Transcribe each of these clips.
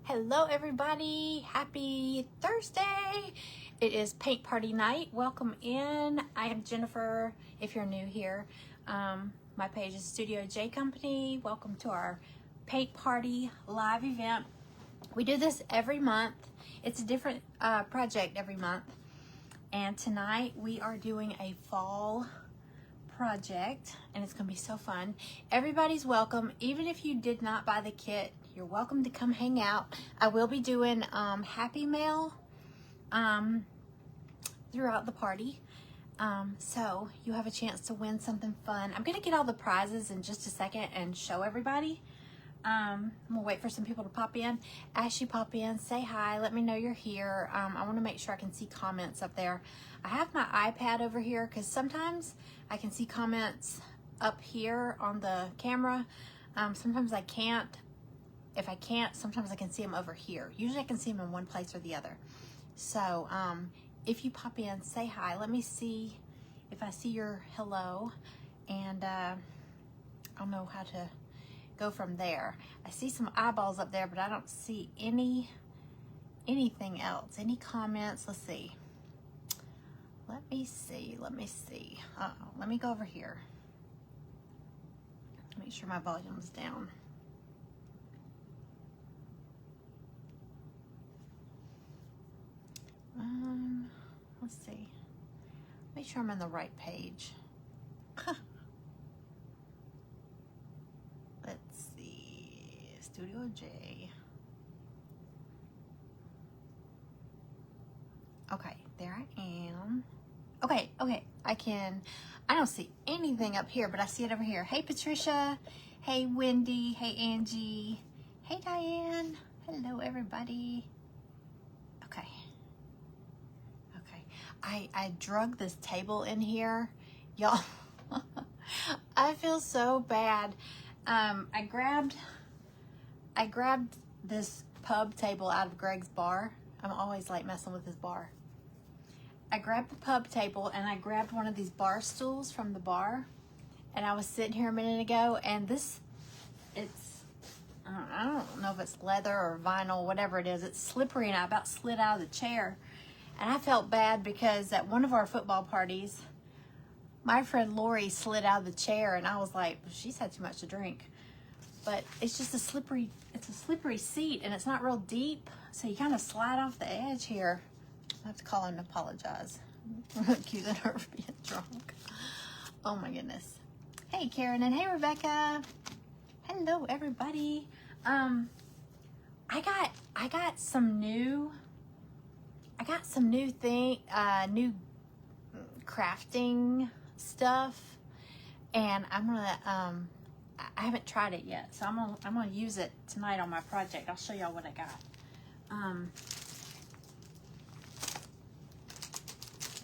Hello everybody, happy Thursday. It is paint party night. Welcome in. I am Jennifer. If you're new here, my page is Studio J Company. Welcome to our paint party live event. We do this every month. It's a different project every month. And tonight we are doing a fall project and it's gonna be so fun. Everybody's welcome. Even if you did not buy the kit, you're welcome to come hang out. I will be doing Happy Mail throughout the party. So you have a chance to win something fun. I'm gonna get all the prizes in just a second and show everybody. I'm gonna wait for some people to pop in. As you pop in, say hi, let me know you're here. I wanna make sure I can see comments up there. I have my iPad over here because sometimes I can see comments up here on the camera. Sometimes I can't. If I can't, sometimes I can see them over here. Usually I can see them in one place or the other. So if you pop in, say hi. Let me see if I see your hello, and I'll know how to go from there. I see some eyeballs up there, but I don't see anything else. Any comments? Let's see. Let me see. Let me go over here. Make sure my volume's down. Let's see. Make sure I'm on the right page. Let's see. Studio J. Okay, there I am. Okay. I don't see anything up here, but I see it over here. Hey, Patricia. Hey, Wendy. Hey, Angie. Hey, Diane. Hello, everybody. Okay. I drug this table in here. Y'all, I feel so bad. I grabbed this pub table out of Greg's bar. I'm always like messing with his bar. I grabbed the pub table and I grabbed one of these bar stools from the bar, and I was sitting here a minute ago, and I don't know if it's leather or vinyl, whatever it is. It's slippery, and I about slid out of the chair. And I felt bad because at one of our football parties, my friend Lori slid out of the chair, and I was like, she's had too much to drink. But it's just it's a slippery seat, and it's not real deep, so you kind of slide off the edge here. I have to call him and apologize. I'm accusing her of being drunk. Oh my goodness. Hey Karen, and hey Rebecca. Hello everybody. I got some new new crafting stuff, and I'm gonna I haven't tried it yet, so I'm gonna use it tonight on my project. I'll show y'all what I got.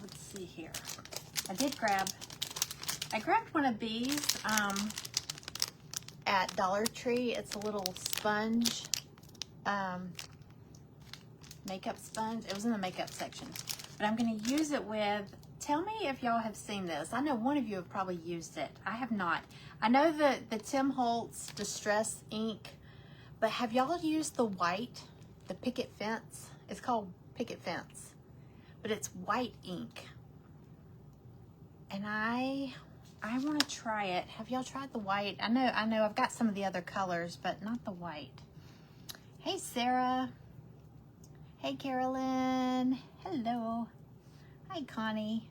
Let's see here. I grabbed one of these at Dollar Tree. It's a little sponge, makeup sponge. It was in the makeup section, but I'm going to use it with, tell me if y'all have seen this. I know one of you have probably used it. I have not. I know the Tim Holtz Distress ink, but have y'all used the white, the Picket Fence? It's called Picket Fence, but it's white ink, and I want to try it. Have y'all tried the white? I know I've got some of the other colors, but not the white. Hey Sarah. Hey Carolyn. Hello. Hi Connie.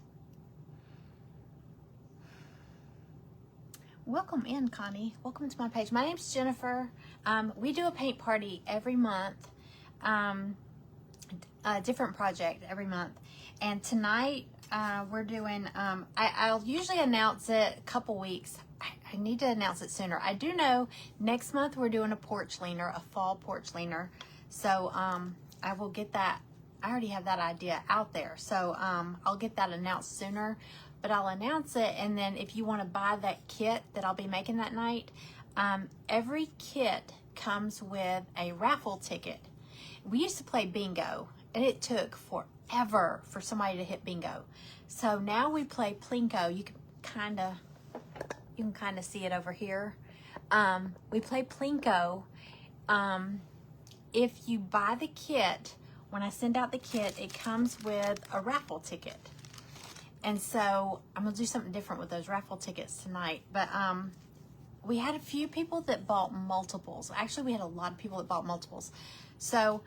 Welcome in, Connie. Welcome to my page. My name's Jennifer. We do a paint party every month, a different project every month. And tonight we're doing, I'll usually announce it a couple weeks. I need to announce it sooner. I do know next month we're doing a porch leaner, a fall porch leaner. So I will get that. I already have that idea out there. So I'll get that announced sooner, but I'll announce it. And then if you want to buy that kit that I'll be making that night, every kit comes with a raffle ticket. We used to play bingo, and it took forever for somebody to hit bingo. So now we play Plinko. You can kind of see it over here. We play Plinko. if you buy the kit, when I send out the kit, it comes with a raffle ticket. And so I'm gonna do something different with those raffle tickets tonight. But we had a few people that bought multiples. Actually, we had a lot of people that bought multiples. So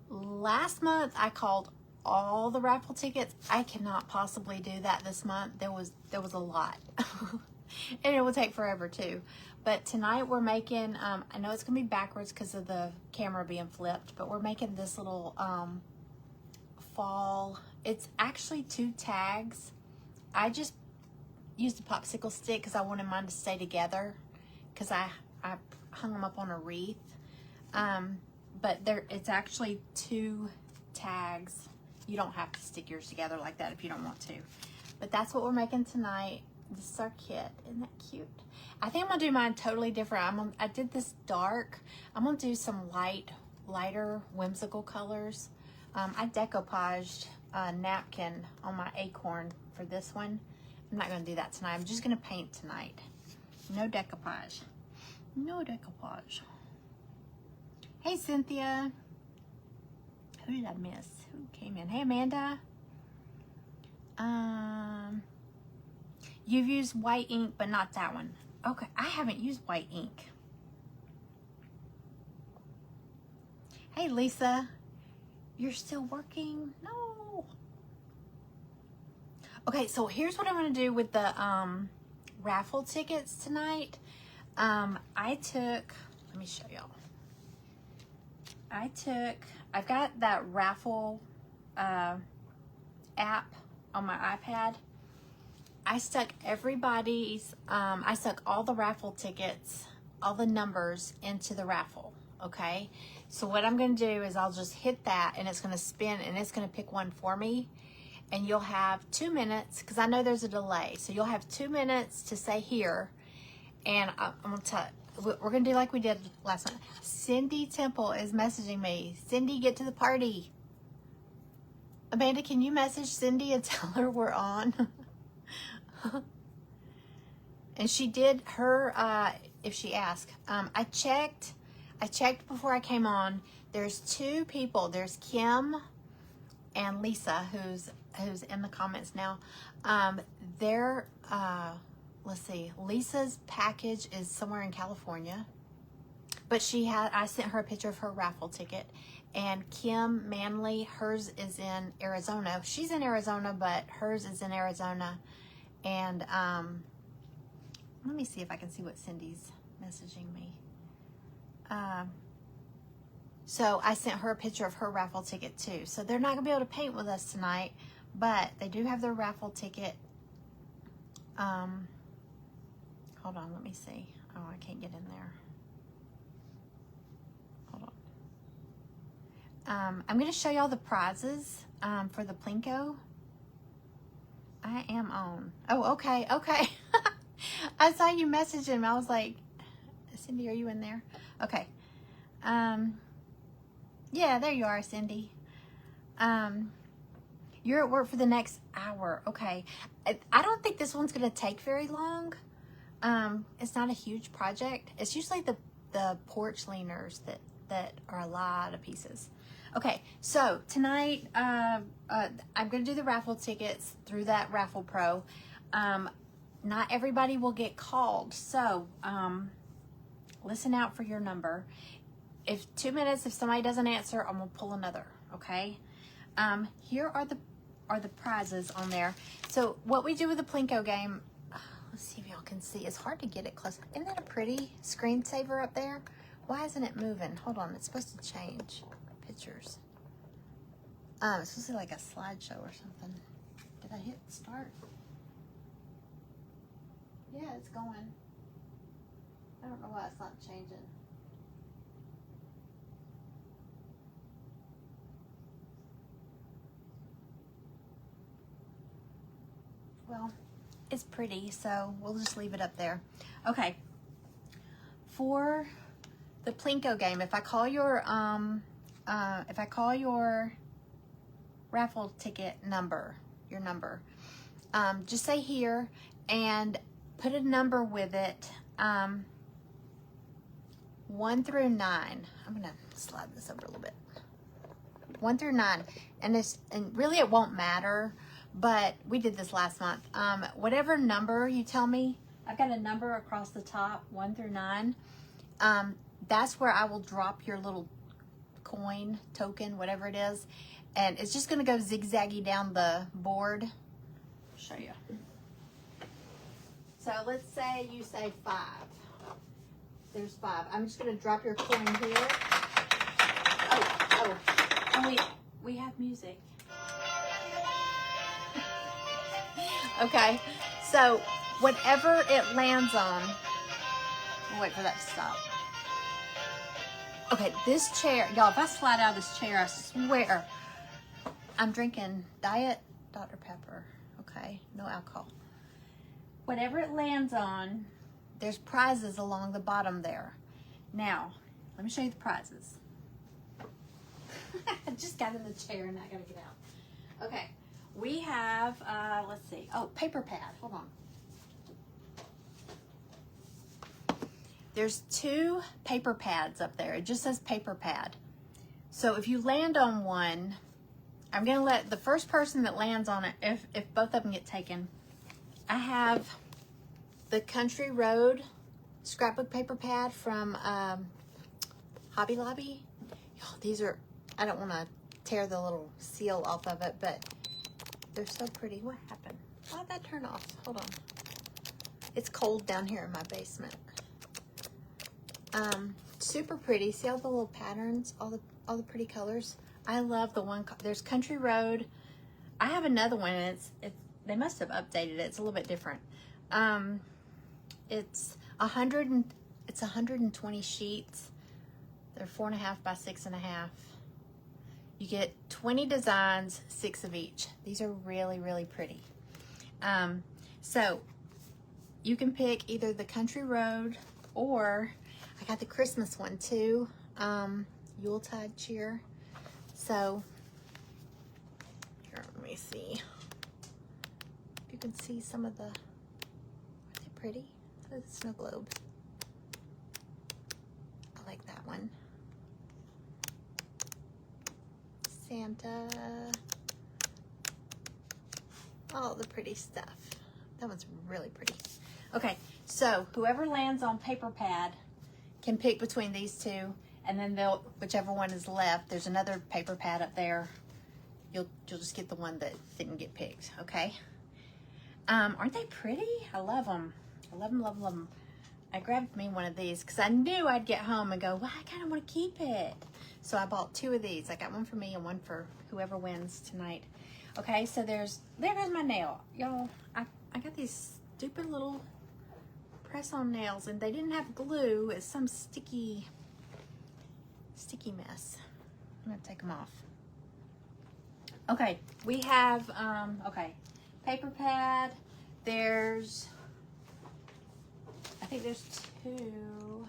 last month I called all the raffle tickets. I cannot possibly do that this month. There was a lot. And it will take forever too. But tonight we're making, I know it's gonna be backwards because of the camera being flipped, but we're making this little fall. It's actually 2 tags. I just used a popsicle stick because I wanted mine to stay together because I hung them up on a wreath. But it's actually 2 tags. You don't have to stick yours together like that if you don't want to. But that's what we're making tonight. This is our kit. Isn't that cute? I think I'm gonna do mine totally different. I did this dark. I'm gonna do some lighter, whimsical colors. I decoupaged a napkin on my acorn for this one. I'm not gonna do that tonight. I'm just gonna paint tonight. No decoupage. No decoupage. Hey, Cynthia. Who did I miss? Who came in? Hey, Amanda. You've used white ink, but not that one. Okay, I haven't used white ink. Hey, Lisa. You're still working? No. Okay, so here's what I'm going to do with the raffle tickets tonight. Let me show y'all. I've got that raffle app on my iPad. I stuck I stuck all the raffle tickets, all the numbers into the raffle, okay? So what I'm gonna do is I'll just hit that and it's gonna spin and it's gonna pick one for me. And you'll have 2 minutes, because I know there's a delay. So you'll have 2 minutes to say here. And I'm gonna tell you, we're gonna do like we did last night. Cindy Temple is messaging me. Cindy, get to the party. Amanda, can you message Cindy and tell her we're on? And she did her, if she asked. I checked before I came on. There's 2 people. There's Kim and Lisa, who's in the comments now. Let's see, Lisa's package is somewhere in California, but I sent her a picture of her raffle ticket. And Kim Manley, hers is in Arizona. She's in Arizona, but hers is in Arizona. And let me see if I can see what Cindy's messaging me. So I sent her a picture of her raffle ticket too. So they're not gonna be able to paint with us tonight, but they do have their raffle ticket. Hold on, let me see. Oh, I can't get in there. Hold on. I'm gonna show y'all the prizes for the Plinko. I am on. Oh, okay. I saw you message him. I was like, Cindy, are you in there? Okay. Yeah, there you are, Cindy. You're at work for the next hour. Okay. I don't think this one's going to take very long. It's not a huge project. It's usually the porch leaners that are a lot of pieces. Okay, so tonight I'm going to do the raffle tickets through that Raffle Pro. Not everybody will get called, so listen out for your number. If 2 minutes, if somebody doesn't answer, I'm going to pull another, okay? Here are the prizes on there. So what we do with the Plinko game, let's see if y'all can see. It's hard to get it close. Isn't that a pretty screensaver up there? Why isn't it moving? Hold on, it's supposed to change pictures. It's supposed to be like a slideshow or something. Did I hit start? Yeah, it's going. I don't know why it's not changing. Well, it's pretty, so we'll just leave it up there. Okay. For the Plinko game, if I call your raffle ticket number, just say here and put a number with it. 1 through 9. I'm gonna slide this over a little bit. 1 through 9, and really it won't matter, but we did this last month. Whatever number you tell me, I've got a number across the top, 1 through 9. That's where I will drop your little coin, token, whatever it is, and it's just gonna go zigzaggy down the board. I'll show you. So let's say you say 5. There's 5. I'm just gonna drop your coin here. Oh, and we have music. Okay, so whatever it lands on, I'll wait for that to stop. Okay, this chair, y'all, if I slide out of this chair, I swear, I'm drinking Diet Dr. Pepper, okay? No alcohol. Whatever it lands on, there's prizes along the bottom there. Now, let me show you the prizes. I just got in the chair and I gotta get out. Okay, we have, let's see. Oh, paper pad, hold on. There's 2 paper pads up there. It just says paper pad. So if you land on one, I'm gonna let the first person that lands on it, if both of them get taken, I have the Country Road scrapbook paper pad from Hobby Lobby. Oh, these are, I don't want to tear the little seal off of it, but they're so pretty. What happened? Why did that turn off? Hold on. It's cold down here in my basement. Super pretty. See all the little patterns, all the pretty colors. I love the one. There's Country Road. I have another one. And they must have updated it. It's a little bit different. It's 120 sheets. They're 4.5 by 6.5. You get 20 designs, 6 of each. These are really, really pretty. So you can pick either the Country Road, or I got the Christmas one too, Yuletide cheer. So here, let me see. You can see some of the, are they pretty? The snow globes. I like that one. Santa. All the pretty stuff. That one's really pretty. Okay, so whoever lands on paper pad can pick between these 2, and then whichever one is left, there's another paper pad up there. You'll just get the one that didn't get picked, okay? Aren't they pretty? I love them. I love them, love them. I grabbed me one of these because I knew I'd get home and go, well, I kind of want to keep it. So I bought 2 of these. I got one for me and one for whoever wins tonight. Okay, so there goes my nail. Y'all, I got these stupid little press-on nails, and they didn't have glue. It's some sticky mess. I'm gonna take them off. Okay, we have, okay, paper pad. I think there's 2. Do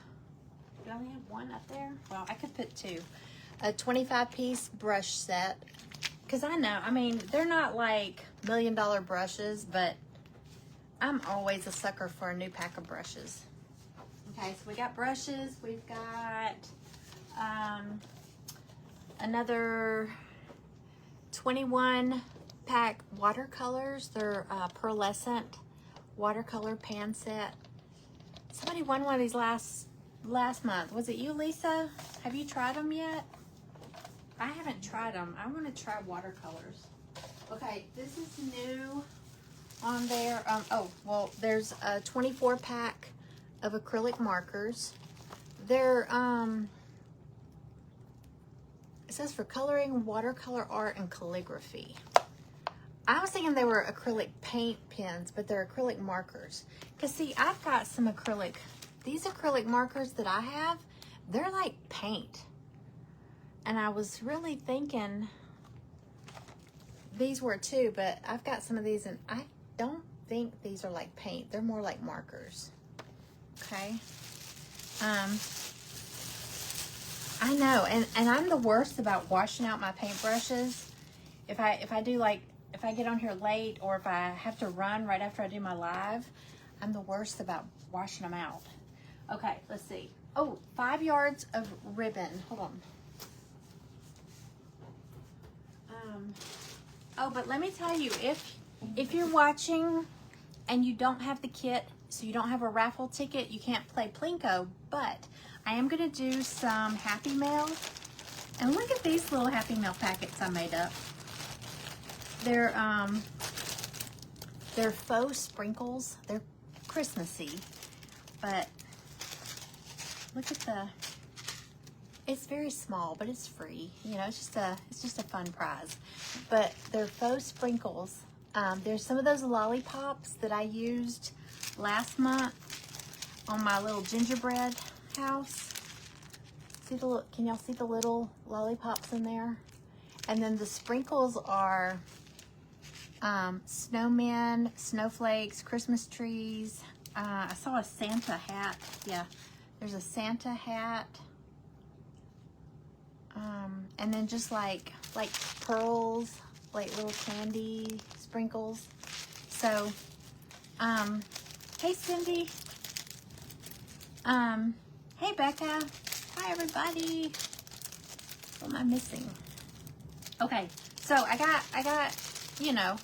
I only have 1 up there? Well, I could put 2. A 25-piece brush set. Because I know, I mean, they're not like $1 million brushes, but I'm always a sucker for a new pack of brushes. Okay, so we got brushes. We've got another 21 pack watercolors. They're pearlescent watercolor pan set. Somebody won one of these last month. Was it you, Lisa? Have you tried them yet? I haven't tried them. I want to try watercolors. Okay, this is new on there. Oh, well, there's a 24 pack of acrylic markers. They're, it says for coloring, watercolor art, and calligraphy. I was thinking they were acrylic paint pens, but they're acrylic markers. Because, see, I've got some acrylic, these acrylic markers that I have, they're like paint. And I was really thinking these were too, but I've got some of these, and I don't think these are like paint. They're more like markers. Okay. I know, and I'm the worst about washing out my paintbrushes. If I get on here late, or if I have to run right after I do my live, I'm the worst about washing them out. Okay, let's see. Oh, 5 yards of ribbon. Hold on. Oh, but let me tell you, if you're watching and you don't have the kit, so you don't have a raffle ticket, you can't play Plinko, but I am going to do some Happy Mail. And look at these little Happy Meal packets I made up. They're faux sprinkles. They're Christmassy, but look at the. It's very small, but it's free. You know, it's just a fun prize. But they're faux sprinkles. There's some of those lollipops that I used last month on my little gingerbread house. See the, can y'all see the little lollipops in there? And then the sprinkles are snowmen, snowflakes, Christmas trees. I saw a Santa hat. Yeah, there's a Santa hat. And then just like pearls, like little candy sprinkles. So, hey Cindy. Hey Becca. Hi everybody. What am I missing? Okay, so I got, you know,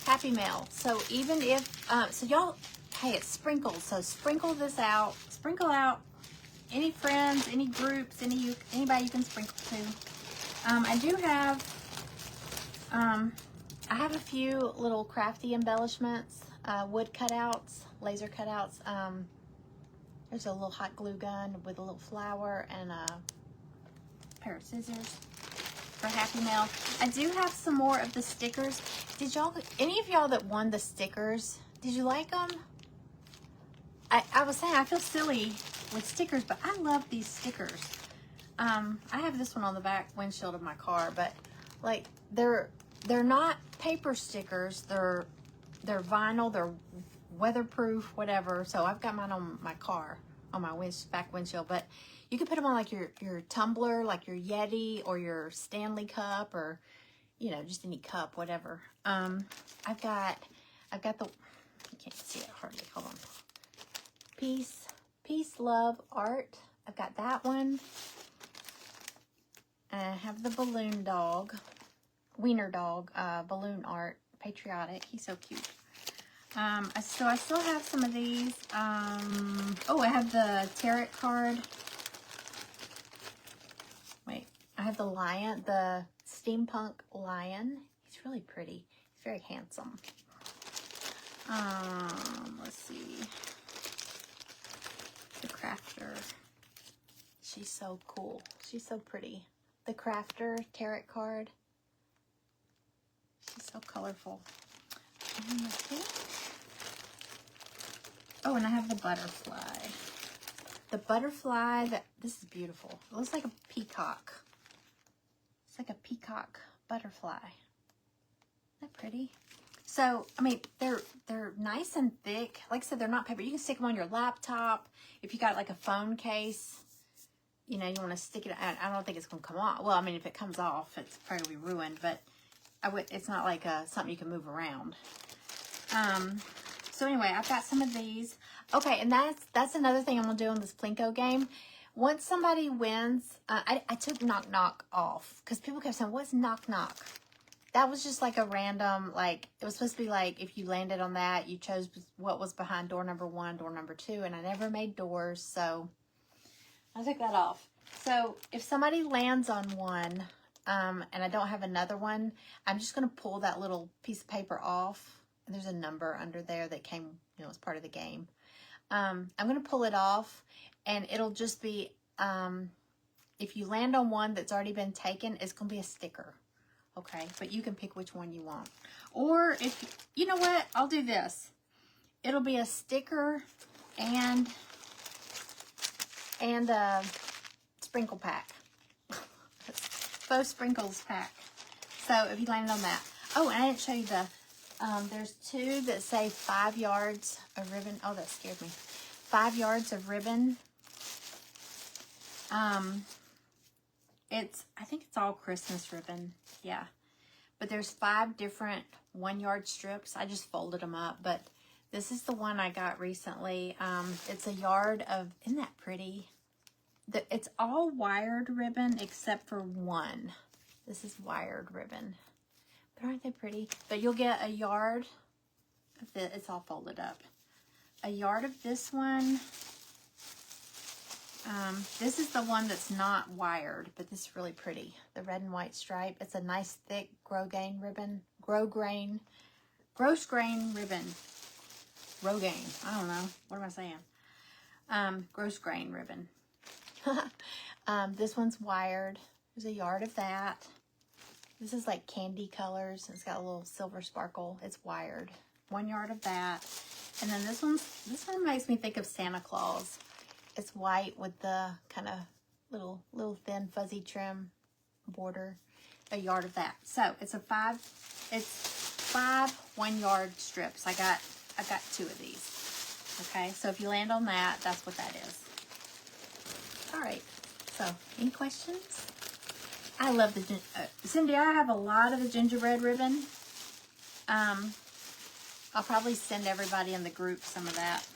Happy Mail. So even if, so y'all, hey, it's sprinkled. So sprinkle this out. Sprinkle out any friends, any groups, anybody you can sprinkle to. I do have, I have a few little crafty embellishments, wood cutouts, laser cutouts. There's a little hot glue gun with a little flower and a pair of scissors for Happy Mail. I do have some more of the stickers. Did y'all, any of y'all that won the stickers, did you like them? I was saying I feel silly with stickers, but I love these stickers. I have this one on the back windshield of my car, but like they're not paper stickers. They're vinyl. They're weatherproof, whatever. So I've got mine on my car, on my back windshield. But you can put them on like your tumbler, like your Yeti or your Stanley cup, or you know, just any cup, whatever. I've got the, you can't see it hardly. Hold on. Peace, love, art. I've got that one. And I have the balloon dog, wiener dog, balloon art, patriotic. He's so cute. So I still have some of these. Oh, I have the tarot card. Wait, I have the lion, the steampunk lion. He's really pretty. He's very handsome. Let's see. The crafter. She's so cool. She's so pretty. The crafter tarot card. She's so colorful. Oh, and I have the butterfly. The butterfly, this is beautiful. It looks like a peacock. It's like a peacock butterfly. Isn't that pretty? So, I mean, they're nice and thick. Like I said, they're not paper. You can stick them on your laptop. If you got like a phone case, you know, you want to stick it. I don't think it's going to come off. Well, I mean, if it comes off, it's probably going to be ruined. But it's not like something you can move around. So anyway, I've got some of these. Okay, and that's another thing I'm going to do on this Plinko game. Once somebody wins, I took Knock Knock off. Because people kept saying, what's Knock Knock? That was just like a random, like, it was supposed to be like, if you landed on that, you chose what was behind door number 1, door number 2, and I never made doors, so I took that off. So if somebody lands on one, and I don't have another one, I'm just going to pull that little piece of paper off, and there's a number under there that came, you know, as part of the game. I'm going to pull it off, and it'll just be, if you land on one that's already been taken, it's going to be a sticker. Okay, but you can pick which one you want. Or if, you know what, I'll do this. It'll be a sticker and a sprinkle pack. Faux sprinkles pack. So if you landed on that. Oh, and I didn't show you the, there's 2 that say 5 yards of ribbon. Oh, that scared me. 5 yards of ribbon. I think it's all Christmas ribbon. Yeah. But there's 5 different 1 yard strips. I just folded them up, but This is the one I got recently. It's a yard of, isn't that pretty? It's all wired ribbon except for one. This is wired ribbon. But aren't they pretty? But you'll get a yard of this. It's all folded up. A yard of this one. This is the one that's not wired, but this is really pretty. The red and white stripe. It's a nice thick grosgrain ribbon. Grosgrain ribbon. Rogaine. I don't know. What am I saying? Grosgrain ribbon. This one's wired. There's a yard of that. This is like candy colors. It's got a little silver sparkle. It's wired. 1 yard of that. And then this one makes me think of Santa Claus. It's white with the kind of little thin fuzzy trim border. A yard of that. So it's five 1 yard strips. I got 2 of these. Okay, so if you land on that, that's what that is. All right. So any questions? I love the Cindy. I have a lot of the gingerbread ribbon. I'll probably send everybody in the group some of that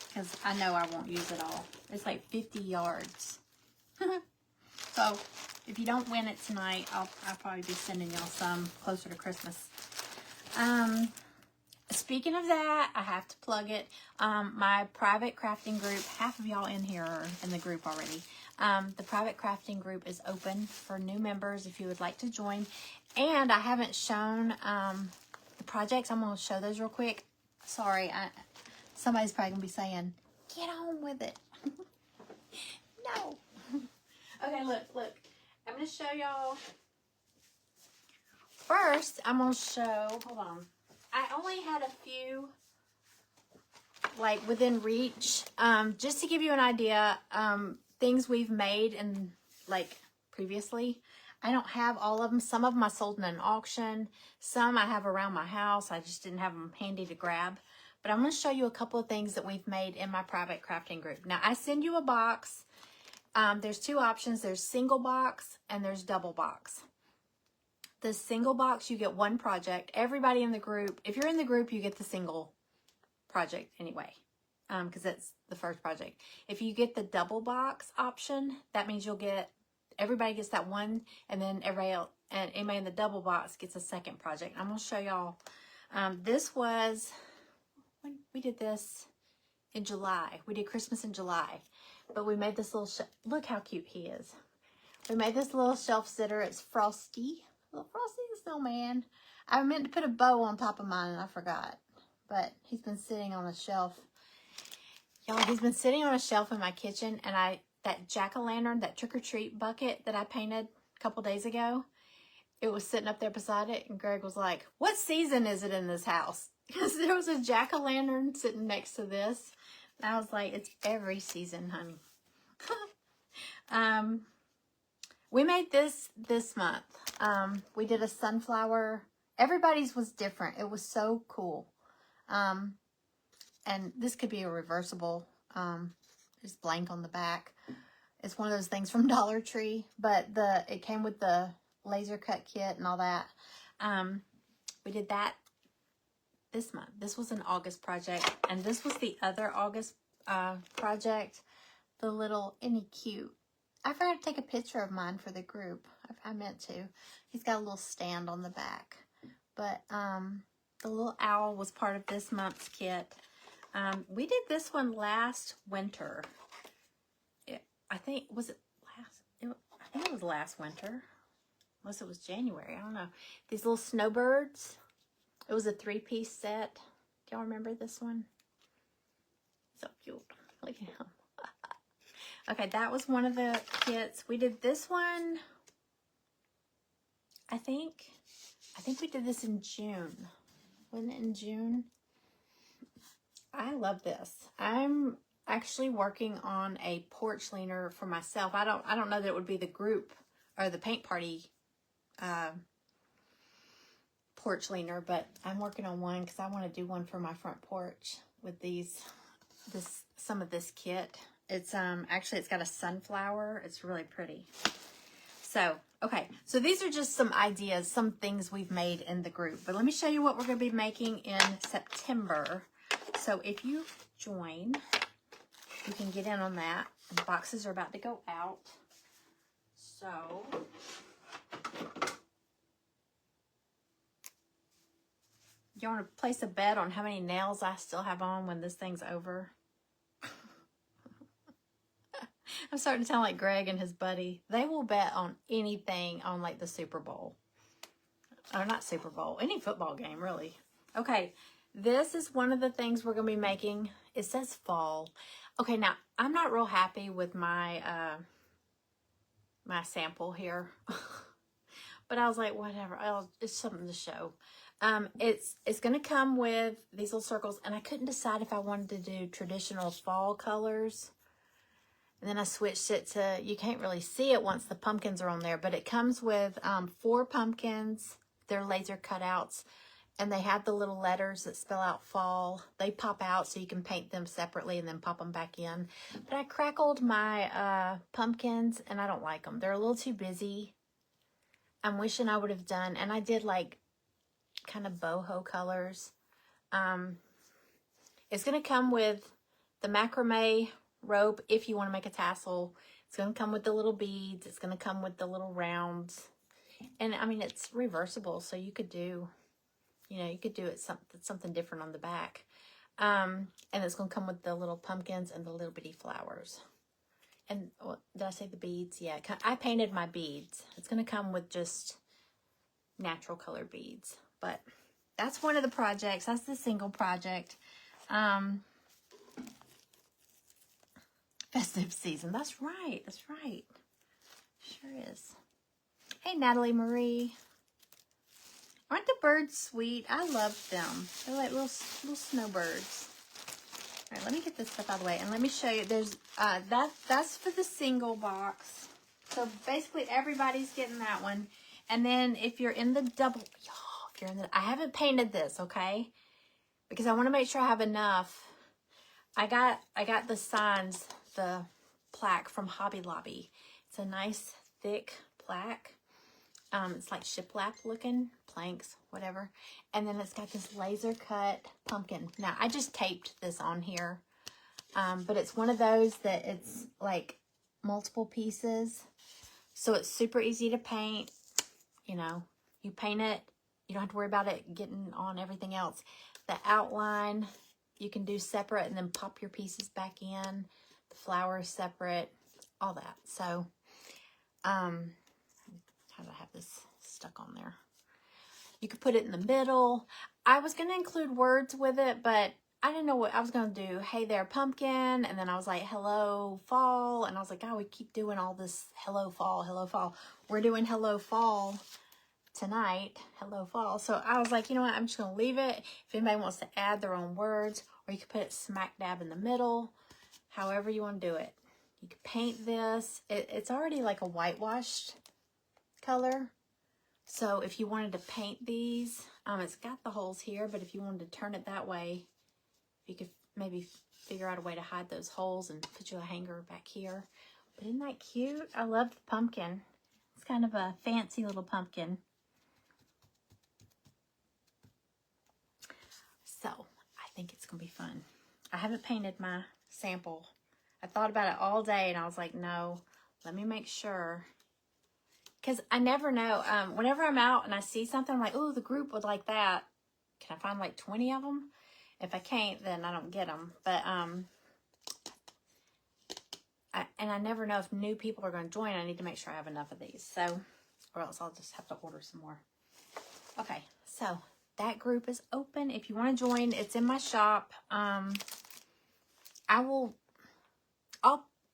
because I know I won't use it all. It's like 50 yards. So if you don't win it tonight, I'll probably be sending y'all some closer to Christmas. Speaking of that, I have to plug it. My private crafting group, half of y'all in here are in the group already. The private crafting group is open for new members if you would like to join. And I haven't shown the projects. I'm going to show those real quick. Sorry, somebody's probably going to be saying, get on with it. No. Okay, look. I'm going to show y'all. First, I'm going to show, hold on. I only had a few, like, within reach. Just to give you an idea, things we've made and, like, previously. I don't have all of them. Some of them I sold in an auction. Some I have around my house. I just didn't have them handy to grab. But I'm going to show you a couple of things that we've made in my private crafting group. Now, I send you a box. There's 2 options. There's single box and there's double box. The single box, you get 1 project. Everybody in the group, if you're in the group, you get the single project anyway, because that's the first project. If you get the double box option, that means everybody gets that one, and then everybody else, and anybody in the double box gets a second project. I'm going to show y'all. This was, when we did this in July. We did Christmas in July, but we made this little, look how cute he is. We made this little shelf sitter. It's Frosty. Little Frosty the Snowman. I meant to put a bow on top of mine and I forgot. But he's been sitting on a shelf. Y'all, he's been sitting on a shelf in my kitchen, and that jack-o'-lantern, that trick-or-treat bucket that I painted a couple days ago, it was sitting up there beside it, and Greg was like, what season is it in this house? Because there was a jack-o'-lantern sitting next to this. And I was like, it's every season, honey. We made this month. We did a sunflower. Everybody's was different. It was so cool. And this could be a reversible. Just blank on the back. It's one of those things from Dollar Tree, but it came with the laser cut kit and all that. We did that this month. This was an August project, and this was the other August project. The little, isn't he cute? I forgot to take a picture of mine for the group. I meant to. He's got a little stand on the back. But the little owl was part of this month's kit. We did this one last winter. I think it was last winter. Unless it was January. I don't know. These little snowbirds. It was a 3-piece set. Do y'all remember this one? So cute. Look at him. Okay, that was one of the kits. We did this one, I think we did this in June. Wasn't it in June? I love this. I'm actually working on a porch leaner for myself. I don't know that it would be the group or the paint party porch leaner, but I'm working on one because I want to do one for my front porch with some of this kit. It's actually, it's got a sunflower. It's really pretty. So, okay. So these are just some ideas, some things we've made in the group. But let me show you what we're going to be making in September. So if you join, you can get in on that. The boxes are about to go out. So you want to place a bet on how many nails I still have on when this thing's over? I'm starting to sound like Greg and his buddy. They will bet on anything on like the Super Bowl. Or not Super Bowl, any football game really. Okay, this is one of the things we're going to be making. It says fall. Okay, now I'm not real happy with my my sample here. But I was like, whatever, it's something to show. It's going to come with these little circles, and I couldn't decide if I wanted to do traditional fall colors. And then I switched it to, you can't really see it once the pumpkins are on there, but it comes with 4 pumpkins. They're laser cutouts, and they have the little letters that spell out fall. They pop out so you can paint them separately and then pop them back in. But I crackled my pumpkins, and I don't like them. They're a little too busy. I'm wishing I would have done, and I did like kind of boho colors. It's going to come with the macrame rope if you want to make a tassel. It's going to come with the little beads. It's going to come with the little rounds. And I mean, it's reversible, so you could do, you know, you could do it something different on the back. And it's going to come with the little pumpkins and the little bitty flowers. And did I say the beads? Yeah, I painted my beads. It's going to come with just natural color beads. But that's one of the projects. That's the single project. Festive season. That's right. That's right. Sure is. Hey, Natalie Marie. Aren't the birds sweet? I love them. They're like little snowbirds. All right, let me get this stuff out of the way, and let me show you. There's that's for the single box. So basically, everybody's getting that one. And then if you're in the double, y'all, if you're in the, I haven't painted this, okay? Because I want to make sure I have enough. I got the signs, the plaque from Hobby Lobby. It's a nice thick plaque. It's like shiplap looking planks, whatever. And then it's got this laser cut pumpkin. Now I just taped this on here, but it's one of those that it's like multiple pieces, so it's super easy to paint. You know, you paint it, you don't have to worry about it getting on everything else. The outline you can do separate and then pop your pieces back in. The flowers separate, all that. So, how do I have this stuck on there? You could put it in the middle. I was going to include words with it, but I didn't know what I was going to do. Hey there, pumpkin. And then I was like, hello, fall. And I was like, oh, we keep doing all this hello, fall, hello, fall. We're doing hello, fall tonight. Hello, fall. So I was like, you know what? I'm just going to leave it. If anybody wants to add their own words, or you could put it smack dab in the middle, however you want to do it. You could paint this. It's already like a whitewashed color. So if you wanted to paint these, it's got the holes here, but if you wanted to turn it that way, you could maybe figure out a way to hide those holes and put you a hanger back here. But isn't that cute? I love the pumpkin. It's kind of a fancy little pumpkin. So I think it's going to be fun. I haven't painted my sample. I thought about it all day and I was like, no, let me make sure. Because I never know. Whenever I'm out and I see something, I'm like, oh, the group would like that. Can I find like 20 of them? If I can't, then I don't get them. But, and I never know if new people are going to join. I need to make sure I have enough of these. So, or else I'll just have to order some more. Okay, so that group is open. If you want to join, it's in my shop.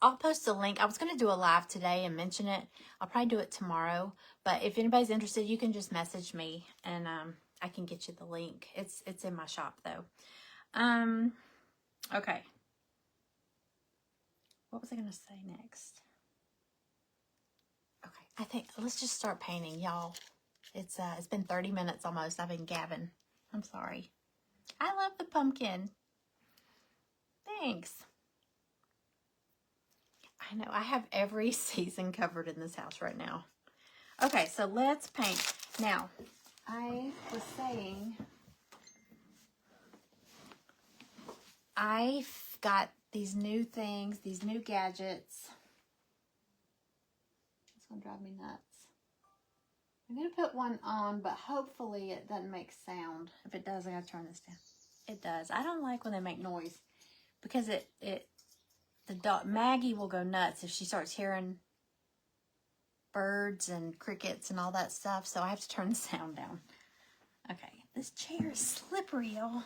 I'll post a link. I was going to do a live today and mention it. I'll probably do it tomorrow. But if anybody's interested, you can just message me and I can get you the link. It's in my shop though. Okay. What was I going to say next? Okay, I think let's just start painting, y'all. It's been 30 minutes almost. I've been gabbing. I'm sorry. I love the pumpkin. Thanks. I know, I have every season covered in this house right now. Okay, so let's paint. Now, I was saying, I've got these new things, these new gadgets. It's gonna drive me nuts. I'm gonna put one on, but hopefully it doesn't make sound. If it does, I gotta turn this down. It does. I don't like when they make noise because the dog Maggie will go nuts if she starts hearing birds and crickets and all that stuff. So I have to turn the sound down. Okay, this chair is slippery, y'all.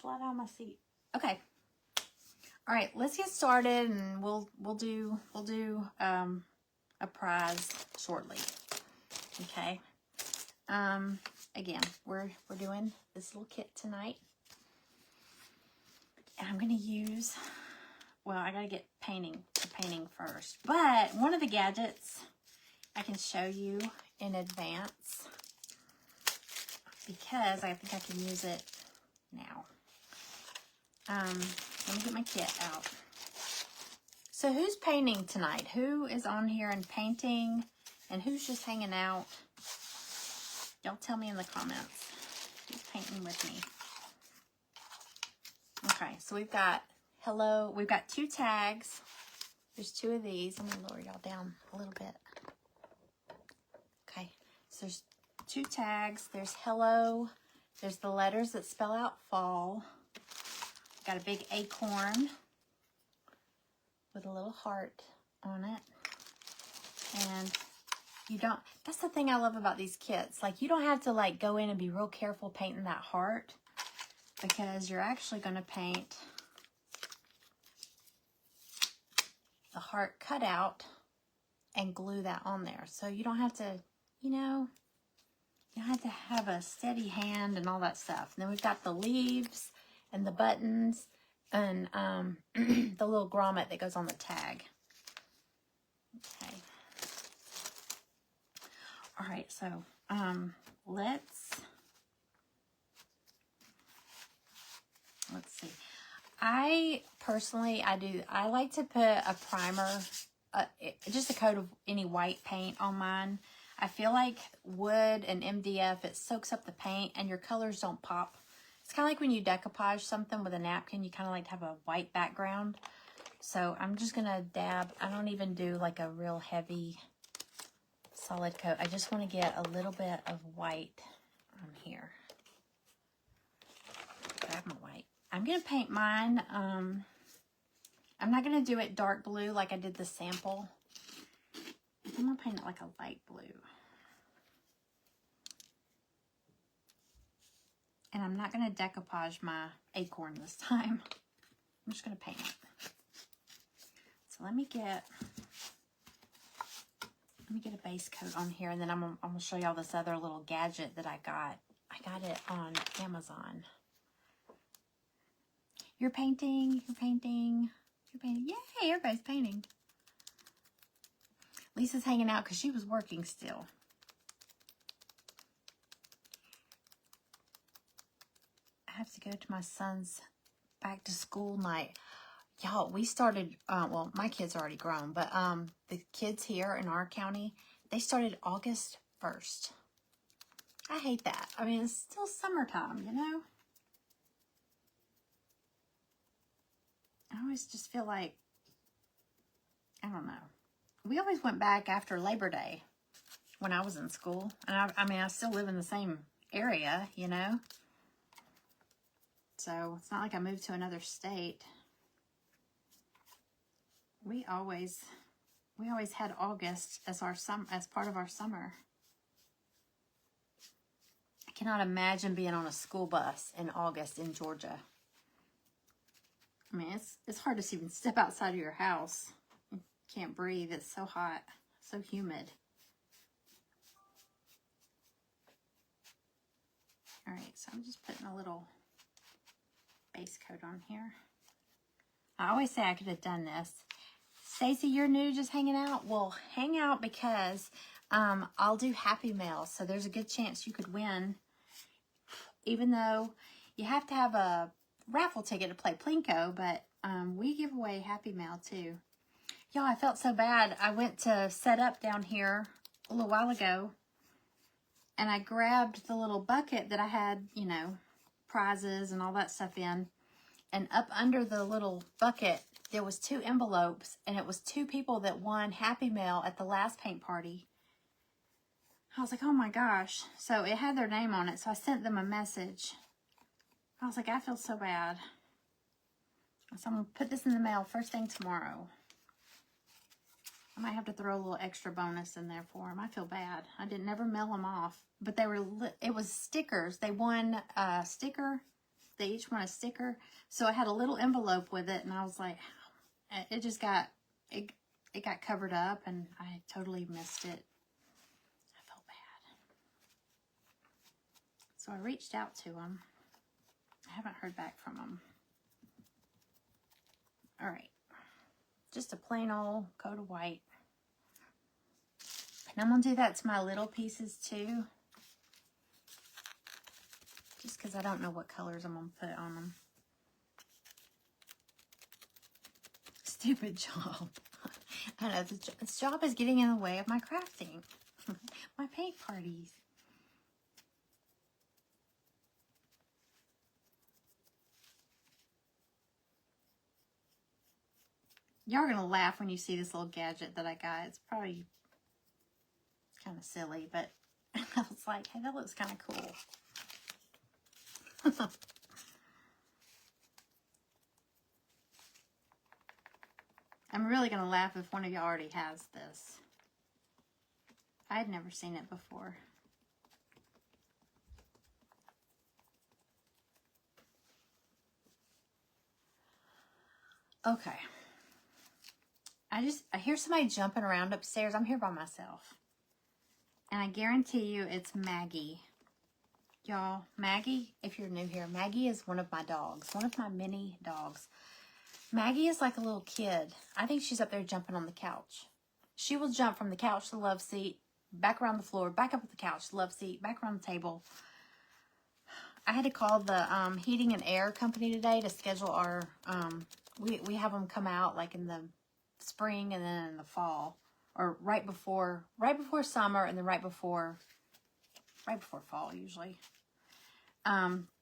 Slide out of my seat. Okay. All right, let's get started, and we'll do a prize shortly. Okay. Again, we're doing this little kit tonight, and I'm gonna use. Well, I gotta get painting first, but one of the gadgets I can show you in advance because I think I can use it now. Let me get my kit out. So who's painting tonight? Who is on here and painting? And who's just hanging out? Y'all tell me in the comments. Who's painting with me? Okay, so we've got we've got 2 tags. There's 2 of these. I'm gonna lower y'all down a little bit. Okay, so there's 2 tags. There's hello. There's the letters that spell out fall. Got a big acorn with a little heart on it. And that's the thing I love about these kits. Like, you don't have to like go in and be real careful painting that heart, because you're actually going to paint the heart cut out and glue that on there. So you don't have to, you don't have to have a steady hand and all that stuff. And then we've got the leaves and the buttons and the little grommet that goes on the tag. Okay. All right, so let's see. I personally, I like to put a primer, just a coat of any white paint on mine. I feel like wood and MDF, it soaks up the paint and your colors don't pop. It's kind of like when you decoupage something with a napkin, you kind of like to have a white background. So I'm just going to dab. I don't even do like a real heavy solid coat. I just want to get a little bit of white on here. Grab my white. I'm going to paint mine. I'm not going to do it dark blue like I did the sample. I'm going to paint it like a light blue. And I'm not going to decoupage my acorn this time. I'm just going to paint it. So let me get a base coat on here, and then I'm going to show y'all this other little gadget that I got. I got it on Amazon. You're painting. Yay, everybody's painting. Lisa's hanging out because she was working still. I have to go to my son's back to school night. Y'all, we started, well, my kids are already grown, but the kids here in our county, they started August 1st. I hate that. I mean, it's still summertime, you know? I always just feel like, I don't know. We always went back after Labor Day when I was in school. And I mean, I still live in the same area, you know? So it's not like I moved to another state. We always had August as part of our summer. I cannot imagine being on a school bus in August in Georgia. I mean, it's hard to even step outside of your house. You can't breathe. It's so hot, so humid. All right, so I'm just putting a little base coat on here. I always say I could have done this. Stacy, you're new, just hanging out? Well, hang out because I'll do Happy Mail. So there's a good chance you could win. Even though you have to have a raffle ticket to play Plinko, but we give away Happy Mail too. Y'all, I felt so bad. I went to set up down here a little while ago, and I grabbed the little bucket that I had, you know, prizes and all that stuff in, And up under the little bucket, there was 2 envelopes, and it was 2 people that won Happy Mail at the last paint party. I was like, oh my gosh. So it had their name on it, so I sent them a message. I was like, I feel so bad. So I'm going to put this in the mail first thing tomorrow. I might have to throw a little extra bonus in there for them. I feel bad. I didn't never mail them off. But they were, it was stickers. They won a sticker. They each won a sticker. So I had a little envelope with it, and I was like, it just got, it got covered up, and I totally missed it. I felt bad. So I reached out to them. I haven't heard back from them. All right. Just a plain old coat of white. And I'm going to do that to my little pieces too. Just because I don't know what colors I'm going to put on them. Stupid job. I know, this job is getting in the way of my crafting. My paint parties. Y'all are going to laugh when you see this little gadget that I got. It's probably kind of silly, but I was like, hey, that looks kind of cool. I'm really going to laugh if one of y'all already has this. I had never seen it before. Okay. I hear somebody jumping around upstairs. I'm here by myself. And I guarantee you it's Maggie. Y'all, Maggie, if you're new here, Maggie is one of my dogs. One of my mini dogs. Maggie is like a little kid. I think she's up there jumping on the couch. She will jump from the couch to the love seat, back around the floor, back up at the couch, love seat, back around the table. I had to call the heating and air company today to schedule our, we have them come out like in the spring and then in the fall, or right before summer and then right before fall usually,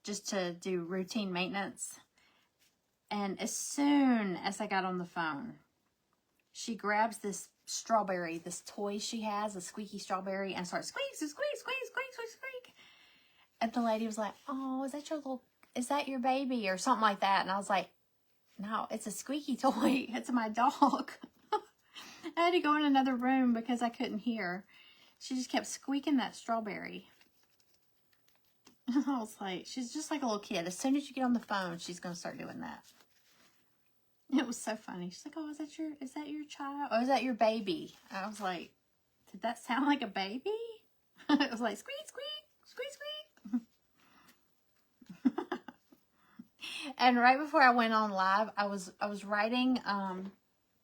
just to do routine maintenance. And as soon as I got on the phone, she grabs this strawberry, this toy she has, a squeaky strawberry, and starts squeak, squeak, squeak, squeak, squeak, squeak. And the lady was like, oh, is that your baby or something like that? And I was like, no, it's a squeaky toy. It's my dog. I had to go in another room because I couldn't hear. She just kept squeaking that strawberry. I was like, she's just like a little kid. As soon as you get on the phone, she's going to start doing that. It was so funny. She's like, oh, is that your child? Or is that your baby? I was like, did that sound like a baby? It was like, squeak, squeak, squeak, squeak. And right before I went on live, I was writing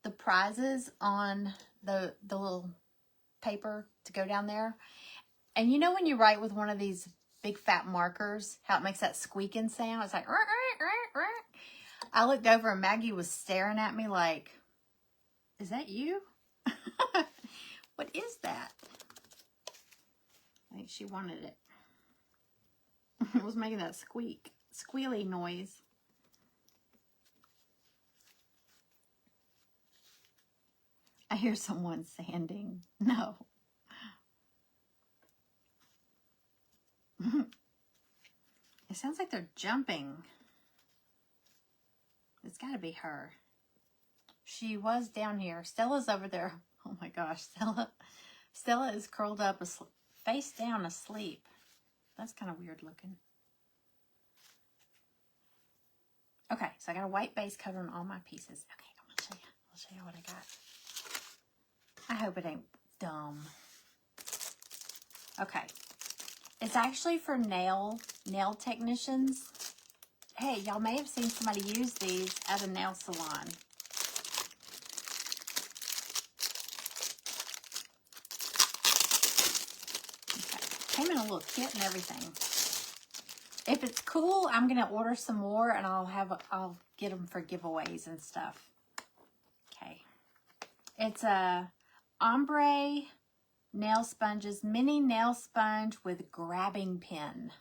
the prizes on the little paper to go down there. And you know when you write with one of these big fat markers, how it makes that squeaking sound? It's like, I looked over and Maggie was staring at me like, is that you? What is that? I think she wanted it. It was making that squealy noise. I hear someone sanding. No. It sounds like they're jumping. It's got to be her. She was down here. Stella's over there. Oh my gosh, Stella is curled up, face down, asleep. That's kind of weird looking. Okay, so I got a white base coat on all my pieces. Okay, I'm gonna show you. I'll show you what I got. I hope it ain't dumb. Okay, it's actually for nail technicians. Hey, y'all may have seen somebody use these at a nail salon. Okay. Came in a little kit and everything. If it's cool, I'm gonna order some more and I'll get them for giveaways and stuff. Okay. It's a ombre nail sponges, mini nail sponge with grabbing pin.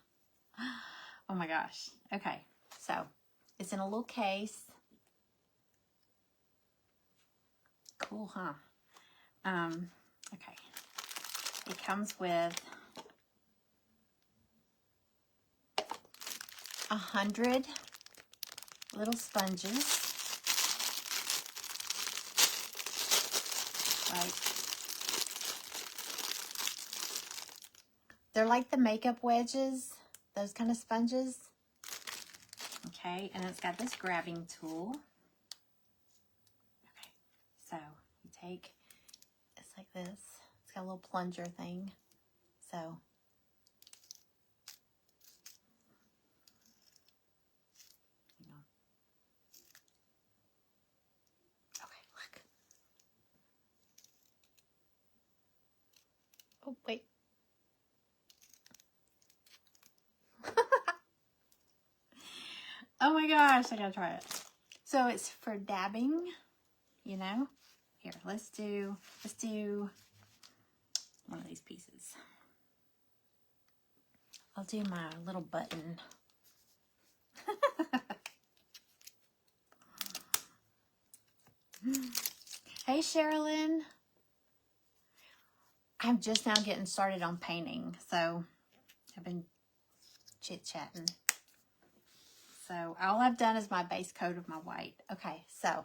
Oh my gosh. Okay. So It's in a little case. Cool, huh? Okay. It comes with 100 little sponges. Like, they're like the makeup wedges, those kind of sponges. Okay, and it's got this grabbing tool. Okay, so you take, it's like this. It's got a little plunger thing. So, hang on. Okay, look. Oh, wait. Oh my gosh, I gotta try it. So it's for dabbing, you know. Here, let's do one of these pieces. I'll do my little button. Hey, Sherilyn. I'm just now getting started on painting, so I've been chit-chatting. So all I've done is my base coat of my white. Okay, so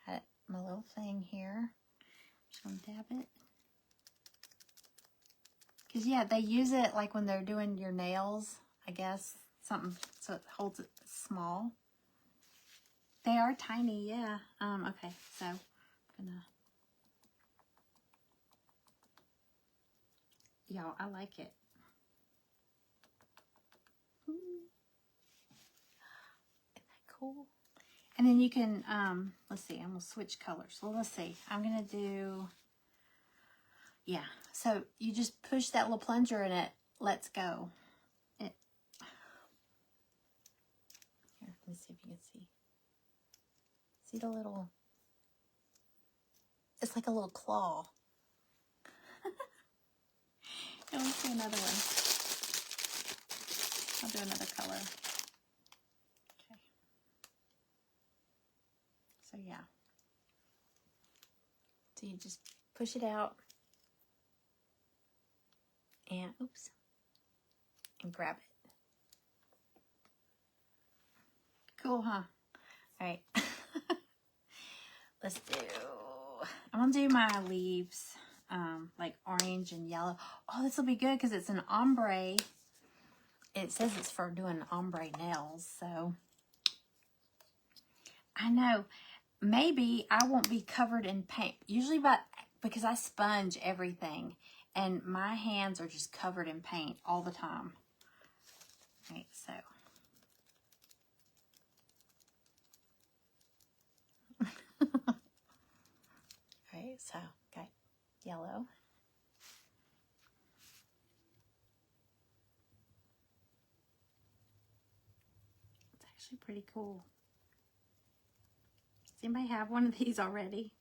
got my little thing here. Just gonna dab it. Because, yeah, they use it like when they're doing your nails, I guess. Something so it holds it small. They are tiny, yeah. Okay, so I'm gonna... Y'all, I like it. Isn't that cool? And then you can, let's see, I'm gonna switch colors. Well, let's see. I'm gonna do, yeah. So you just push that little plunger and it lets go. Here, let me see if you can see. See the little, it's like a little claw. And let's do another one. I'll do another color. Okay. So yeah. So you just push it out and, oops, and grab it. Cool, huh? All right. Let's do, I'm gonna do my leaves, like orange and yellow. Oh, this will be good because it's an ombre. It says it's for doing ombre nails, so I know maybe I won't be covered in paint. Usually, because I sponge everything, and my hands are just covered in paint all the time. Right, so. Right, so got yellow. It's actually pretty cool. Does anybody have one of these already?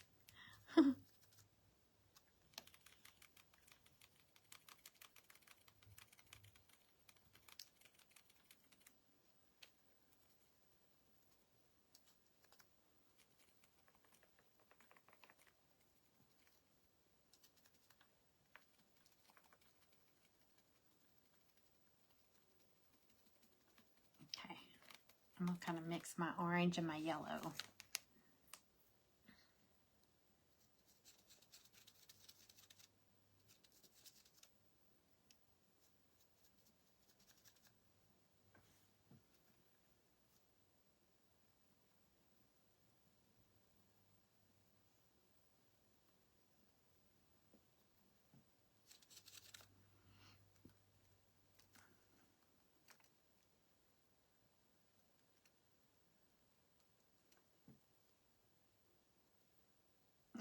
Okay, I'm gonna kind of mix my orange and my yellow.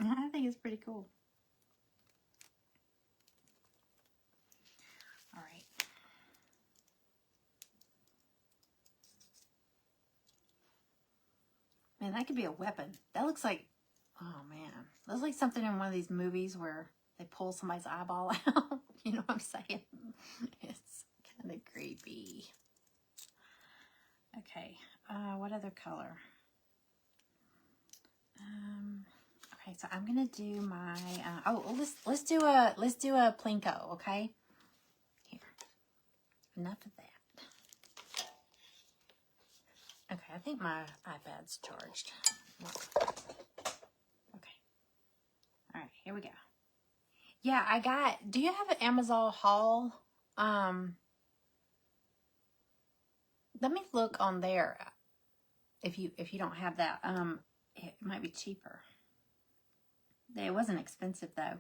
I think it's pretty cool. All right. Man, that could be a weapon. That looks like, oh man, that looks like something in one of these movies where they pull somebody's eyeball out. You know what I'm saying? It's kind of creepy. Okay. what other color? Okay, so I'm gonna do my. Let's do a Plinko. Okay. Here. Enough of that. Okay, I think my iPad's charged. Okay. All right, here we go. Yeah, I got. Do you have an Amazon haul? Let me look on there. If you don't have that, it might be cheaper. It wasn't expensive though.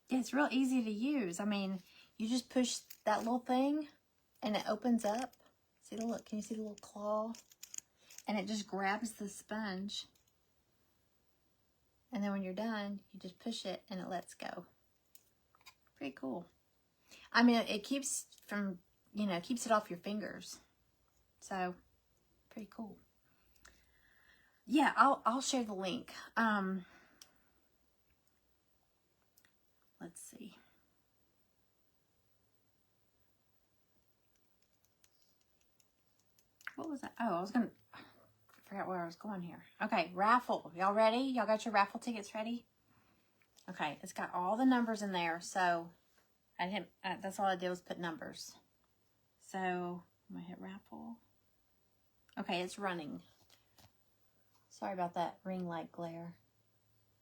It's real easy to use. I mean, you just push that little thing, and it opens up. See the look? Can you see the little claw? And it just grabs the sponge. And then when you're done, you just push it and it lets go. Pretty cool. I mean, it keeps from, keeps it off your fingers. So, pretty cool. Yeah, I'll share the link. Let's see. What was that? Oh, I forgot where I was going here. Okay, raffle. Y'all ready? Y'all got your raffle tickets ready? Okay, it's got all the numbers in there. So, that's all I did was put numbers. So, I'm going to hit raffle. Okay, it's running. Sorry about that ring light glare.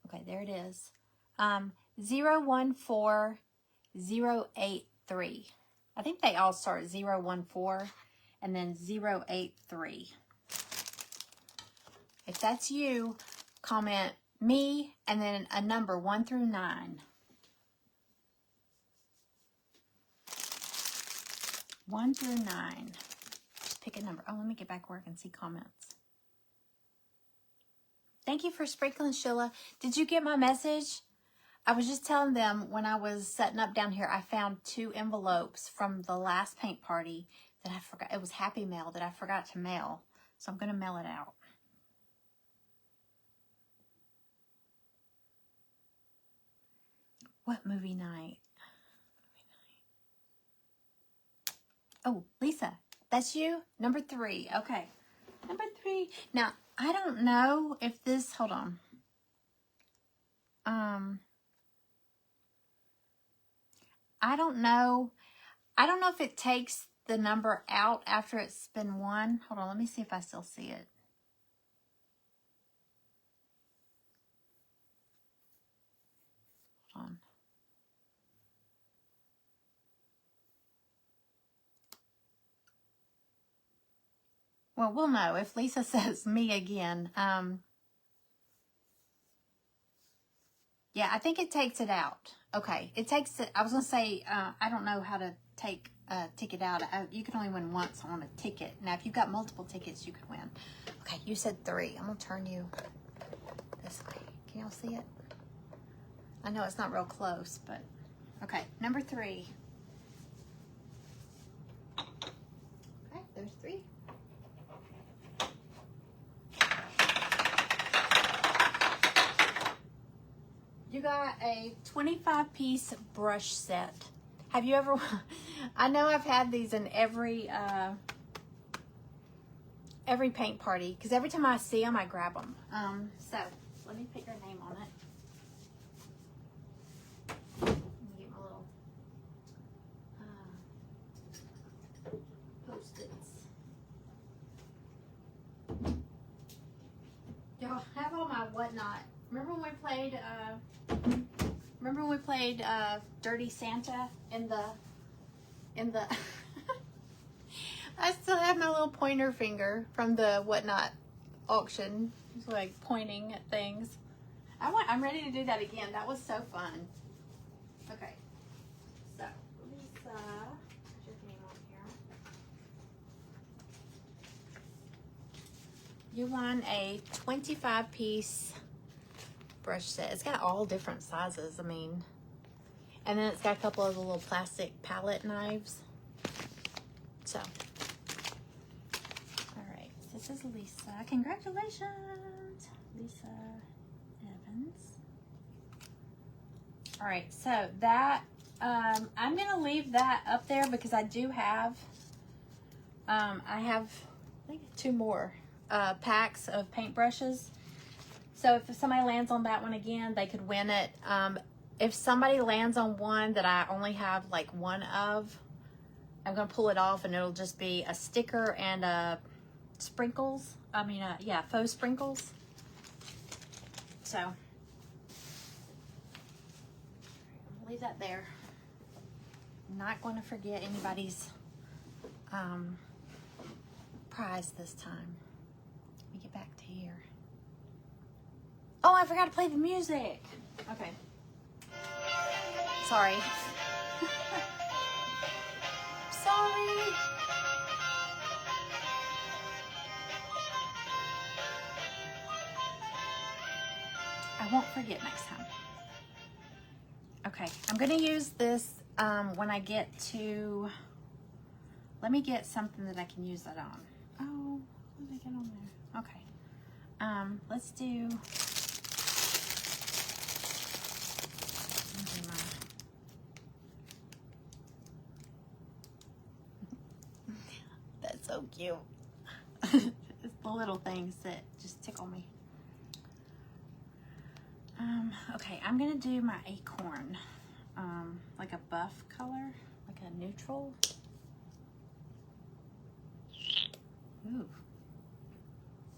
Okay, there it is. 014083. I think they all start 014 and then 083. If that's you, comment me and then a number 1 through 9. 1 through 9. Just pick a number. Oh, let me get back where I can see comments. Thank you for sprinkling, Sheila. Did you get my message? I was just telling them when I was setting up down here, I found 2 envelopes from the last paint party that I forgot. It was Happy Mail that I forgot to mail. So I'm going to mail it out. What movie night? Oh, Lisa, that's you? Number 3. Okay. Number 3. Now, I don't know if this, hold on. I don't know if it takes the number out after it's been won. Hold on, let me see if I still see it. Hold on. Well, we'll know if Lisa says me again. Yeah, I think it takes it out. Okay, it takes it. I was going to say, I don't know how to take a ticket out. You can only win once on a ticket. Now, if you've got multiple tickets, you could win. Okay, you said 3. I'm going to turn you this way. Can y'all see it? I know it's not real close, but okay, number 3. Okay, there's 3. You got a 25-piece brush set. Have you ever, I know I've had these in every paint party, because every time I see them, I grab them. So, let me put your name on it. Let me get my little Post-its. Y'all have all my whatnot. Remember when we played Dirty Santa in the I still have my little pointer finger from the whatnot auction. Just like pointing at things. I'm ready to do that again. That was so fun. Okay. So, Lisa, put your name on here. You won a 25-piece brush set. It's got all different sizes, I mean. And then it's got a couple of the little plastic palette knives. So, all right, this is Lisa. Congratulations, Lisa Evans. All right, so that I'm going to leave that up there because I do have, I think 2 more packs of paintbrushes. So if somebody lands on that one again, they could win it. If somebody lands on one that I only have like 1 of, I'm going to pull it off and it'll just be a sticker and sprinkles. Yeah, faux sprinkles. So, I'll leave that there. I'm not going to forget anybody's prize this time. Let me get back to here. Oh, I forgot to play the music. Okay. Sorry. Sorry. I won't forget next time. Okay, I'm gonna use this when I get to, let me get something that I can use that on. Oh, what did I get on there? Okay. Let's do, that's so cute. It's the little things that just tickle me. Okay, I'm gonna do my acorn, like a buff color, like a neutral. Ooh,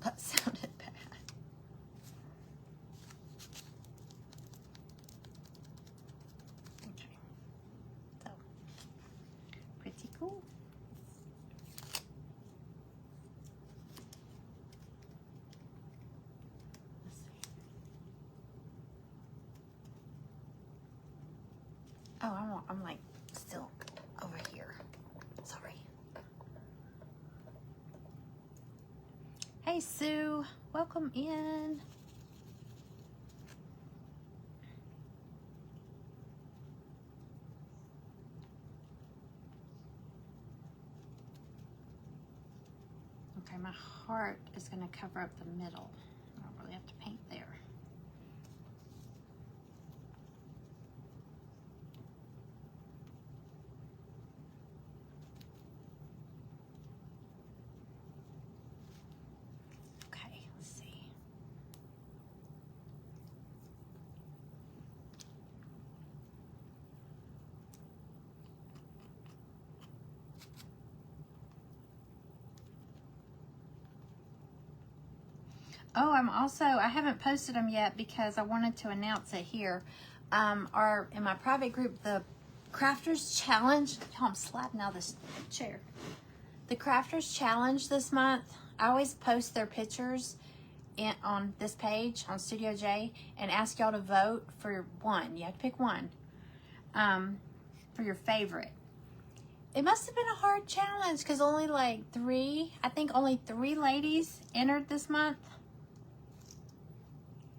that sounded bad. Okay, so pretty cool. Let's see. Oh, I'm like still over here. Sorry. Hey Sue, welcome in. Okay, my heart is going to cover up the middle. I don't really have to paint there. Okay, let's see. Oh, I haven't posted them yet because I wanted to announce it here. In my private group, the Crafters Challenge. Oh, I'm sliding out of this chair. The Crafters Challenge this month, I always post their pictures on this page on Studio J and ask y'all to vote for one. You have to pick one for your favorite. It must have been a hard challenge because only like only 3 ladies entered this month.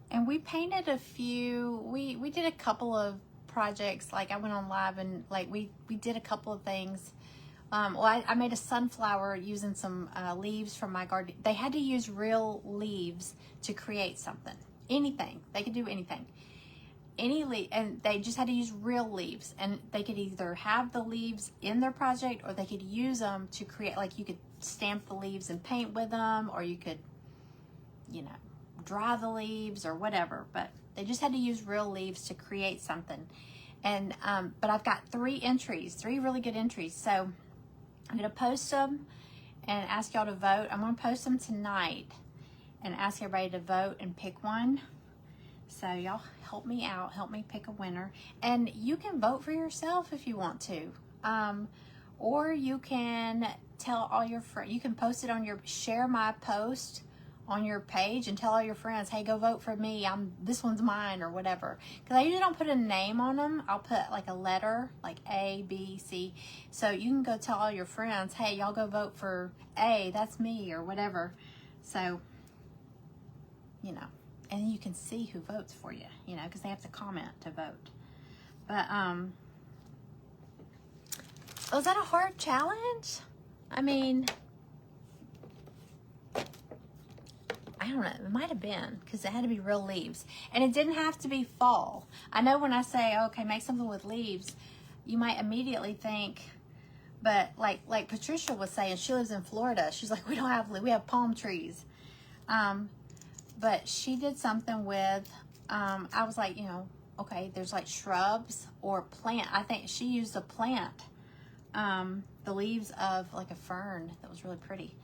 And we painted a few, we did a couple of projects, like I went on live and like we did a couple of things. I made a sunflower using some leaves from my garden. They had to use real leaves to create something. Anything. They could do anything. And they just had to use real leaves. And they could either have the leaves in their project or they could use them to create, like you could stamp the leaves and paint with them, or you could, dry the leaves or whatever, but they just had to use real leaves to create something. And but I've got 3 really good entries, so I'm gonna post them and ask y'all to vote. I'm gonna post them tonight and ask everybody to vote and pick one. So y'all help me out, help me pick a winner. And you can vote for yourself if you want to, or you can tell all your friends. You can post it on share my post on your page and tell all your friends, hey, go vote for me, this one's mine, or whatever. Because I usually don't put a name on them. I'll put like a letter, like A, B, C. So you can go tell all your friends, hey, y'all go vote for A, that's me, or whatever. So, and you can see who votes for you, because they have to comment to vote. But, was that a hard challenge? I mean, I don't know, it might have been, because it had to be real leaves. And it didn't have to be fall. I know when I say, okay, make something with leaves, you might immediately think, but like Patricia was saying, she lives in Florida. She's like, we have palm trees. But she did something with, I was like, okay, there's like shrubs or plant. I think she used a plant, the leaves of like a fern that was really pretty.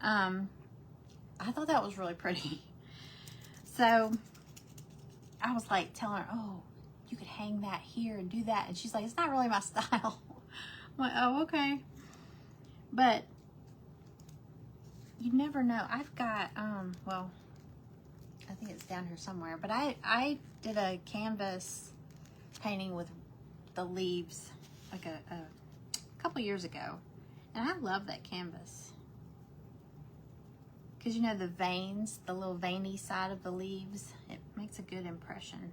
I thought that was really pretty. So I was like telling her, oh, you could hang that here and do that. And she's like, it's not really my style. I'm like, oh, okay. But you never know. I've got, well, I think it's down here somewhere, but I did a canvas painting with the leaves like a couple years ago, and I love that canvas because the veins, the little veiny side of the leaves, it makes a good impression.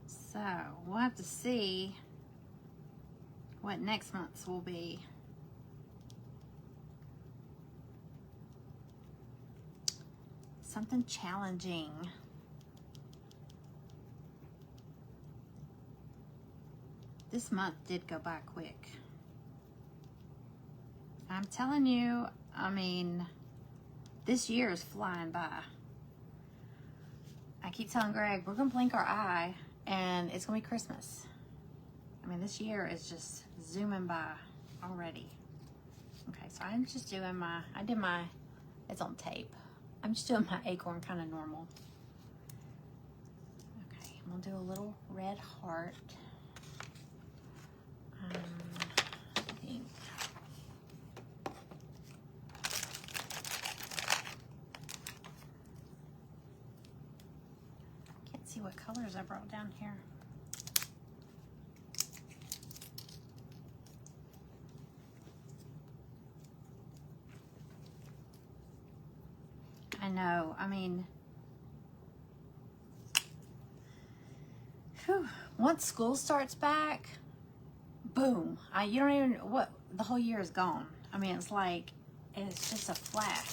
So we'll have to see what next month's will be. Something challenging. This month did go by quick. I'm telling you, I mean, this year is flying by. I keep telling Greg, we're gonna blink our eye and it's gonna be Christmas. I mean, this year is just zooming by already. Okay, so I'm just doing it's on tape. I'm just doing my acorn kind of normal. Okay, I'm gonna do a little red heart. I think. Can't see what colors I brought down here. I know, I mean, whew, once school starts back, boom, you don't even, the whole year is gone. I mean, it's like, it's just a flash.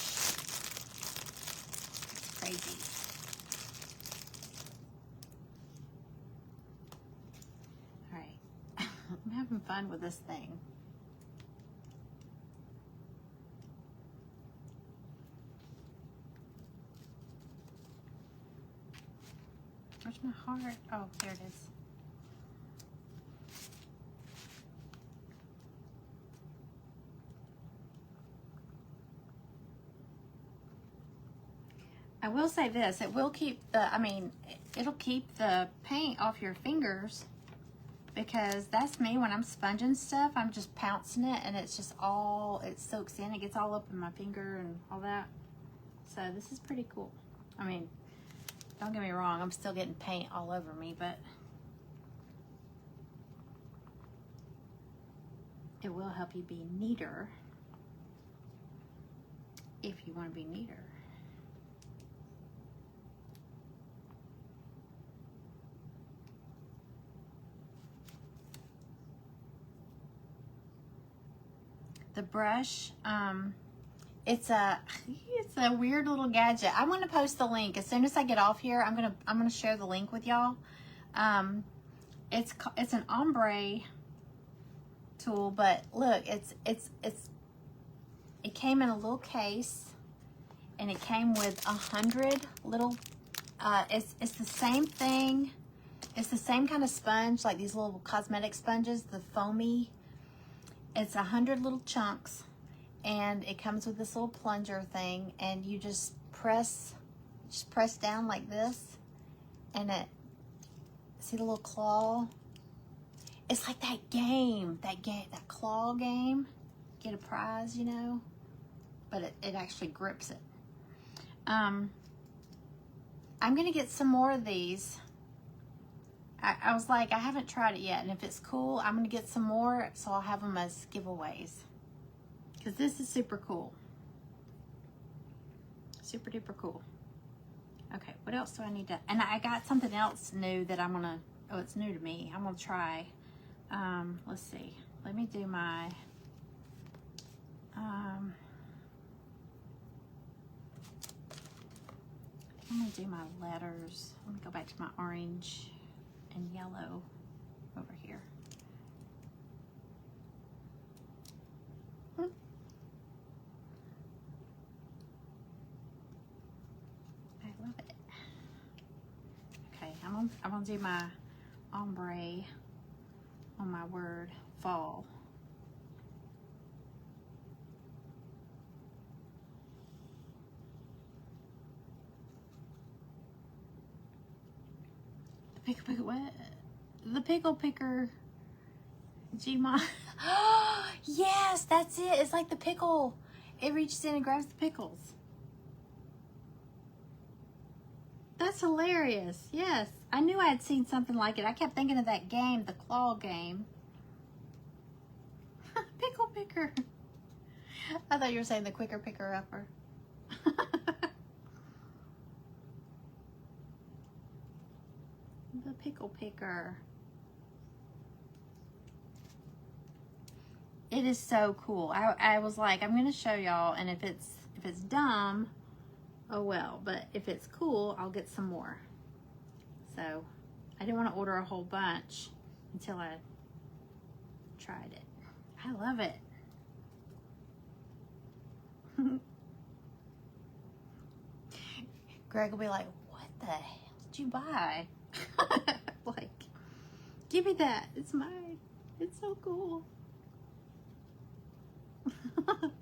It's crazy. All right, I'm having fun with this thing. Where's my heart? Oh, there it is. I will say this, it will keep it'll keep the paint off your fingers, because that's me when I'm sponging stuff. I'm just pouncing it and it's just it soaks in, it gets all up in my finger and all that. So this is pretty cool. I mean, don't get me wrong, I'm still getting paint all over me, but it will help you be neater if you want to be neater. The brush, it's a weird little gadget. I'm gonna post the link as soon as I get off here. I'm gonna share the link with y'all. It's an ombre tool, but look, it came in a little case, and it came with 100 little. It's the same thing. It's the same kind of sponge, like these little cosmetic sponges, the foamy. It's 100 little chunks, and it comes with this little plunger thing, and you just press down like this, and see the little claw? It's like that claw game. Get a prize, but it actually grips it. I'm gonna get some more of these. I was like, I haven't tried it yet, and if it's cool, I'm gonna get some more, so I'll have them as giveaways, because this is super cool. Super duper cool. Okay, what else do I need to, and I got something else new that it's new to me. I'm gonna try. Let's see. Let me do my, I'm gonna do my letters. Let me go back to my orange and yellow over here. I love it. Okay, I'm gonna do my ombre on my word fall. The pickle picker, what? The pickle picker, Gmon. Oh, yes, that's it. It's like the pickle. It reaches in and grabs the pickles. That's hilarious. Yes, I knew I had seen something like it. I kept thinking of that game, the claw game. Pickle picker. I thought you were saying the quicker picker upper. The pickle picker. It is so cool. I was like, I'm gonna show y'all, and if it's dumb, oh well. But if it's cool, I'll get some more. So I didn't want to order a whole bunch until I tried it. I love it. Greg will be like, what the hell did you buy? Like, give me that. It's mine. It's so cool. Okay.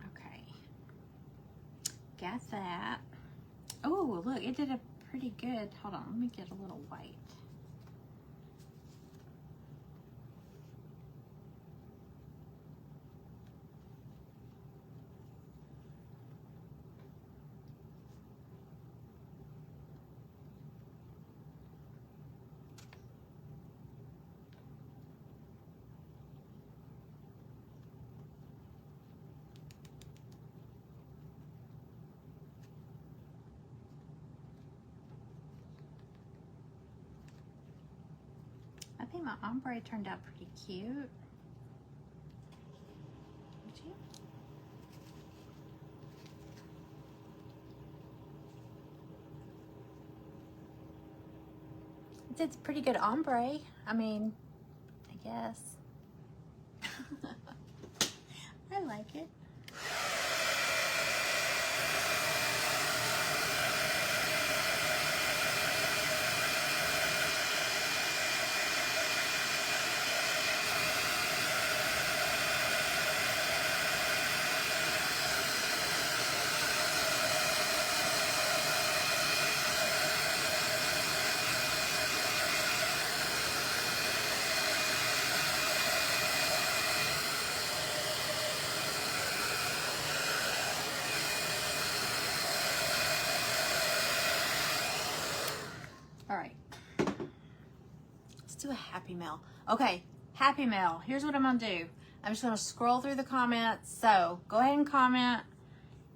Okay. Got that. Oh, look, it did a pretty good. Hold on, let me get a little white. I think my ombre turned out pretty cute. Did you? It's pretty good ombre. I mean, I guess. I like it. All right, let's do a happy mail. Okay, happy mail. Here's what I'm gonna do. I'm just gonna scroll through the comments. So go ahead and comment.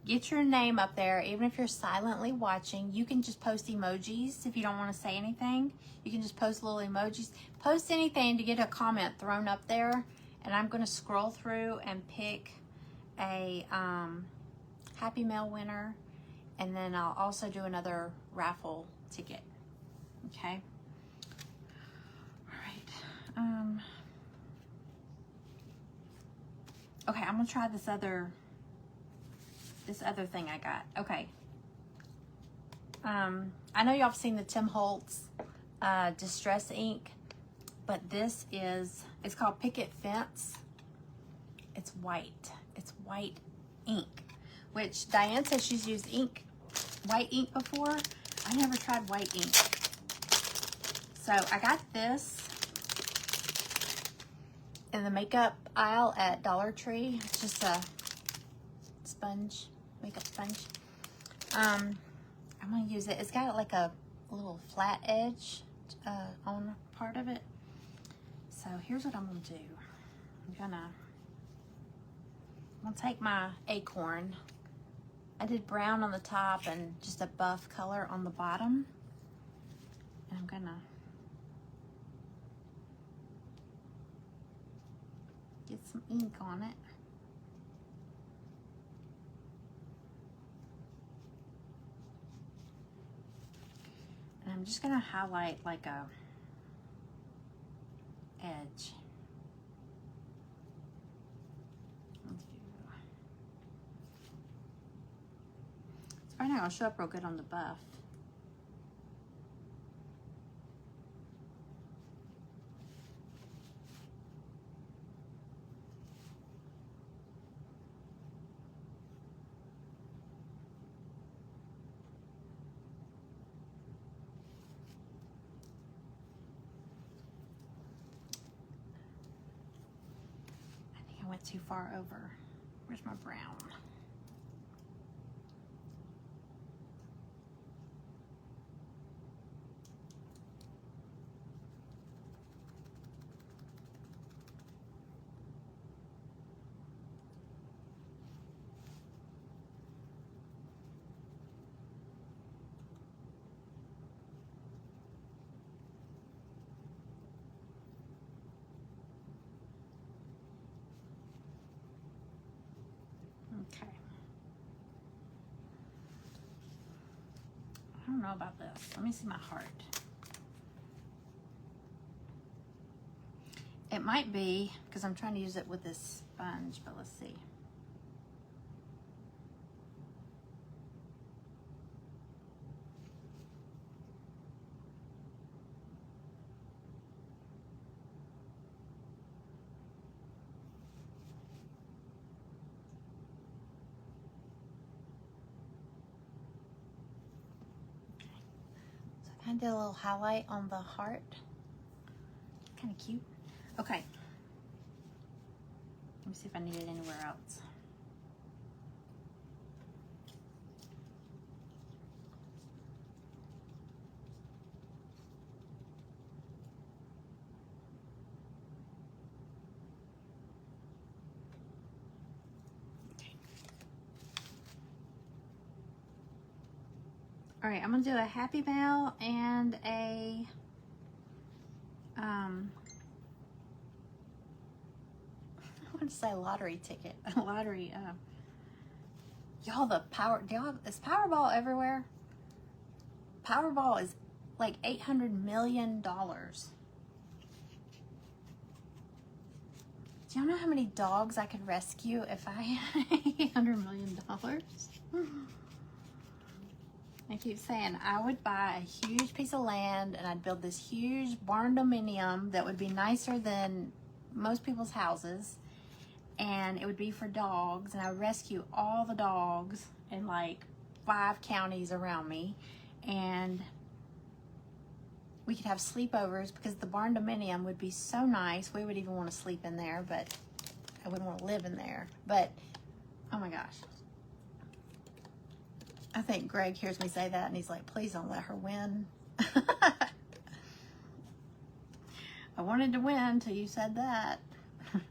Get your name up there. Even if you're silently watching, you can just post emojis if you don't want to say anything. You can just post little emojis. Post anything to get a comment thrown up there. And I'm gonna scroll through and pick a happy mail winner. And then I'll also do another raffle ticket. Okay. All right. Okay, I'm gonna try this other thing I got. Okay. I know y'all have seen the Tim Holtz Distress ink, but this is, it's called Picket Fence. It's white. It's white ink, which Diane says she's used white ink before. I never tried white ink. So I got this in the makeup aisle at Dollar Tree. It's just a sponge, makeup sponge. I'm gonna use it. It's got like a little flat edge on part of it. So here's what I'm gonna do. I'm gonna I'll take my acorn. I did brown on the top and just a buff color on the bottom. And I'm gonna get some ink on it. And I'm just gonna highlight like a edge. It's probably not gonna show up real good on the buff. I went too far over. Where's my brown? Okay. I don't know about this. Let me see my heart. It might be, because I'm trying to use it with this sponge, but let's see. I did a little highlight on the heart. Kind of cute. Okay. Let me see if I need it anywhere else. All right, I'm gonna do a Happy Mail and a I want to say lottery ticket. A lottery. Y'all, is Powerball everywhere? Powerball is like $800 million. Do y'all know how many dogs I could rescue if I had $800 million? I keep saying I would buy a huge piece of land and I'd build this huge barn dominium that would be nicer than most people's houses, and it would be for dogs, and I would rescue all the dogs in like 5 counties around me, and we could have sleepovers because the barn dominium would be so nice. We would even want to sleep in there, but I wouldn't want to live in there. But oh my gosh. I think Greg hears me say that and he's like, please don't let her win. I wanted to win until you said that. Okay,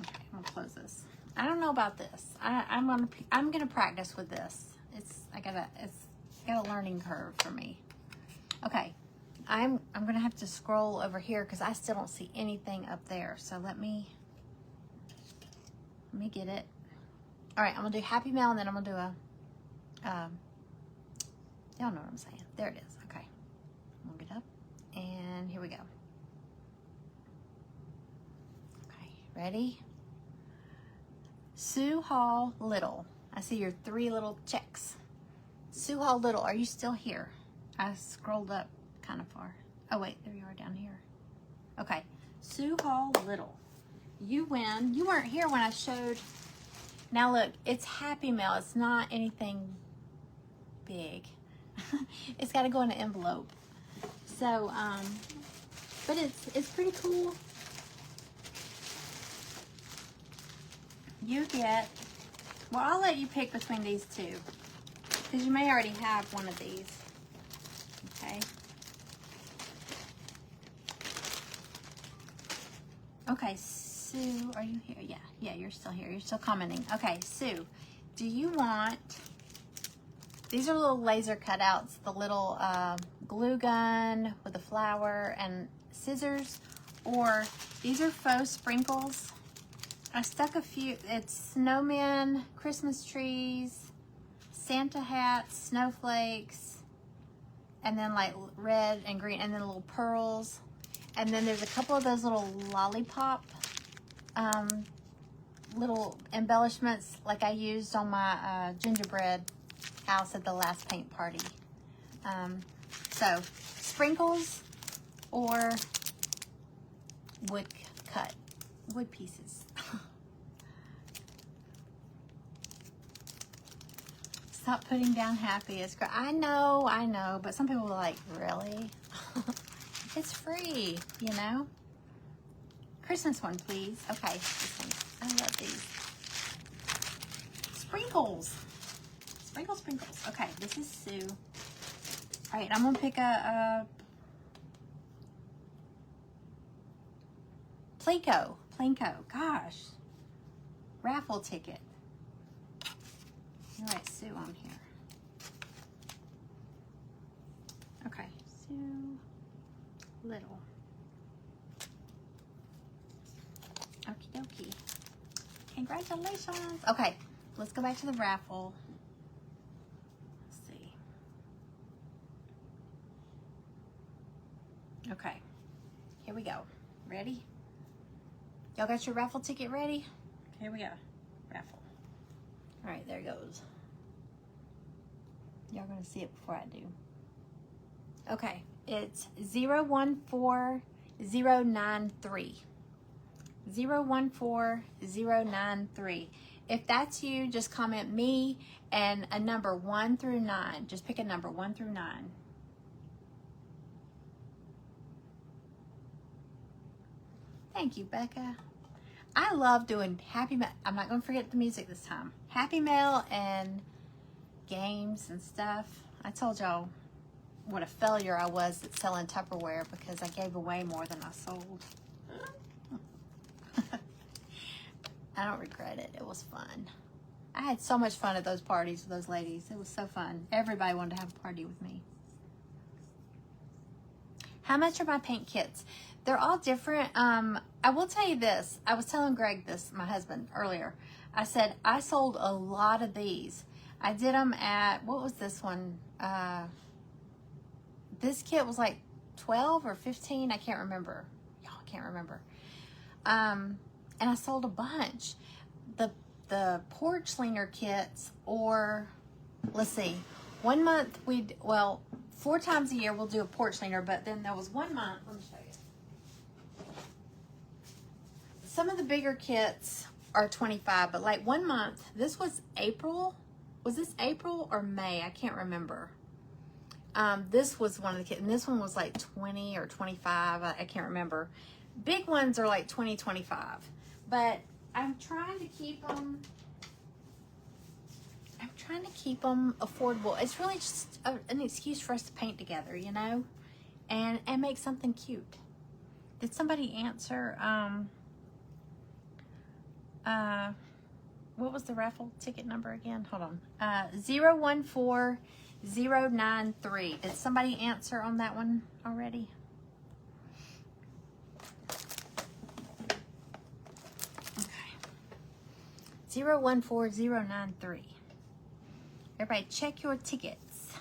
I'm gonna close this. I don't know about this. I'm gonna practice with this. It's got a learning curve for me. Okay, I'm gonna have to scroll over here because I still don't see anything up there. So let me get it. All right, I'm gonna do Happy Mail and then I'm gonna do a y'all know what I'm saying. There it is. Okay. I'm gonna get up and here we go. Okay, ready? Sue Hall Little. I see your 3 little checks. Sue Hall Little, are you still here? I scrolled up kind of far. Oh wait, there you are down here. Okay, Sue Hall Little. You win. You weren't here when I showed. Now look, it's Happy Mail. It's not anything big. It's got to go in an envelope. So, but it's pretty cool. You get, well, I'll let you pick between these 2 because you may already have one of these. Okay. Okay, Sue, are you here? Yeah, yeah, you're still here. You're still commenting. Okay, Sue, do you want, these are little laser cutouts, the little glue gun with a flower and scissors, or these are faux sprinkles. I stuck a few, it's snowmen, Christmas trees, Santa hats, snowflakes, and then like red and green, and then little pearls. And then there's a couple of those little lollipop little embellishments like I used on my gingerbread house at the last paint party. So sprinkles or wood pieces. Stop putting down happy. It's great. I know, but some people are like, really? It's free, you know? Christmas one, please. Okay, this one. I love these. Sprinkles. Sprinkles. Okay, this is Sue. All right, I'm gonna pick a Plinko. Gosh. Raffle ticket. All right, Sue on here. Okay, Sue Little. Okie dokie. Congratulations. Okay, let's go back to the raffle. Let's see. Okay, here we go. Ready? Y'all got your raffle ticket ready? Here we go. Raffle. All right, there it goes. Y'all gonna see it before I do. Okay, it's 014093. 014093. If that's you, just comment me and a number 1 through 9. Just pick a number 1 through 9. Thank you, Becca. I love doing Happy Mail. I'm not going to forget the music this time. Happy Mail and games and stuff. I told y'all what a failure I was at selling Tupperware because I gave away more than I sold. I don't regret it. It was fun. I had so much fun at those parties with those ladies. It was so fun. Everybody wanted to have a party with me. How much are my paint kits? They're all different. I will tell you this. I was telling Greg this, my husband, earlier. I said, I sold a lot of these. I did them at, what was this one? This kit was like 12 or 15. I can't remember. Y'all can't remember. And I sold a bunch. The porch leaner kits, or let's see, 1 month well, 4 times a year we'll do a porch leaner, but then there was 1 month, let me show you. Some of the bigger kits are 25, but like 1 month, this was April. Was this April or May? I can't remember. This was one of the kits, and this one was like 20 or 25. I can't remember. Big ones are like 20, 25. But I'm trying to keep them. Affordable. It's really just an excuse for us to paint together, you know, and make something cute. Did somebody answer? What was the raffle ticket number again? Hold on. 014093. Did somebody answer on that one already? Okay. 014093. Everybody check your tickets.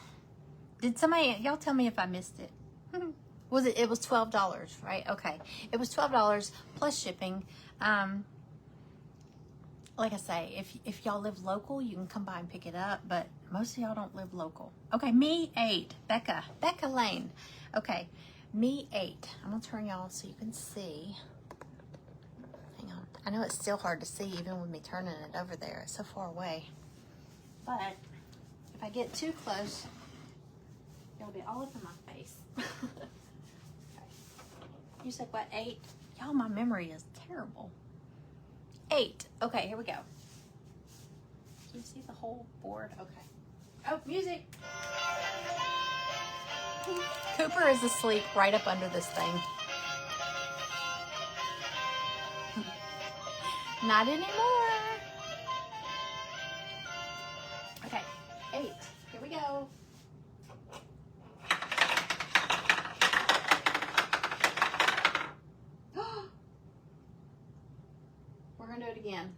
Did somebody, y'all tell me if I missed it. It was $12, right? Okay. It was $12 plus shipping. Like I say, if y'all live local, you can come by and pick it up, but most of y'all don't live local. Okay, me 8. Becca Lane. Okay, me 8. I'm gonna turn y'all so you can see. Hang on. I know it's still hard to see even with me turning it over there. It's so far away. But if I get too close, y'all be all up in my face. Okay. You said what, 8? Y'all, my memory is terrible. 8. Okay, here we go. Can you see the whole board? Okay. Oh, music. Cooper is asleep right up under this thing. Not anymore. Okay, 8. Here we go. We're gonna do it again.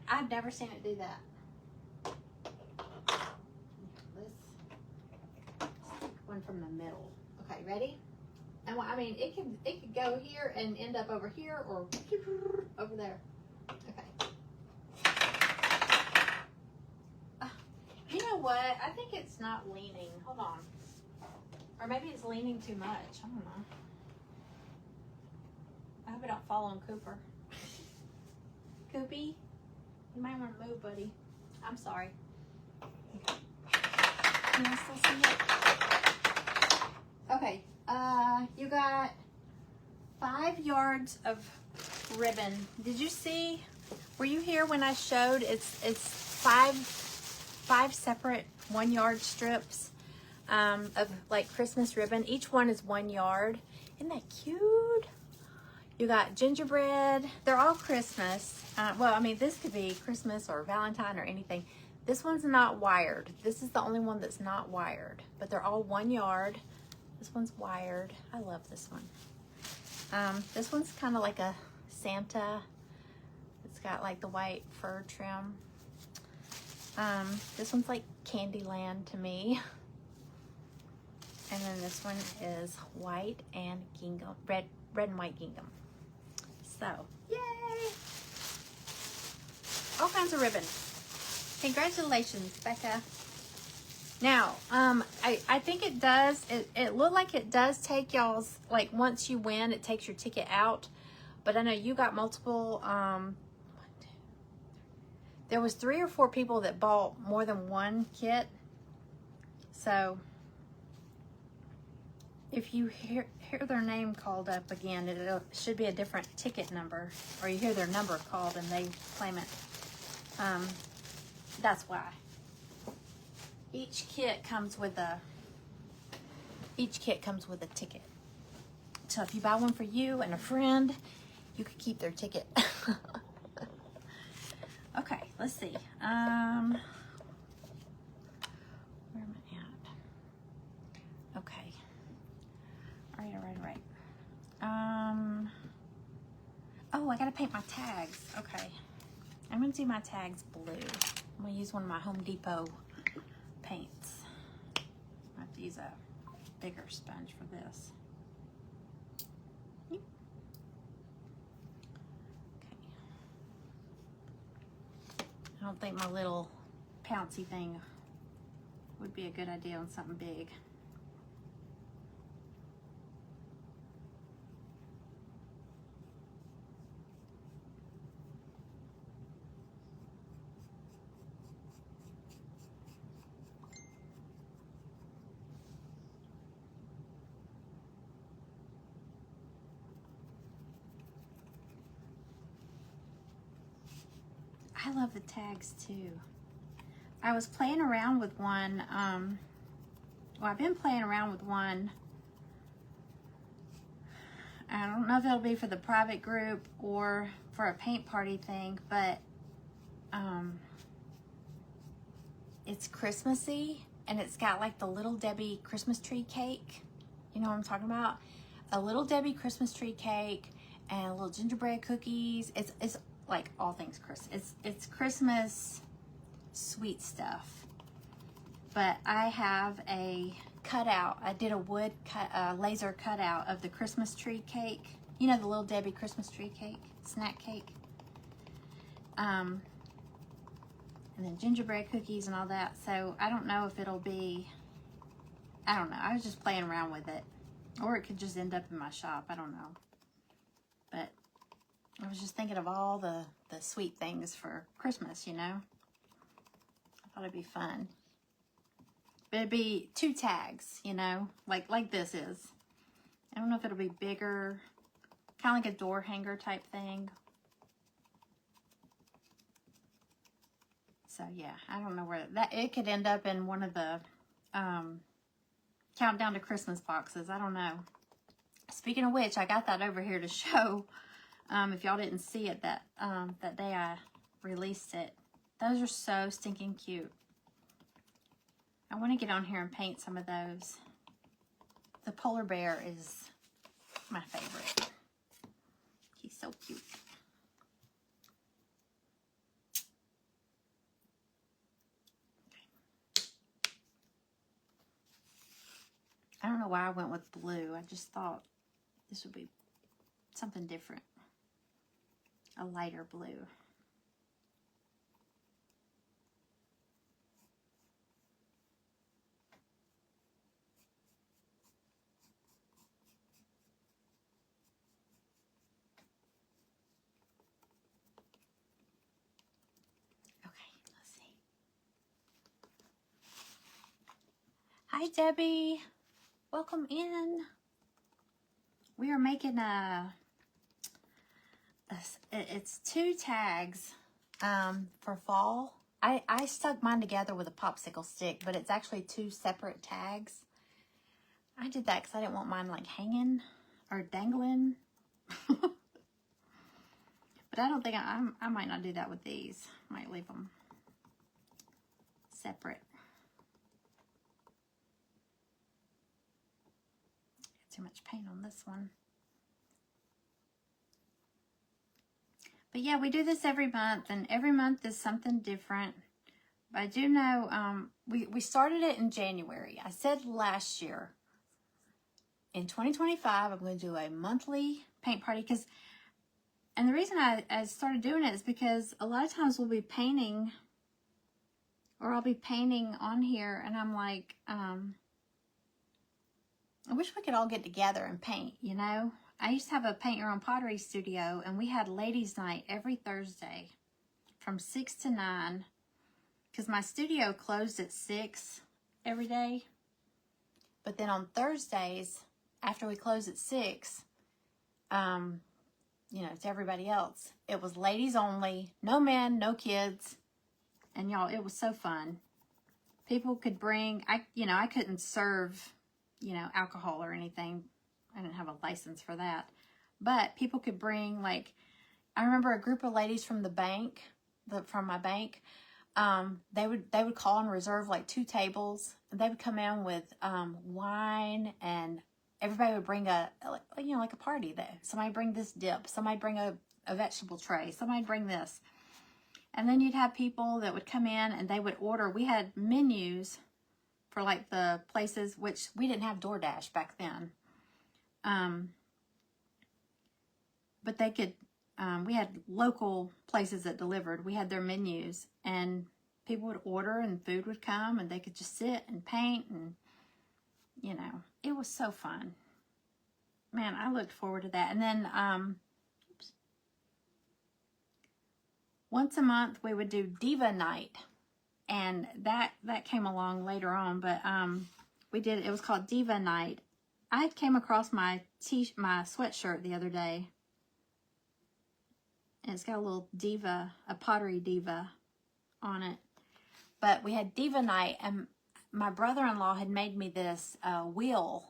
I've never seen it do that. Let's stick one from the middle. Okay, ready? And I mean, it could go here and end up over here or over there. Okay. You know what? I think it's not leaning. Hold on. Or maybe it's leaning too much. I don't know. I hope I don't fall on Cooper. Coopy, you might want to move, buddy. I'm sorry. Okay. Can I still see it? Okay. You got 5 yards of ribbon. Did you see? Were you here when I showed? It's 5 separate 1 yard strips of like Christmas ribbon. Each one is 1 yard. Isn't that cute? You got gingerbread. They're all Christmas. Well, I mean, this could be Christmas or Valentine or anything. This one's not wired. This is the only one that's not wired. But they're all 1 yard. This one's wired. I love this one. This one's kind of like a Santa. It's got like the white fur trim. This one's like Candyland to me. And then this one is white and gingham, red and white gingham. So, yay! All kinds of ribbon. Congratulations, Becca. Now, I think it does, it looked like it does take y'all's, like once you win, it takes your ticket out. But I know you got multiple, there was 3 or 4 people that bought more than one kit. So, if you hear their name called up again, it should be a different ticket number, or you hear their number called and they claim it. That's why. Each kit comes with a ticket. So if you buy one for you and a friend, you could keep their ticket. Okay, let's see. Where am I at? Okay. All right. Oh, I gotta paint my tags. Okay. I'm gonna do my tags blue. I'm gonna use one of my Home Depot paints. I have to use a bigger sponge for this. Okay. I don't think my little pouncy thing would be a good idea on something big. I love the tags too. I was playing around with one, well, I've been playing around with one. I don't know if it'll be for the private group or for a paint party thing, but it's Christmassy and it's got like the Little Debbie Christmas tree cake. You know what I'm talking about? A Little Debbie Christmas tree cake and little gingerbread cookies. It's like all things Christmas. It's Christmas sweet stuff. But I have a cutout. I did a wood laser cutout of the Christmas tree cake. You know, the Little Debbie Christmas tree cake, snack cake. And then gingerbread cookies and all that. So I don't know if it'll be, I don't know. I was just playing around with it. Or it could just end up in my shop. I don't know. But I was just thinking of all the sweet things for Christmas, you know. I thought it'd be fun. But it'd be 2 tags, you know, like this is. I don't know if it'll be bigger, kind of like a door hanger type thing. So yeah, I don't know where that, it could end up in one of the Countdown to Christmas boxes. I don't know. Speaking of which, I got that over here to show. If y'all didn't see it that day I released it. Those are so stinking cute. I want to get on here and paint some of those. The polar bear is my favorite. He's so cute. I don't know why I went with blue. I just thought this would be something different. A lighter blue. Okay, let's see. Hi, Debbie. Welcome in. We are making it's 2 tags for fall. I stuck mine together with a popsicle stick, but it's actually 2 separate tags. I did that because I didn't want mine like hanging or dangling. But I don't think I might not do that with these. Might leave them separate. Too much paint on this one. But yeah, we do this every month, and every month is something different. But I do know we started it in January. I said last year, in 2025, I'm going to do a monthly paint party. And the reason I started doing it is because a lot of times we'll be painting, or I'll be painting on here, and I'm like, I wish we could all get together and paint, you know? I used to have a paint your own pottery studio, and we had ladies' night every Thursday from 6 to 9, because my studio closed at 6 every day. But then on Thursdays, after we closed at 6, you know, to everybody else, it was ladies only, no men, no kids. And y'all, it was so fun. People could bring, I couldn't serve, you know, alcohol or anything. I didn't have a license for that. But people could bring, like, I remember a group of ladies from the bank, from my bank, they would call and reserve like 2 tables. And they would come in with wine, and everybody would bring like a party there. Somebody bring this dip, somebody bring a vegetable tray, somebody bring this. And then you'd have people that would come in and they would order. We had menus for like the places, which we didn't have DoorDash back then. But they could, we had local places that delivered. We had their menus, and people would order and food would come, and they could just sit and paint, and, you know, it was so fun. Man, I looked forward to that. And then, once a month we would do Diva Night, and that came along later on, but it was called Diva Night. I came across my sweatshirt the other day, and it's got a little diva, a pottery diva on it. But we had Diva Night, and my brother-in-law had made me this wheel.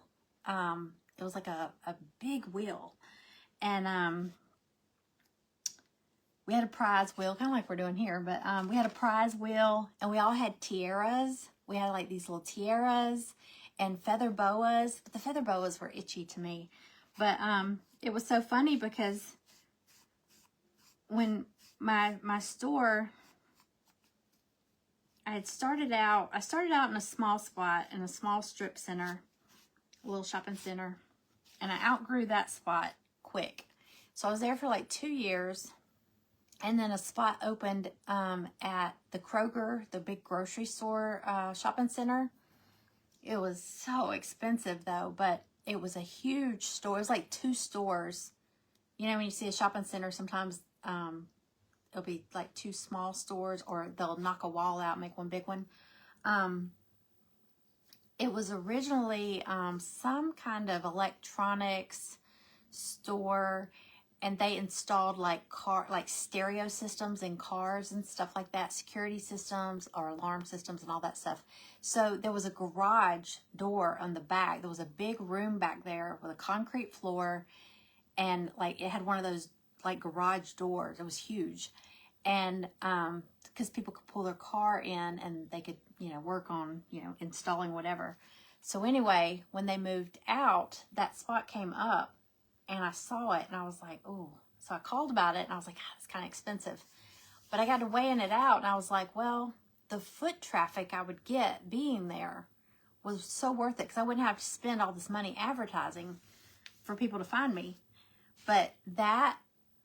It was like a big wheel, and we had a prize wheel, kind of like we're doing here, but we had a prize wheel, and we all had tiaras. We had like these little tiaras and feather boas, but the feather boas were itchy to me. But it was so funny because when my store, I started out in a small spot in a small strip center, a little shopping center, and I outgrew that spot quick. So I was there for like 2 years. And then a spot opened at the Kroger, the big grocery store shopping center. It was so expensive though, but it was a huge store. It was like 2 stores. You know, when you see a shopping center, sometimes it'll be like 2 small stores, or they'll knock a wall out and make one big one. It was originally some kind of electronics store, and they installed like stereo systems in cars and stuff like that, security systems or alarm systems and all that stuff. So there was a garage door on the back. There was a big room back there with a concrete floor, and like it had one of those like garage doors. It was huge. And because people could pull their car in and they could, work on, installing whatever. So anyway, when they moved out, that spot came up and I saw it and I was like, oh. So I called about it and I was like, it's kind of expensive. But I got to weighing it out and I was like, well, the foot traffic I would get being there was so worth it because I wouldn't have to spend all this money advertising for people to find me. But that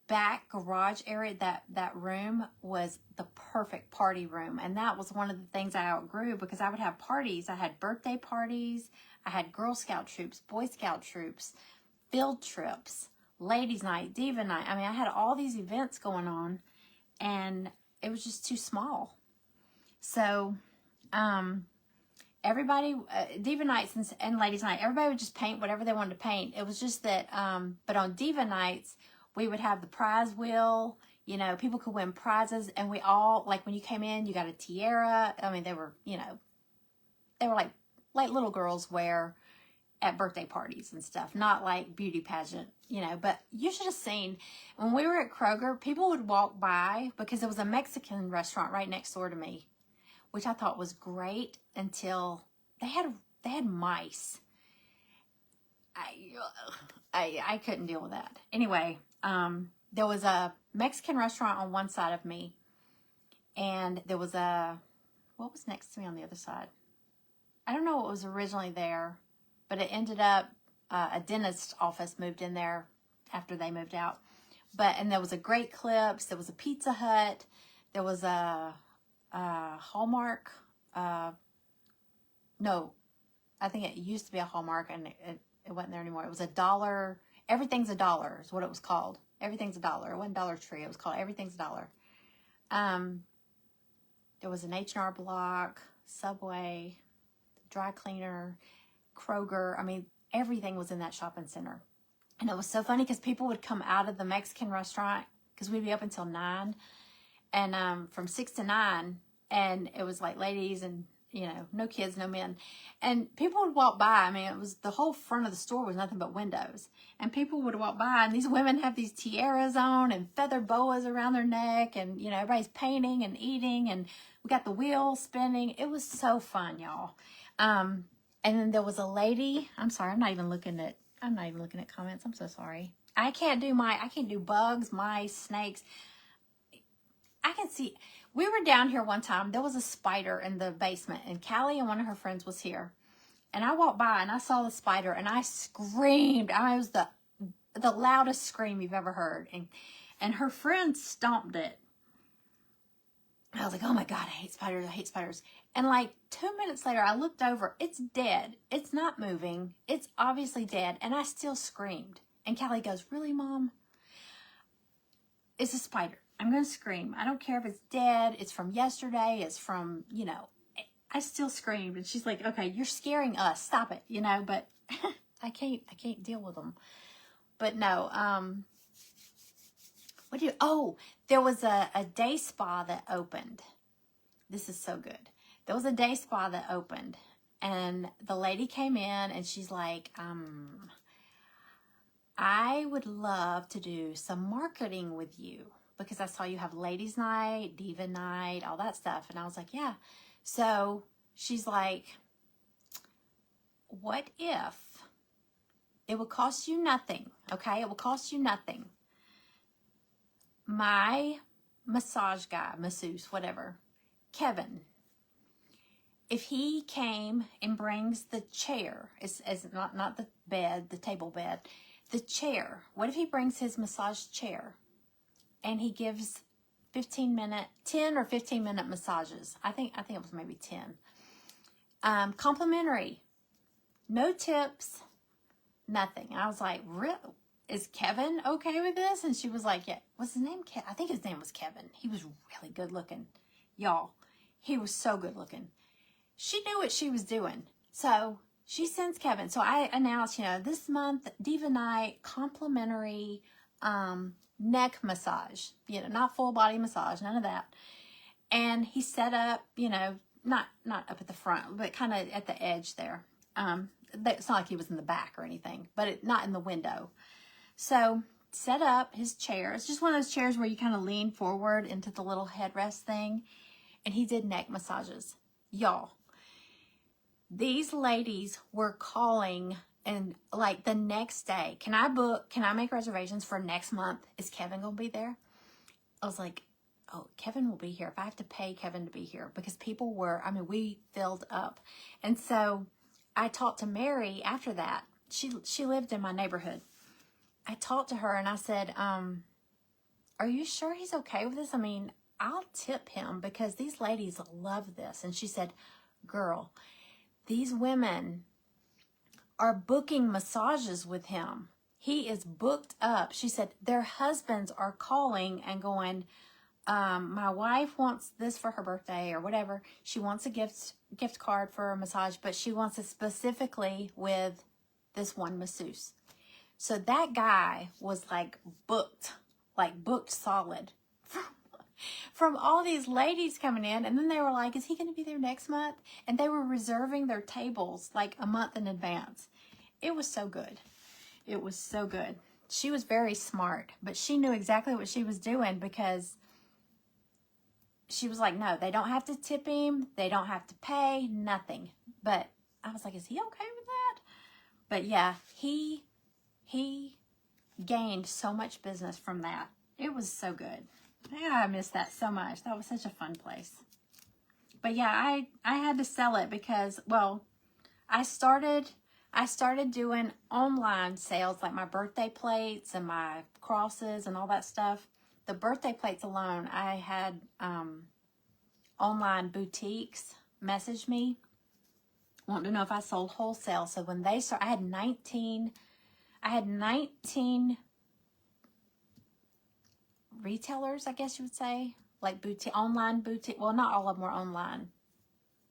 back garage area, that room was the perfect party room. And that was one of the things I outgrew because I would have parties. I had birthday parties. I had Girl Scout troops, Boy Scout troops, field trips, ladies night, diva night. I mean, I had all these events going on and it was just too small. So, everybody, diva nights and ladies night, everybody would just paint whatever they wanted to paint. It was just that, but on diva nights, we would have the prize wheel, people could win prizes and we all, like when you came in, you got a tiara. I mean, they were like little girls wear at birthday parties and stuff, not like beauty pageant, but you should have seen when we were at Kroger, people would walk by because there was a Mexican restaurant right next door to me, which I thought was great until they had mice. I couldn't deal with that. Anyway, there was a Mexican restaurant on one side of me and there was what was next to me on the other side? I don't know what was originally there. But it ended up, a dentist office moved in there after they moved out. And there was a Great Clips, there was a Pizza Hut, there was a Hallmark. No, I think it used to be a Hallmark and it wasn't there anymore. It was $1. Everything's $1 is what it was called. Everything's $1. It wasn't Dollar Tree. It was called Everything's $1. There was an H&R Block, Subway, dry cleaner, Kroger. I mean, everything was in that shopping center. And it was so funny because people would come out of the Mexican restaurant because we'd be up until 9 and from 6 to 9. And it was like ladies and, no kids, no men. And people would walk by. I mean, it was the whole front of the store was nothing but windows. And people would walk by and these women have these tiaras on and feather boas around their neck. And, everybody's painting and eating and we got the wheel spinning. It was so fun, y'all. And then there was a lady, I'm sorry, I'm not even looking at comments. I'm so sorry. I can't do bugs, mice, snakes. I can see, we were down here one time, there was a spider in the basement and Callie and one of her friends was here. And I walked by and I saw the spider and I screamed. It was the loudest scream you've ever heard. And her friend stomped it. I was like, oh my God, I hate spiders. I hate spiders. And like 2 minutes later, I looked over. It's dead. It's not moving. It's obviously dead. And I still screamed. And Callie goes, really, Mom? It's a spider. I'm going to scream. I don't care if it's dead. It's from yesterday. It's from, I still screamed. And she's like, okay, you're scaring us. Stop it, but I can't deal with them. But no, there was a day spa that opened. This is so good. There was a day spa that opened and the lady came in and she's like, I would love to do some marketing with you because I saw you have ladies night, diva night, all that stuff. And I was like, yeah. So she's like, what if it would cost you nothing? Okay. It will cost you nothing. My massage guy, masseuse, whatever, Kevin, if he came and brings the chair, it's not the bed, the table bed, the chair, what if he brings his massage chair and he gives 10 or 15 minute massages? I think it was maybe 10. Complimentary, no tips, nothing. I was like, really? Is Kevin okay with this? And she was like, yeah. What's his name? I think his name was Kevin. He was really good looking. Y'all, he was so good looking. She knew what she was doing. So she sends Kevin. So I announced, this month, Diva Night, complimentary neck massage. Not full body massage, none of that. And he set up, not up at the front, but kind of at the edge there. It's not like he was in the back or anything, but not in the window. So set up his chair. It's just one of those chairs where you kind of lean forward into the little headrest thing. And he did neck massages. Y'all, these ladies were calling and like the next day, can I make reservations for next month? Is Kevin gonna be there? I was like, oh, Kevin will be here. If I have to pay Kevin to be here, because people were, I mean, we filled up. And so I talked to Mary after that. She lived in my neighborhood. I talked to her and I said, are you sure he's okay with this? I mean, I'll tip him because these ladies love this. And she said, girl, these women are booking massages with him. He is booked up. She said their husbands are calling and going, my wife wants this for her birthday or whatever. She wants a gift card for a massage, but she wants it specifically with this one masseuse. So that guy was like booked solid from all these ladies coming in. And then they were like, is he going to be there next month? And they were reserving their tables like a month in advance. It was so good. It was so good. She was very smart, but she knew exactly what she was doing, because she was like, no, they don't have to tip him. They don't have to pay, nothing. But I was like, is he okay with that? But yeah, he gained so much business from that. It was so good. Yeah, I miss that so much. That was such a fun place. But yeah, I had to sell it because, well, I started doing online sales, like my birthday plates and my crosses and all that stuff. The birthday plates alone, I had online boutiques message me, wanting to know if I sold wholesale. So when they started, I had 19 retailers, I guess you would say, like online boutique. Well, not all of them were online.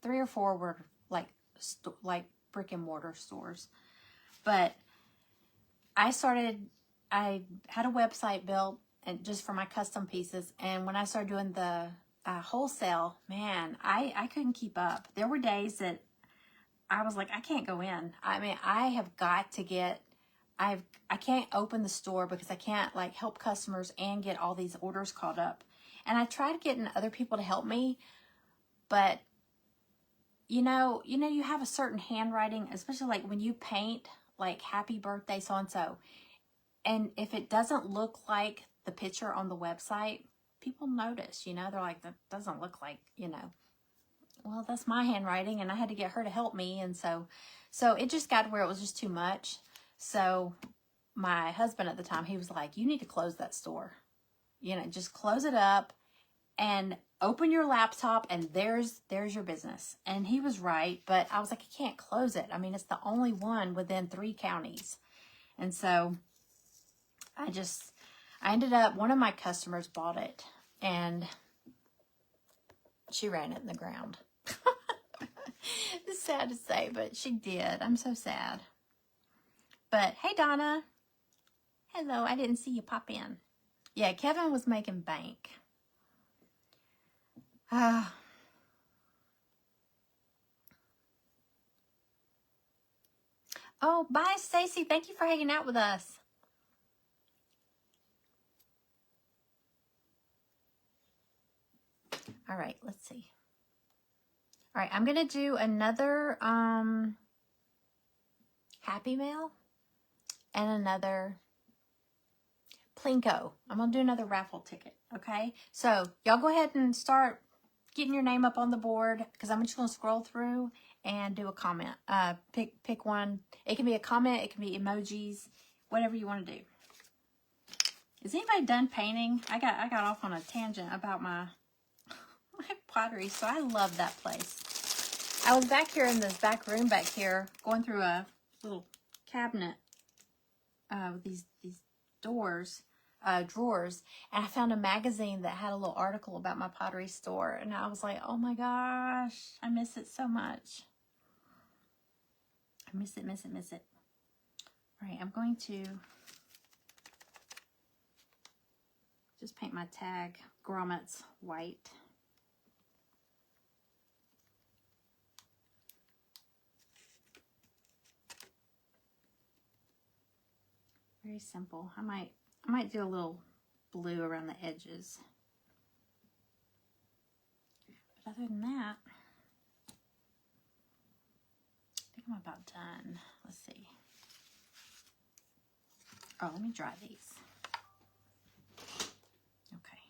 3 or 4 were like brick and mortar stores. But I had a website built and just for my custom pieces. And when I started doing the wholesale, man, I couldn't keep up. There were days that I was like, I can't go in. I mean, I have got to get, I can't open the store because I can't like help customers and get all these orders caught up. And I tried getting other people to help me, but you know, you have a certain handwriting, especially like when you paint like happy birthday so-and-so. And if it doesn't look like the picture on the website, people notice, they're like, that doesn't look like, well, that's my handwriting, and I had to get her to help me. And so it just got to where it was just too much. So my husband at the time, he was like, you need to close that store, just close it up and open your laptop, and there's your business. And he was right, but I was like, I can't close it. I mean, it's the only one within 3 counties. And so I ended up, one of my customers bought it, and she ran it in the ground. It's sad to say, but she did. I'm so sad. But hey, Donna. Hello, I didn't see you pop in. Yeah, Kevin was making bank. Oh, bye, Stacy. Thank you for hanging out with us. All right, let's see. All right, I'm going to do another Happy Mail and another Plinko. I'm going to do another raffle ticket, okay? So y'all go ahead and start getting your name up on the board, because I'm just going to scroll through and do a comment. Pick one. It can be a comment. It can be emojis, whatever you want to do. Is anybody done painting? I got off on a tangent about my pottery, so I love that place. I was back here in this back room back here, going through a little cabinet with these drawers, and I found a magazine that had a little article about my pottery store, and I was like, oh my gosh, I miss it so much. I miss it. All right, I'm going to just paint my tag grommets white. Very simple. I I might do a little blue around the edges. But other than that, I think I'm about done. Let's see. Oh, let me dry these. Okay.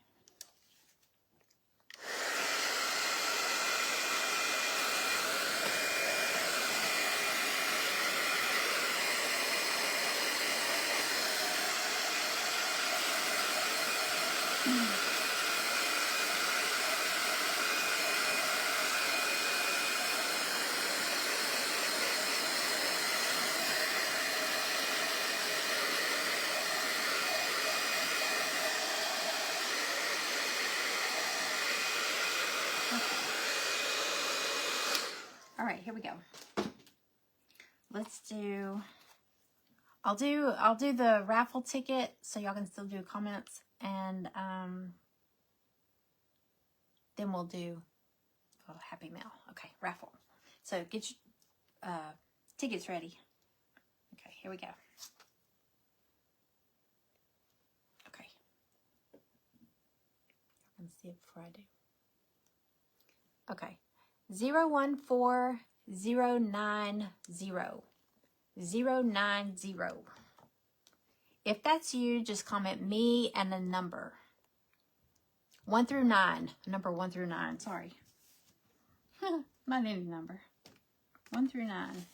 All right, here we go. Let's do, I'll do the raffle ticket so y'all can still do comments, and then we'll do Happy Mail. Okay, raffle. So get your tickets ready. Okay, here we go. Okay. I can see it before I do. Okay. 014090. 090. If that's you, just comment me and a number. 1 through 9. Number 1 through 9. Sorry. Not any number. 1 through 9.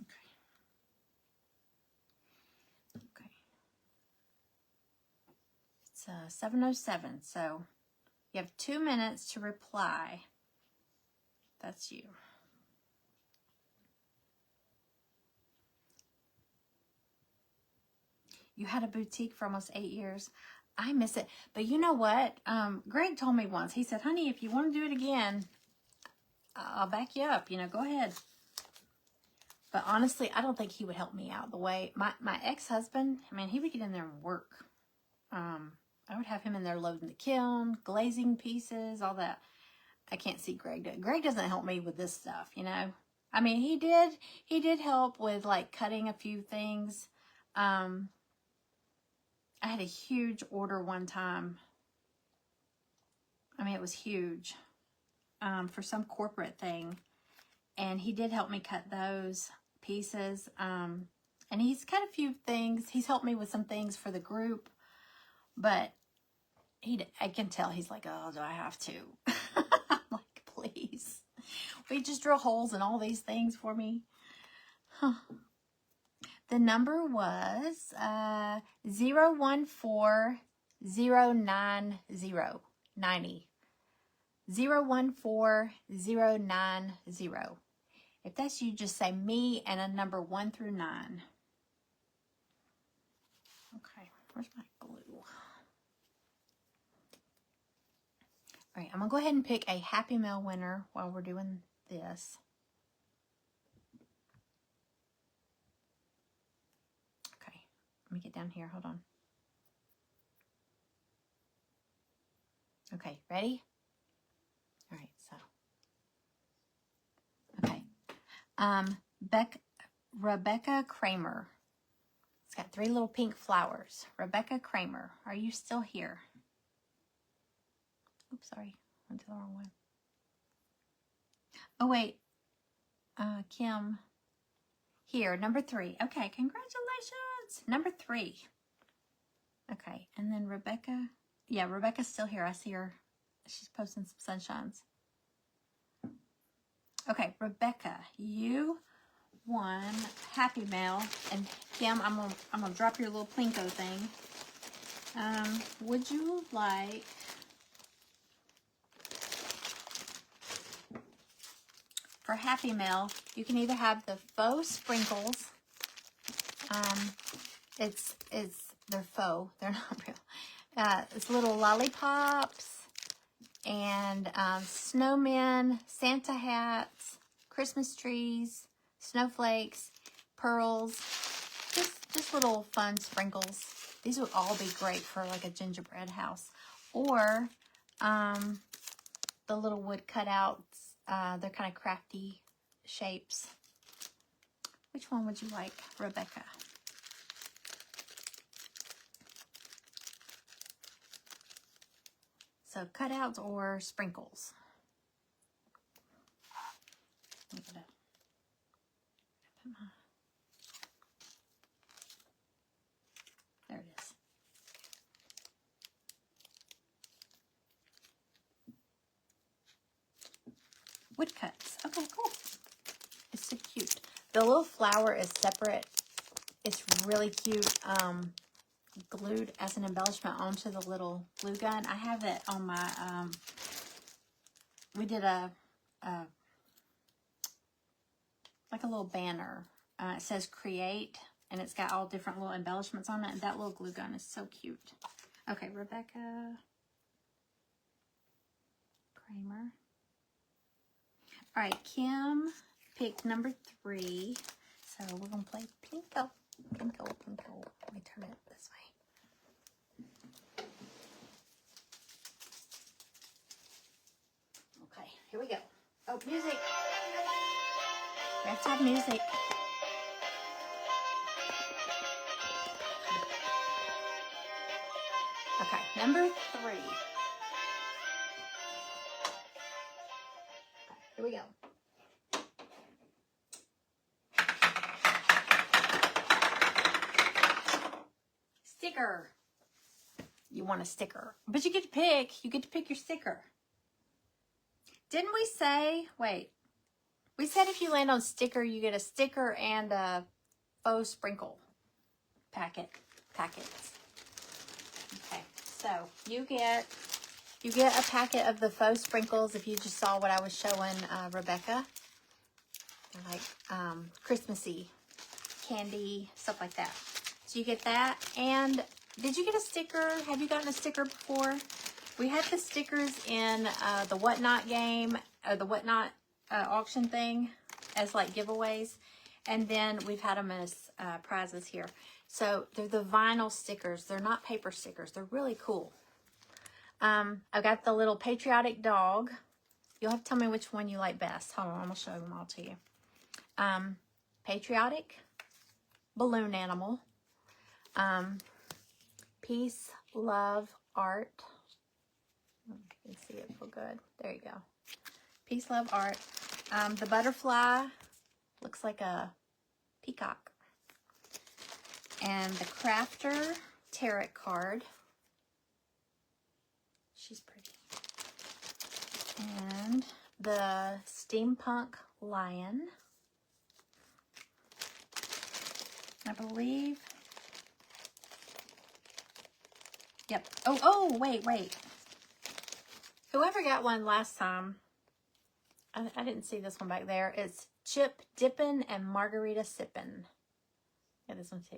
Okay. It's 7:07, so you have 2 minutes to reply. That's you. You had a boutique for almost 8 years. I miss it. But you know what? Greg told me once. He said, honey, if you want to do it again, I'll back you up. You know, go ahead. But honestly, I don't think he would help me out the way. My ex-husband, I mean, he would get in there and work. I would have him in there loading the kiln, glazing pieces, all that. I can't see Greg do it. Greg doesn't help me with this stuff, you know. I mean, he did help with, like, cutting a few things. I had a huge order one time. I mean, it was huge for some corporate thing. And he did help me cut those pieces. And he's cut a few things. He's helped me with some things for the group. But I can tell he's like, oh, do I have to? I'm like, please. Will you just drill holes in all these things for me? Huh. The number was 014090. 90. 014090. If that's you, just say me and a number 1 through 9. Okay, where's my glue? All right, I'm going to go ahead and pick a Happy Mail winner while we're doing this. Okay, let me get down here. Hold on. Okay, ready? All right, so. Okay. Rebecca Kramer. It's got 3 little pink flowers. Rebecca Kramer, are you still here? Oops, sorry. Went to the wrong one. Oh, wait. Kim. Here, number 3. Okay, congratulations. Number 3. Okay, and then Rebecca. Yeah, Rebecca's still here. I see her. She's posting some sunshines. Okay, Rebecca, you won Happy Mail. And Kim, I'm gonna drop your little Plinko thing. Would you like for Happy Mail? You can either have the faux sprinkles. They're faux. They're not real. It's little lollipops and snowmen, Santa hats, Christmas trees, snowflakes, pearls, just little fun sprinkles. These would all be great for like a gingerbread house. Or the little wood cutouts. They're kind of crafty shapes. Which one would you like, Rebecca? So cutouts or sprinkles? There it is. Woodcuts. Okay, cool. It's so cute. The little flower is separate. It's really cute. Glued as an embellishment onto the little glue gun. I have it on my, we did like a little banner. It says create, and it's got all different little embellishments on it. And that little glue gun is so cute. Okay, Rebecca Kramer. All right, Kim picked number 3. So we're going to play Pinko. Pinko, Pinko. Let me turn it this way. Okay, here we go. Oh, music. We have to have music. Okay, number 3. Here we go. Sticker. You want a sticker, but you get to pick. You get to pick your sticker. Didn't we say? Wait. We said if you land on sticker, you get a sticker and a faux sprinkle packets. Okay, so you get a packet of the faux sprinkles. If you just saw what I was showing Rebecca, they're like Christmassy candy, stuff like that. So you get that. And did you get a sticker? Have you gotten a sticker before? We had the stickers in the Whatnot game, the Whatnot auction thing as like giveaways. And then we've had them as prizes here. So they're the vinyl stickers. They're not paper stickers. They're really cool. I've got the little patriotic dog. You'll have to tell me which one you like best. Hold on, I'm going to show them all to you. Patriotic, balloon animal, peace, love, art. You can see it real good. There you go. Peace, love, art. The butterfly looks like a peacock. And the crafter tarot card. She's pretty. And the steampunk lion. I believe. Yep. Oh, wait. Whoever got one last time, I didn't see this one back there. It's Chip Dippin' and Margarita Sippin'. Yeah, this one too.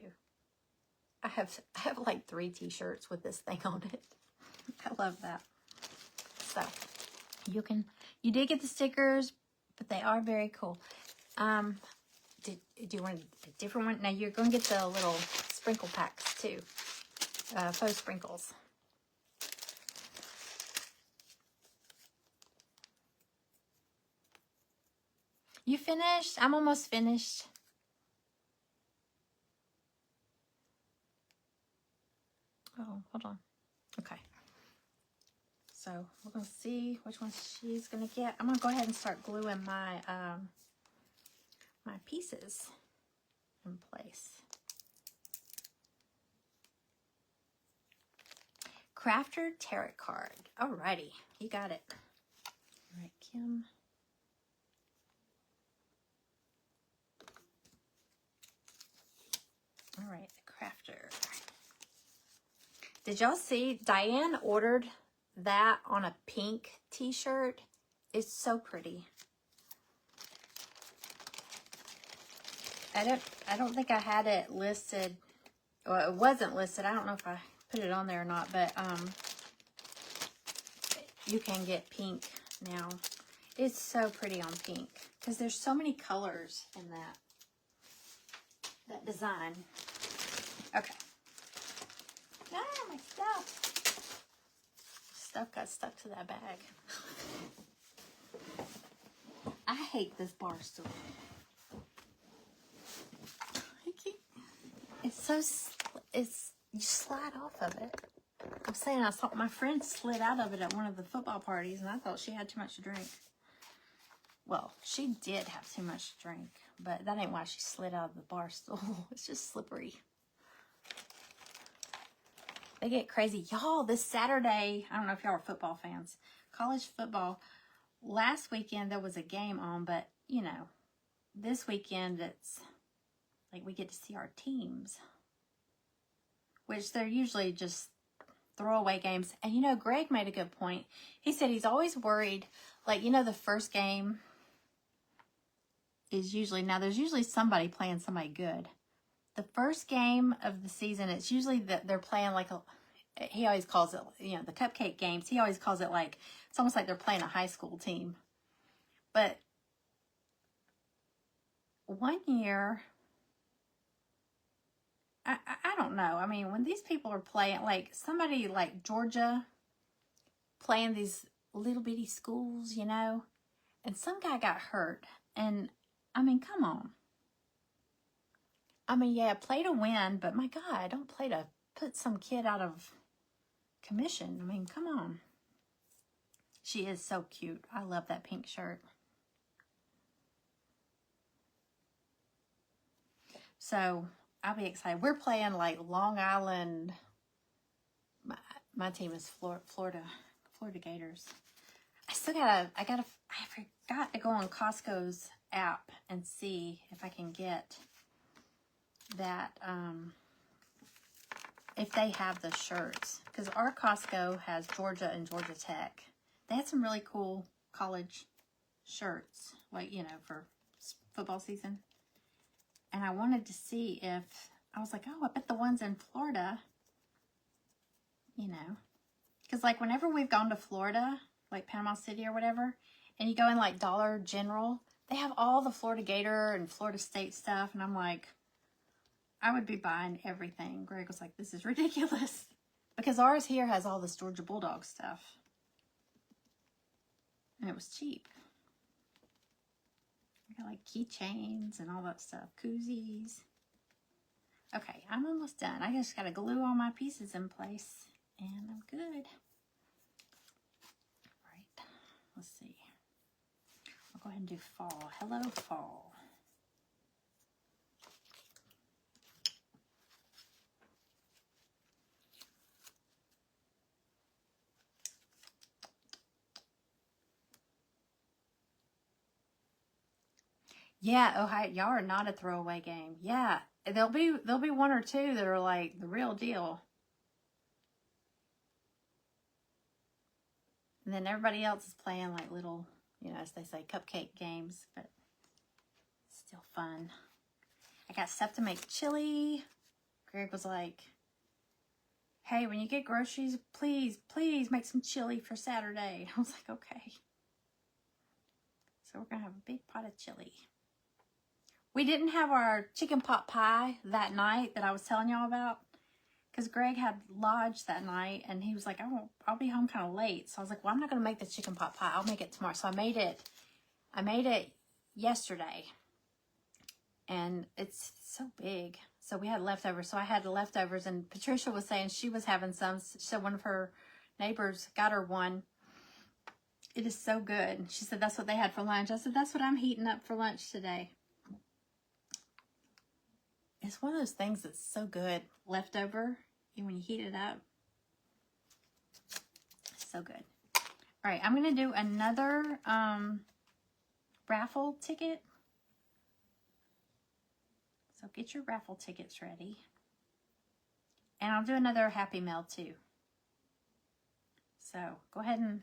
I have like 3 t-shirts with this thing on it. I love that. So you did get the stickers, but they are very cool. Do you want a different one? Now you're going to get the little sprinkle packs too. Faux sprinkles. You finished? I'm almost finished. Oh, hold on. Okay. So we're going to see which one she's going to get. I'm going to go ahead and start gluing my my pieces in place. Crafter tarot card. Alrighty, you got it. All right, Kim. All right, the crafter. Did y'all see Diane ordered that on a pink t-shirt? It's so pretty. I don't think I had it listed. Well, it wasn't listed. I don't know if I put it on there or not, but you can get pink now. It's so pretty on pink because there's so many colors in that design. Okay. Ah, my stuff. Stuff got stuck to that bag. I hate this bar stool. It's so, you slide off of it. I'm saying I saw my friend slid out of it at one of the football parties, and I thought she had too much to drink. Well, she did have too much to drink, but that ain't why she slid out of the bar stool. It's just slippery. They get crazy. Y'all, this Saturday, I don't know if y'all are football fans, college football, last weekend there was a game on, but, you know, this weekend it's like we get to see our teams, which they're usually just throwaway games. And, you know, Greg made a good point. He said he's always worried, like, you know, the first game is usually, now there's usually somebody playing somebody good. The first game of the season, it's usually that they're playing like he always calls it, you know, the cupcake games. He always calls it like, it's almost like they're playing a high school team. But one year, I don't know. I mean, when these people are playing, like somebody like Georgia playing these little bitty schools, you know, and some guy got hurt. And I mean, come on. I mean, yeah, play to win, but my God, don't play to put some kid out of commission. I mean, come on. She is so cute. I love that pink shirt. So I'll be excited. We're playing like Long Island. My team is Florida Gators. I forgot to go on Costco's app and see if I can get that, if they have the shirts. Because our Costco has Georgia and Georgia Tech. They had some really cool college shirts, like, you know, for football season. And I wanted to see if, I was like, oh, I bet the ones in Florida, you know. Because, like, whenever we've gone to Florida, like Panama City or whatever, and you go in, like, Dollar General, they have all the Florida Gator and Florida State stuff. And I'm like, I would be buying everything. Greg was like, this is ridiculous. Because ours here has all this Georgia Bulldog stuff. And it was cheap. I got like keychains and all that stuff. Koozies. Okay, I'm almost done. I just got to glue all my pieces in place. And I'm good. All right, let's see. I'll go ahead and do fall. Hello, fall. Yeah, Ohio, y'all are not a throwaway game. Yeah, there'll be one or two that are like the real deal. And then everybody else is playing like little, you know, as they say, cupcake games, but still fun. I got stuff to make chili. Greg was like, hey, when you get groceries, please make some chili for Saturday. I was like, okay. So we're going to have a big pot of chili. We didn't have our chicken pot pie that night that I was telling y'all about. Because Greg had lodge that night, and he was like, I'll be home kind of late. So I was like, well, I'm not going to make the chicken pot pie. I'll make it tomorrow. So I made it yesterday. And it's so big. So we had leftovers. So I had the leftovers, and Patricia was saying she was having some. So one of her neighbors got her one. It is so good. She said that's what they had for lunch. I said, that's what I'm heating up for lunch today. It's one of those things that's so good. Leftover, and when you heat it up, so good. All right, I'm going to do another raffle ticket. So get your raffle tickets ready. And I'll do another Happy Mail too. So go ahead and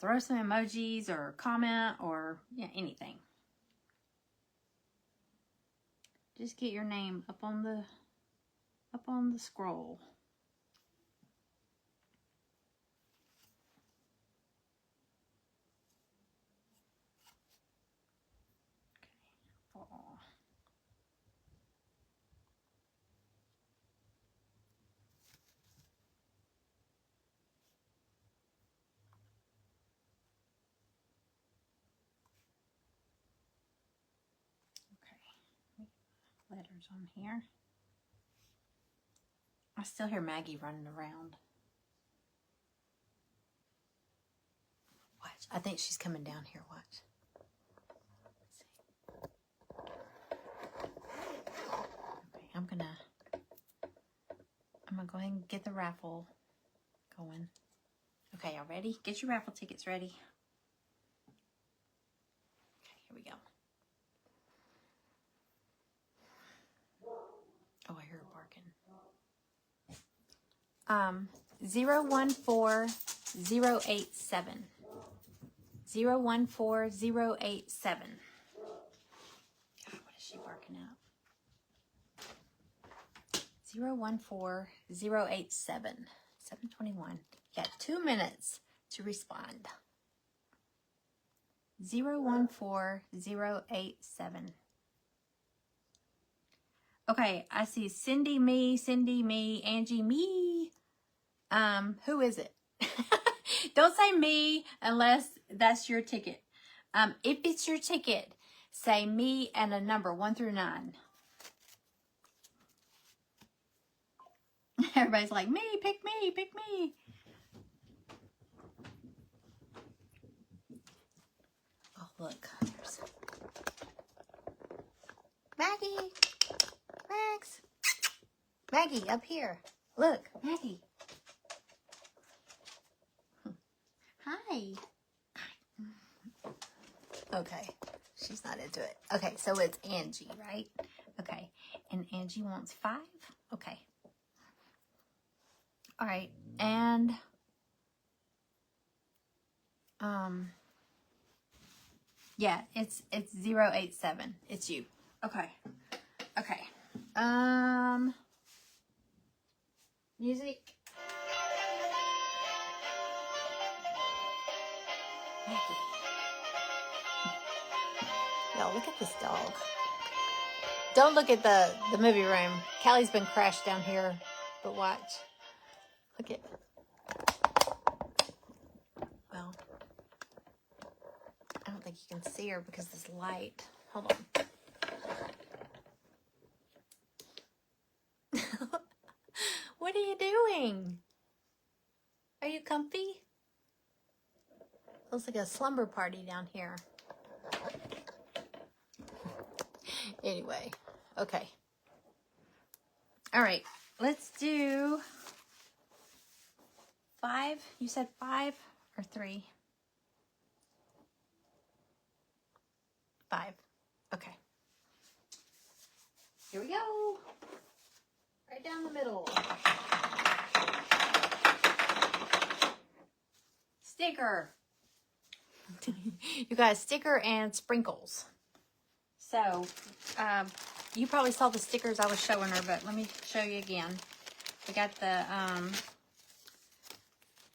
throw some emojis or comment or anything. Just get your name up on the scroll. Okay, fall. letters on here. I still hear Maggie running around. Watch. I think she's coming down here. Watch. Okay, I'm gonna go ahead and get the raffle going. Okay, y'all ready? Get your raffle tickets ready. Okay, here we go. Oh, I hear her barking. 014087. 014087. God, what is she barking out? 014087. 721. You got 2 minutes to respond. 014087. Okay, I see Cindy, me, Angie, me. Who is it? Don't say me unless that's your ticket. If it's your ticket, say me and a number 1 through 9. Everybody's like, me, pick me, pick me. Oh, look. There's Maggie. Max. Maggie, up here. Look, Maggie. Hi. Okay. She's not into it. Okay, so it's Angie, right? Okay. And Angie wants 5? Okay. All right. And yeah, it's 087. It's you. Okay. Okay. Music. Maggie. Y'all, look at this dog. Don't look at the movie room. Callie's been crashed down here, but watch. Look at. Well, I don't think you can see her because this light. Hold on. What are you doing? Are you comfy? Looks like a slumber party down here. Anyway, okay. All right, let's do 5. You said 5 or 3? 5. Okay. Here we go. Right down the middle. Sticker. You guys, sticker and sprinkles. So, you probably saw the stickers I was showing her, but let me show you again. We got the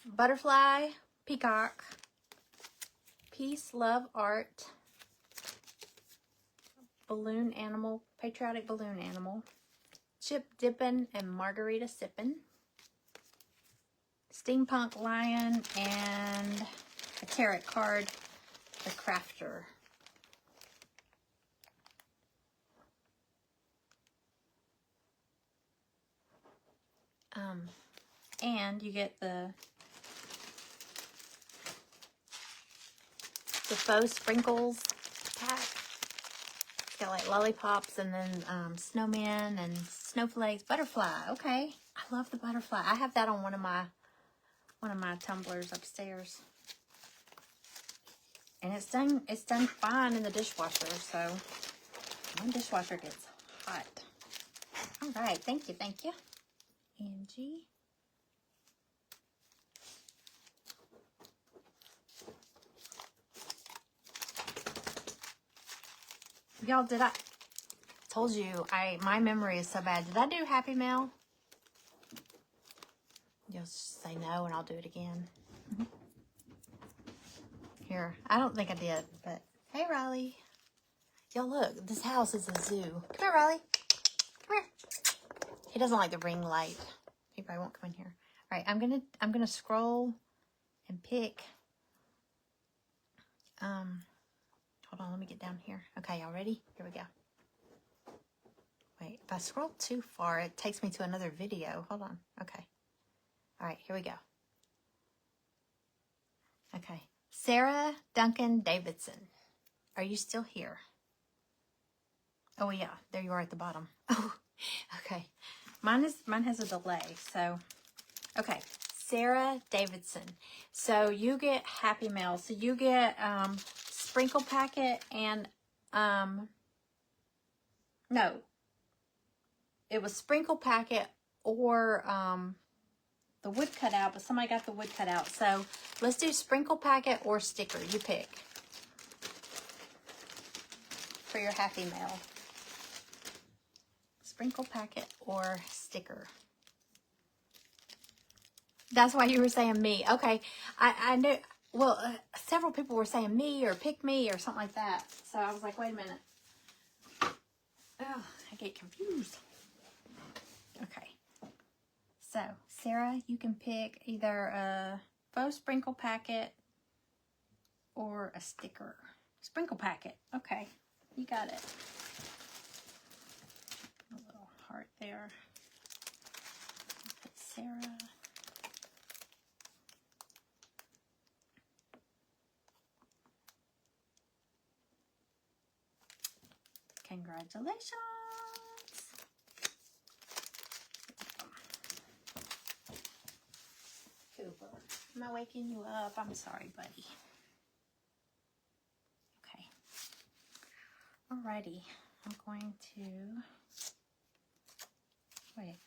butterfly, peacock, peace, love, art, balloon animal, patriotic balloon animal, chip dippin' and margarita sippin', steampunk lion, and a tarot card, the crafter. And you get the faux sprinkles pack. It's got like lollipops and then snowmen and snowflakes. Butterfly. Okay, I love the butterfly. I have that on one of my tumblers upstairs, and it's done fine in the dishwasher. So my dishwasher gets hot. All right, thank you, Angie. Y'all, told you, my memory is so bad. Did I do Happy Mail? You'll just say no and I'll do it again. Here, I don't think I did, but hey, Riley. Y'all, look, this house is a zoo. Come here, Riley. Come here. He doesn't like the ring light. He probably won't come in here. All right, I'm gonna scroll and pick. Hold on, let me get down here. Okay, y'all ready? Here we go. Wait, if I scroll too far, it takes me to another video. Hold on. Okay. All right, here we go. Okay. Sarah Duncan Davidson. Are you still here? Oh, yeah. There you are at the bottom. Oh, okay. Mine has a delay. So, okay. Sarah Davidson. So, you get Happy Mail. So, you get sprinkle packet and, no. It was sprinkle packet or the wood cutout, but somebody got the wood cutout. So let's do sprinkle packet or sticker. You pick for your Happy Mail. Sprinkle packet or sticker. That's why you were saying me. Okay, I knew. Well, several people were saying me or pick me or something like that. So I was like, wait a minute. Oh, I get confused. Okay. So, Sarah, you can pick either a faux sprinkle packet or a sticker. Sprinkle packet. Okay, you got it. A little heart there. Put Sarah. Congratulations. Cooper, am I waking you up? I'm sorry, buddy. Okay. Alrighty. I'm going to wait.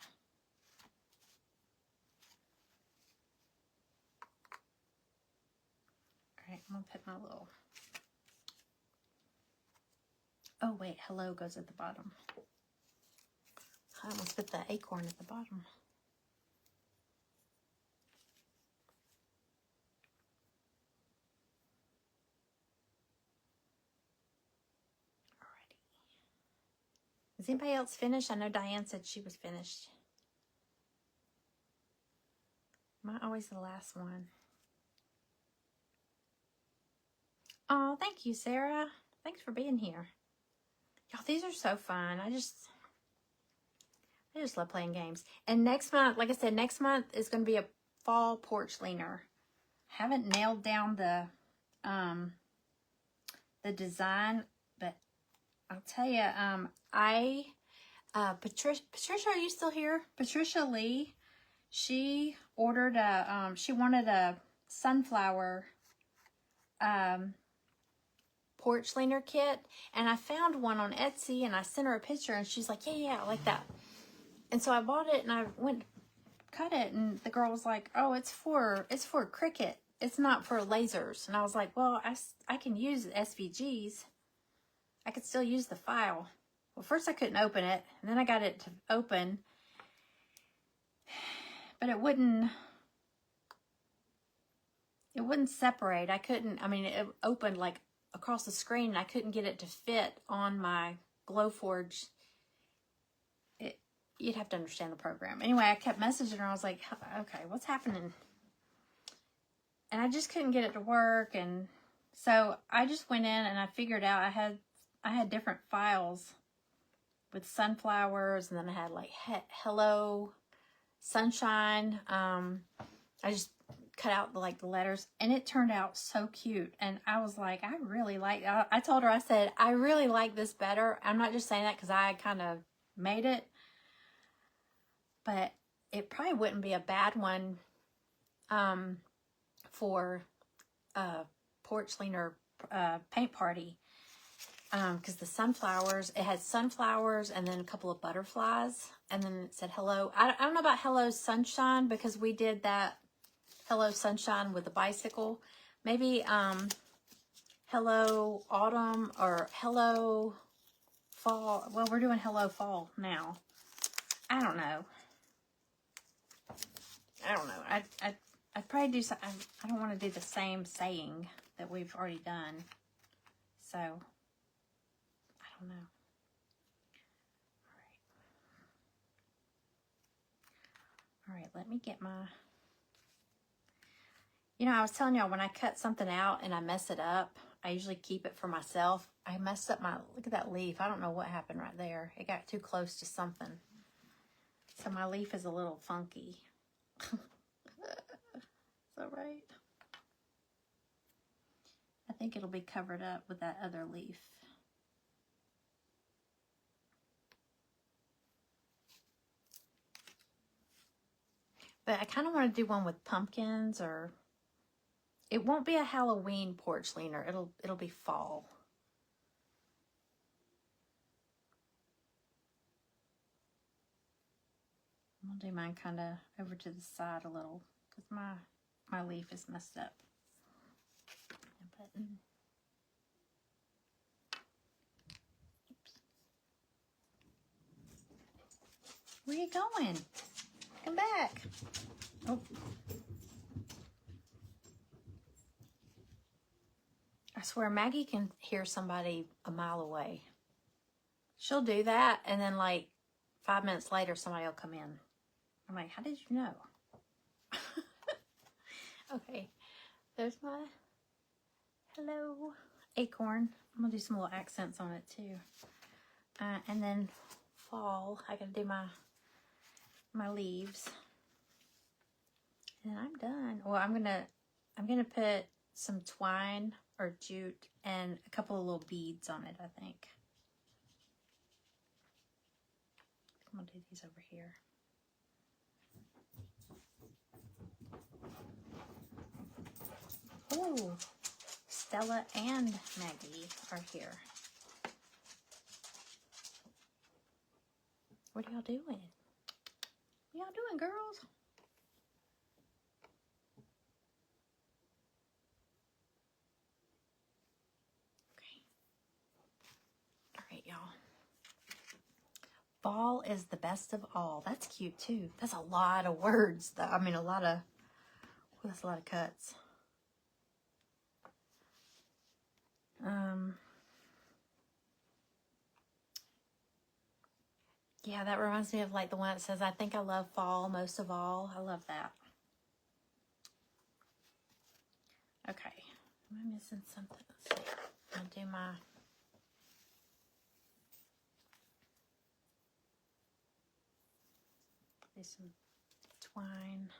Alright, I'm gonna put my little. Oh wait, hello goes at the bottom. I almost put the acorn at the bottom. Is anybody else finished? I know Diane said she was finished. Am I always the last one? Oh, thank you, Sarah. Thanks for being here. Y'all, these are so fun. I just love playing games. And next month, like I said, next month is going to be a fall porch leaner. Haven't nailed down the design, but I'll tell you, Patricia, are you still here? Patricia Lee, she ordered she wanted a sunflower porch leaner kit, and I found one on Etsy, and I sent her a picture, and she's like, yeah, I like that. And so I bought it, and I went to cut it, and the girl was like, oh, it's for Cricut. It's not for lasers. And I was like, well, I can use SVGs. I could still use the file. Well, first I couldn't open it, and then I got it to open, but it wouldn't separate. It opened like across the screen, and I couldn't get it to fit on my Glowforge. You'd have to understand the program. Anyway, I kept messaging her. I was like, okay, what's happening? And I just couldn't get it to work. And so I just went in and I figured out I had different files with sunflowers, and then I had like hello sunshine. I just cut out the letters, and it turned out so cute. And I was like, I told her, I said, I really like this better. I'm not just saying that because I kind of made it, but it probably wouldn't be a bad one for a porch leaner paint party, because the sunflowers, it had sunflowers and then a couple of butterflies, and then it said hello. I don't know about hello sunshine, because we did that hello sunshine with the bicycle. Maybe hello autumn or hello fall. Well, we're doing hello fall now. I don't know. I'd probably do something. I don't want to do the same saying that we've already done. So, I don't know. All right, let me get my... I was telling y'all, when I cut something out and I mess it up, I usually keep it for myself. I messed up my, look at that leaf. I don't know what happened right there. It got too close to something. So my leaf is a little funky. Is that right? I think it'll be covered up with that other leaf. But I kind of want to do one with pumpkins, or it won't be a Halloween porch leaner. It'll be fall. I'll do mine kind of over to the side a little because my leaf is messed up. Oops. Where are you going? Come back. Oh. I swear Maggie can hear somebody a mile away. She'll do that, and then like 5 minutes later, somebody will come in. I'm like, how did you know? Okay, there's my hello acorn. I'm gonna do some little accents on it too. And then fall, I gotta do my leaves. And I'm done. Well, I'm gonna put some twine or jute and a couple of little beads on it, I think. I'm gonna do these over here. Oh, Stella and Maggie are here. What are y'all doing? What y'all doing, girls? Okay. All right, y'all. Fall is the best of all. That's cute too. That's a lot of words, though. I mean, that's a lot of cuts. Yeah, that reminds me of like the one that says, I think I love fall most of all. I love that. Okay. Am I missing something? Let's see. I'll do some twine.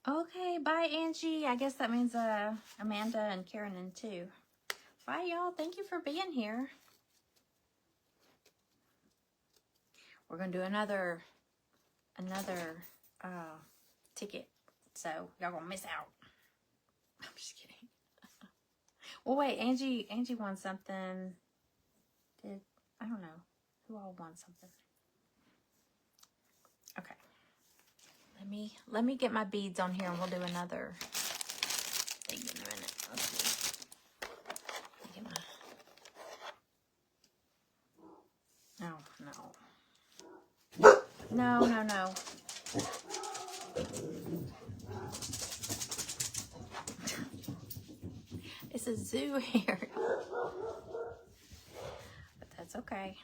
Okay, bye, Angie. I guess that means Amanda and Karen in too. Bye, y'all. Thank you for being here. We're gonna do another ticket, so y'all gonna miss out. I'm just kidding. Well, wait, Angie won something. I don't know who all won something. Okay. Let me get my beads on here and we'll do another thing in a minute. Let's see. Get my... No. It's a zoo here. But that's okay.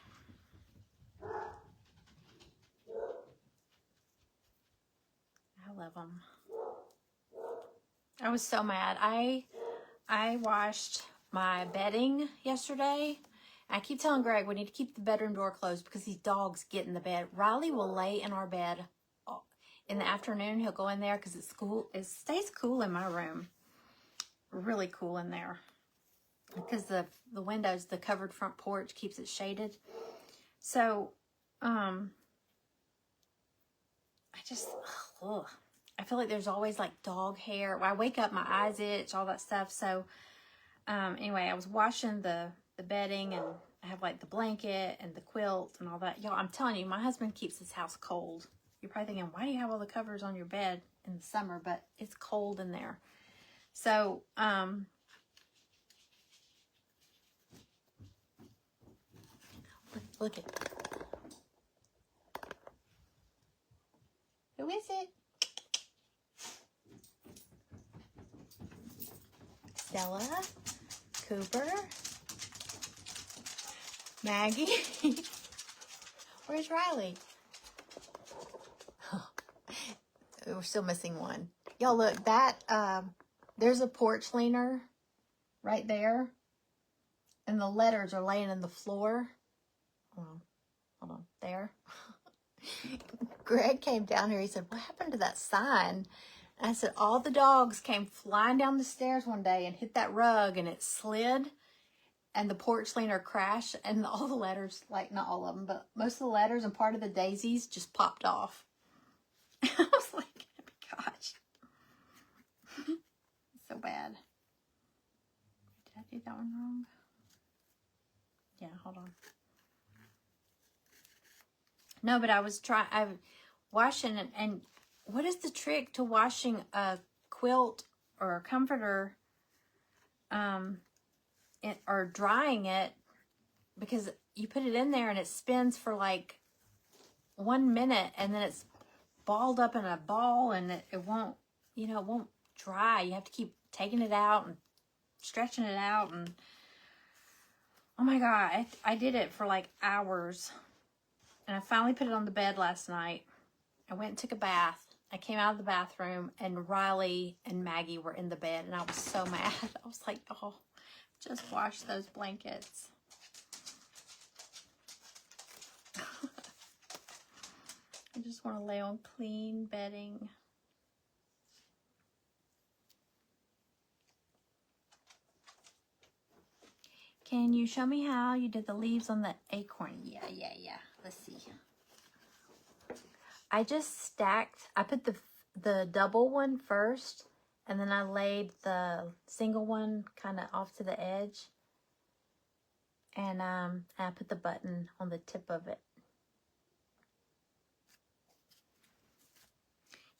I love them. I was so mad. I washed my bedding yesterday. I keep telling Greg we need to keep the bedroom door closed because these dogs get in the bed. Riley will lay in our bed in the afternoon. He'll go in there because it's cool. It stays cool in my room. Really cool in there because the windows, the covered front porch keeps it shaded. So, I feel like there's always like dog hair. When I wake up, my eyes itch, all that stuff. So, anyway, I was washing the bedding, and I have like the blanket and the quilt and all that. Y'all, I'm telling you, my husband keeps his house cold. You're probably thinking, why do you have all the covers on your bed in the summer? But it's cold in there. So, look at who is it? Stella, Cooper, Maggie. Where's Riley? We're still missing one. Y'all look, that, there's a porch leaner right there. And the letters are laying in the floor. Hold on, there. Greg came down here. He said, what happened to that sign? And I said, all the dogs came flying down the stairs one day and hit that rug and it slid. And the porch leaner crashed. And all the letters, like not all of them, but most of the letters and part of the daisies just popped off. I was like, oh my gosh. So bad. Did I do that one wrong? Yeah, hold on. No, but I was washing it. And what is the trick to washing a quilt or a comforter or drying it? Because you put it in there and it spins for like 1 minute and then it's balled up in a ball and it won't, it won't dry. You have to keep taking it out and stretching it out. And oh my God, I did it for like hours. And I finally put it on the bed last night. I went and took a bath. I came out of the bathroom and Riley and Maggie were in the bed and I was so mad. I was like, oh, just wash those blankets. I just want to lay on clean bedding. Can you show me how you did the leaves on the acorn? Yeah. Let's see. I just stacked, I put the double one first, and then I laid the single one kind of off to the edge. And I put the button on the tip of it.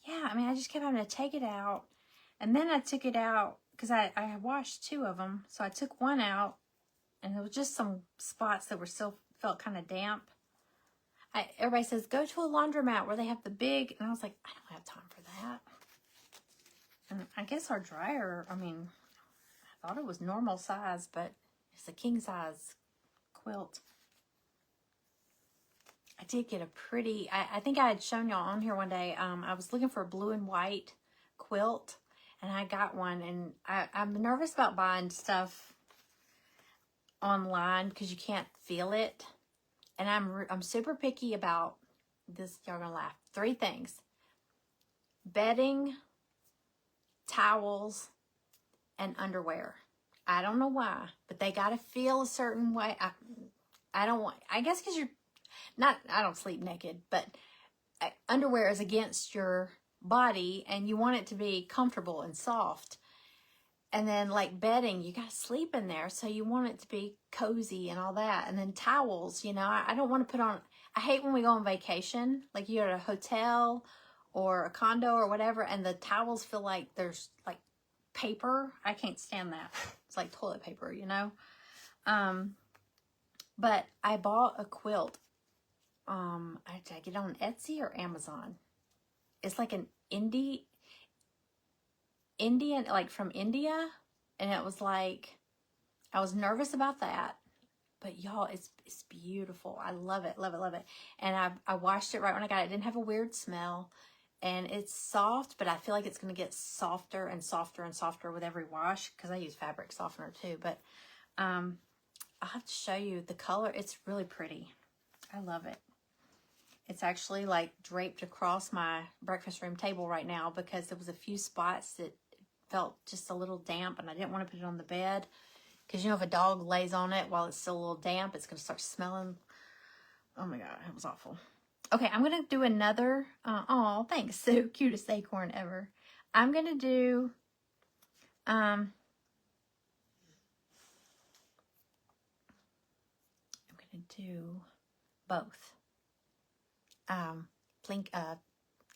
Yeah, I mean, I just kept having to take it out. And then I took it out, because I washed 2 of them. So I took one out, and there was just some spots that were still felt kind of damp. Everybody says, go to a laundromat where they have the big, and I was like, I don't have time for that. And I guess our dryer, I mean, I thought it was normal size, but it's a king size quilt. I did get a pretty, I think I had shown y'all on here one day, I was looking for a blue and white quilt, and I got one, and I'm nervous about buying stuff online because you can't feel it. And I'm super picky about this. Y'all gonna laugh. 3 things: bedding, towels, and underwear. I don't know why, but they gotta feel a certain way. I don't want. I guess because you're not. I don't sleep naked, but underwear is against your body, and you want it to be comfortable and soft. And then like bedding, you got to sleep in there. So you want it to be cozy and all that. And then towels, I don't want to put on, I hate when we go on vacation, like you're at a hotel or a condo or whatever, and the towels feel like there's like paper. I can't stand that. It's like toilet paper, But I bought a quilt. Did I get it on Etsy or Amazon? It's like an Indian, like from India, and it was like, I was nervous about that, but y'all, it's beautiful. I love it. And I washed it right when I got it. It didn't have a weird smell, and it's soft, but I feel like it's going to get softer and softer and softer with every wash, because I use fabric softener too. But I'll have to show you the color. It's really pretty. I love it. It's actually like draped across my breakfast room table right now, because there was a few spots that felt just a little damp, and I didn't want to put it on the bed, because if a dog lays on it while it's still a little damp, it's going to start smelling. Oh my God, it was awful. Okay, I'm going to do another, oh, thanks, so cutest acorn ever. I'm going to do, I'm going to do both.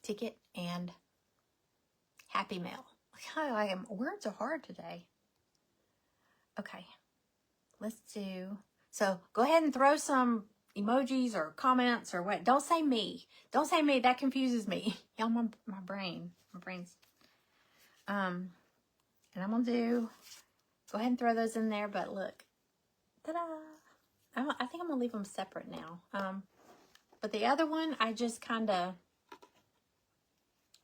Ticket and Happy Mail. Words are hard today. Okay, let's do, so go ahead and throw some emojis or comments or what. Don't say me. Don't say me. That confuses me. Y'all, my brain's, and I'm going to go ahead and throw those in there, but look, ta-da. I think I'm going to leave them separate now. But the other one, I just kind of,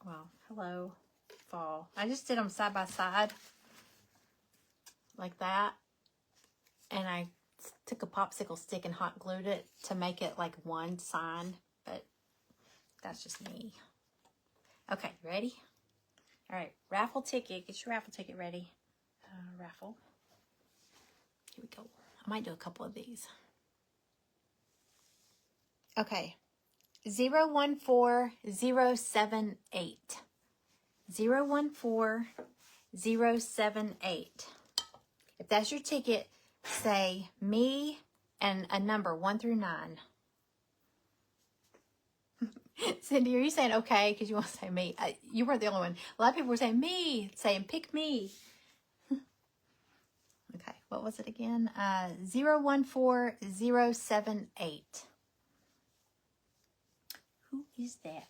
well, hello, fall. I just did them side by side like that. And I took a popsicle stick and hot glued it to make it like one sign. But that's just me. Okay, ready? All right, raffle ticket. Get your raffle ticket ready. Raffle. Here we go. I might do a couple of these. Okay. 014078. 014078. If that's your ticket, say me and a number 1 through 9. Cindy, are you saying okay because you want to say me? You weren't the only one. A lot of people were saying me, saying pick me. Okay, what was it again? 014078. Who is that?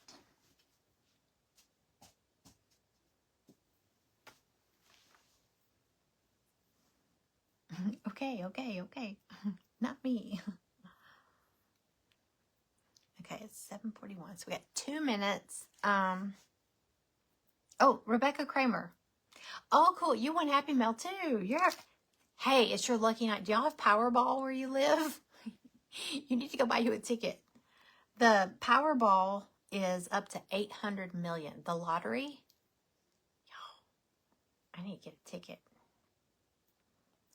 Okay. Not me. Okay, it's 7:41. So we got 2 minutes. Oh, Rebecca Kramer. Oh, cool. You won Happy Mail too. Hey, it's your lucky night. Do y'all have Powerball where you live? You need to go buy you a ticket. The Powerball is up to 800 million. The lottery, y'all, I need to get a ticket.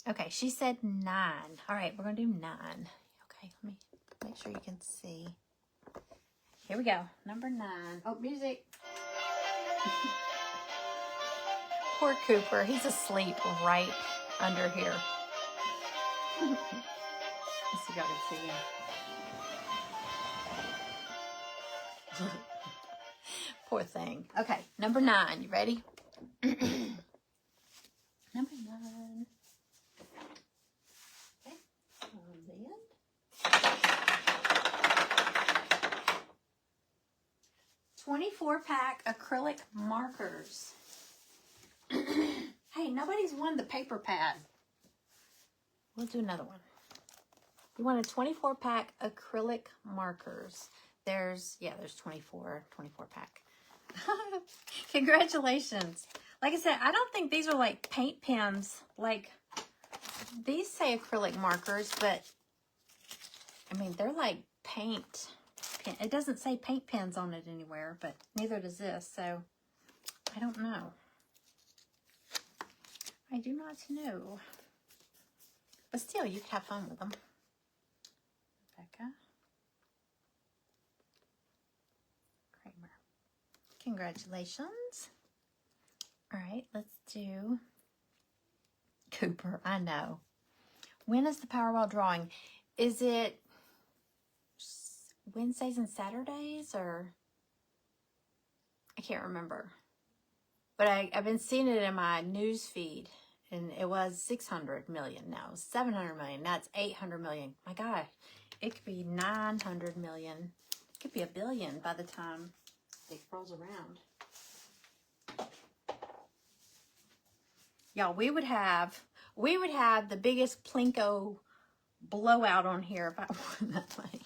Okay, she said 9. All right, we're going to do 9. Okay, let me make sure you can see. Here we go. Number 9. Oh, music. Poor Cooper. He's asleep right under here. Let's see if y'all can see him. Poor thing. Okay, number 9. You ready? Number 9. Okay, on the end. 24-pack acrylic markers. Hey, nobody's won the paper pad. We'll do another one. You want a 24-pack acrylic markers. There's 24 pack. Congratulations. Like I said, I don't think these are like paint pens. Like, these say acrylic markers, but I mean, they're like paint. It doesn't say paint pens on it anywhere, but neither does this, so I don't know. I do not know. But still, you could have fun with them. Rebecca Kramer. Congratulations. All right, let's do Cooper. I know. When is the Powerball drawing? Is it Wednesdays and Saturdays, or I can't remember. But I've been seeing it in my news feed, and it was 600 million. Now it's 700 million. Now it's 800 million. My God, it could be 900 million. It could be $1 billion by the time it rolls around. Y'all, we would have the biggest Plinko blowout on here if I won that money.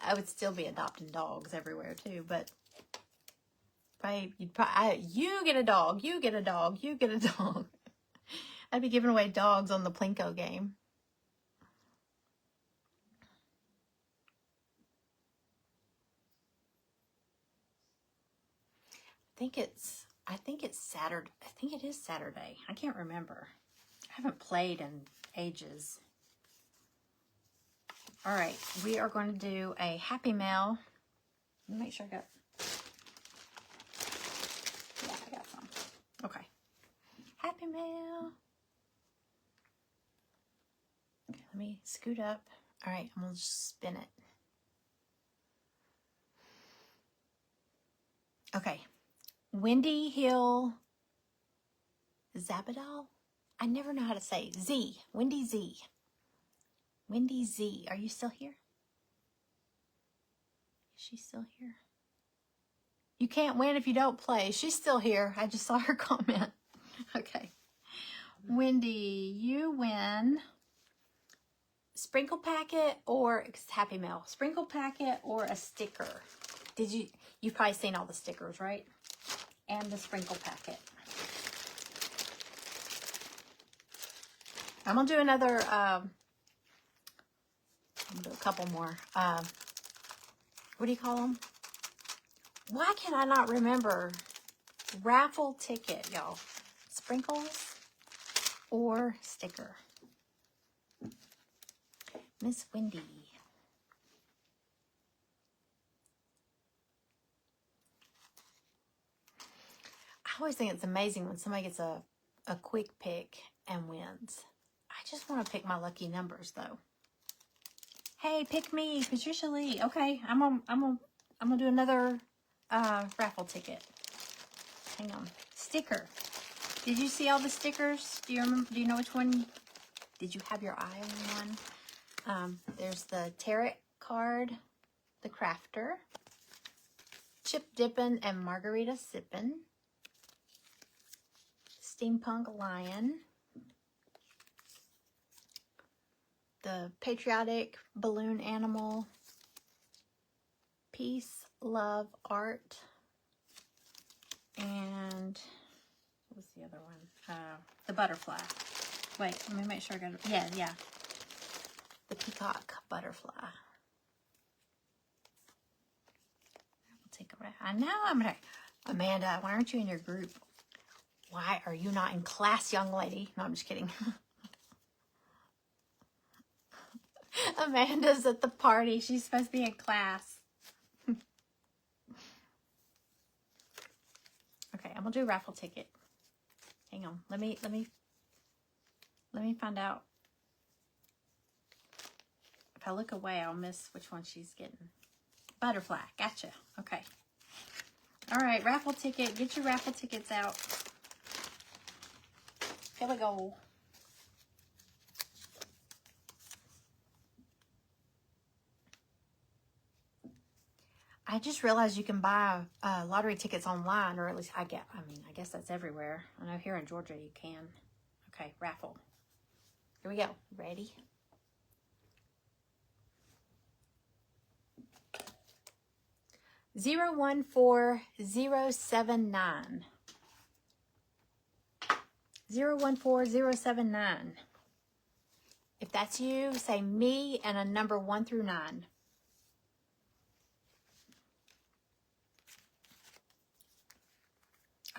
I would still be adopting dogs everywhere too, but you get a dog, you get a dog, you get a dog. I'd be giving away dogs on the Plinko game. I think it's Saturday. I think it is Saturday. I can't remember. I haven't played in ages. All right, we are going to do a Happy Mail. Let me make sure I got. Yeah, I got some. Okay. Happy Mail. Okay, let me scoot up. All right, I'm going to just spin it. Okay. Wendy Hill Zabadal? I never know how to say Z. Wendy Z. Wendy Z. Are you still here? Is she still here? You can't win if you don't play. She's still here. I just saw her comment. Okay. Wendy, you win sprinkle packet or it's Happy Mail. Sprinkle packet or a sticker. You've probably seen all the stickers, right? And the sprinkle packet. I'm gonna do another, I'm gonna do a couple more. What do you call them? Why can I not remember? Raffle ticket, y'all. Sprinkles or sticker. Miss Wendy. I always think it's amazing when somebody gets a quick pick and wins. I just want to pick my lucky numbers though. Hey, pick me, Patricia Lee. Okay, I'm gonna do another raffle ticket. Hang on. Sticker. Did you see all the stickers? Do you remember? Do you know which one? Did you have your eye on one? There's the tarot card, the crafter, chip dippin' and margarita sippin', steampunk lion, the patriotic balloon animal, peace, love, art, and what was the other one? The butterfly. Wait, let me make sure I got it. Yeah. The peacock butterfly. We'll take a rest. I know I'm right. Amanda, why aren't you in your group? Why are you not in class, young lady? No, I'm just kidding. Amanda's at the party. She's supposed to be in class. Okay, I'm gonna do a raffle ticket. Hang on. Let me find out. If I look away, I'll miss which one she's getting. Butterfly. Gotcha. Okay. All right, raffle ticket. Get your raffle tickets out. Here we go. I just realized you can buy lottery tickets online, or at least I guess that's everywhere. I know here in Georgia you can. Okay, raffle. Here we go. Ready? Zero 014079. 014079. If that's you, say me and a number 1 through 9.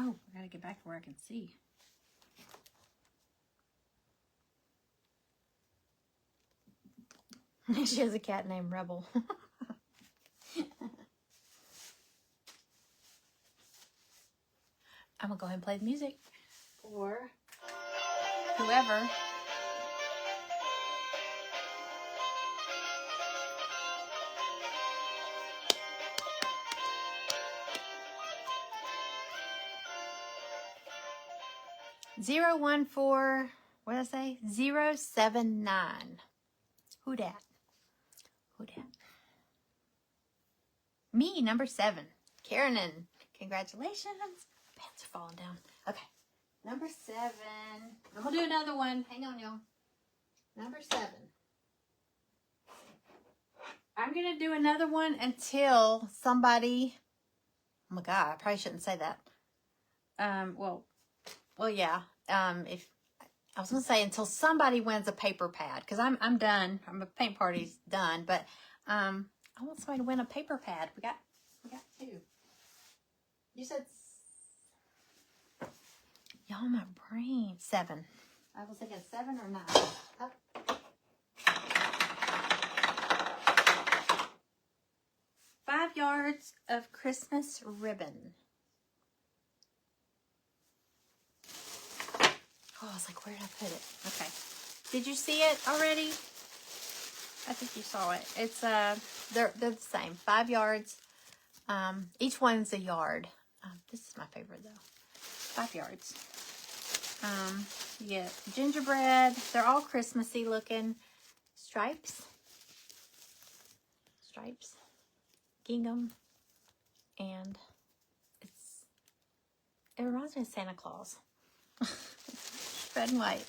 Oh, I gotta get back to where I can see. She has a cat named Rebel. I'm gonna go ahead and play the music for whoever. Zero 14, what did I say? 079. Who dat? Who dat? Me, number 7. Karen, congratulations. Pants are falling down. Okay. Number 7. I'm going to do another one. Hang on, y'all. Number 7. I'm going to do another one until somebody... Oh, my God. I probably shouldn't say that. Well, yeah. If I was going to say until somebody wins a paper pad. Because I'm done. My paint party's done. But I want somebody to win a paper pad. We got 2. You said... Y'all, my brain. 7. I was thinking 7 or 9. Oh. 5 yards of Christmas ribbon. Oh, I was like, where did I put it? Okay. Did you see it already? I think you saw it. It's they're the same. 5 yards. Each one's a yard. This is my favorite though. 5 yards. You get gingerbread. They're all Christmassy looking. Stripes. Gingham. And it reminds me of Santa Claus. Red and white.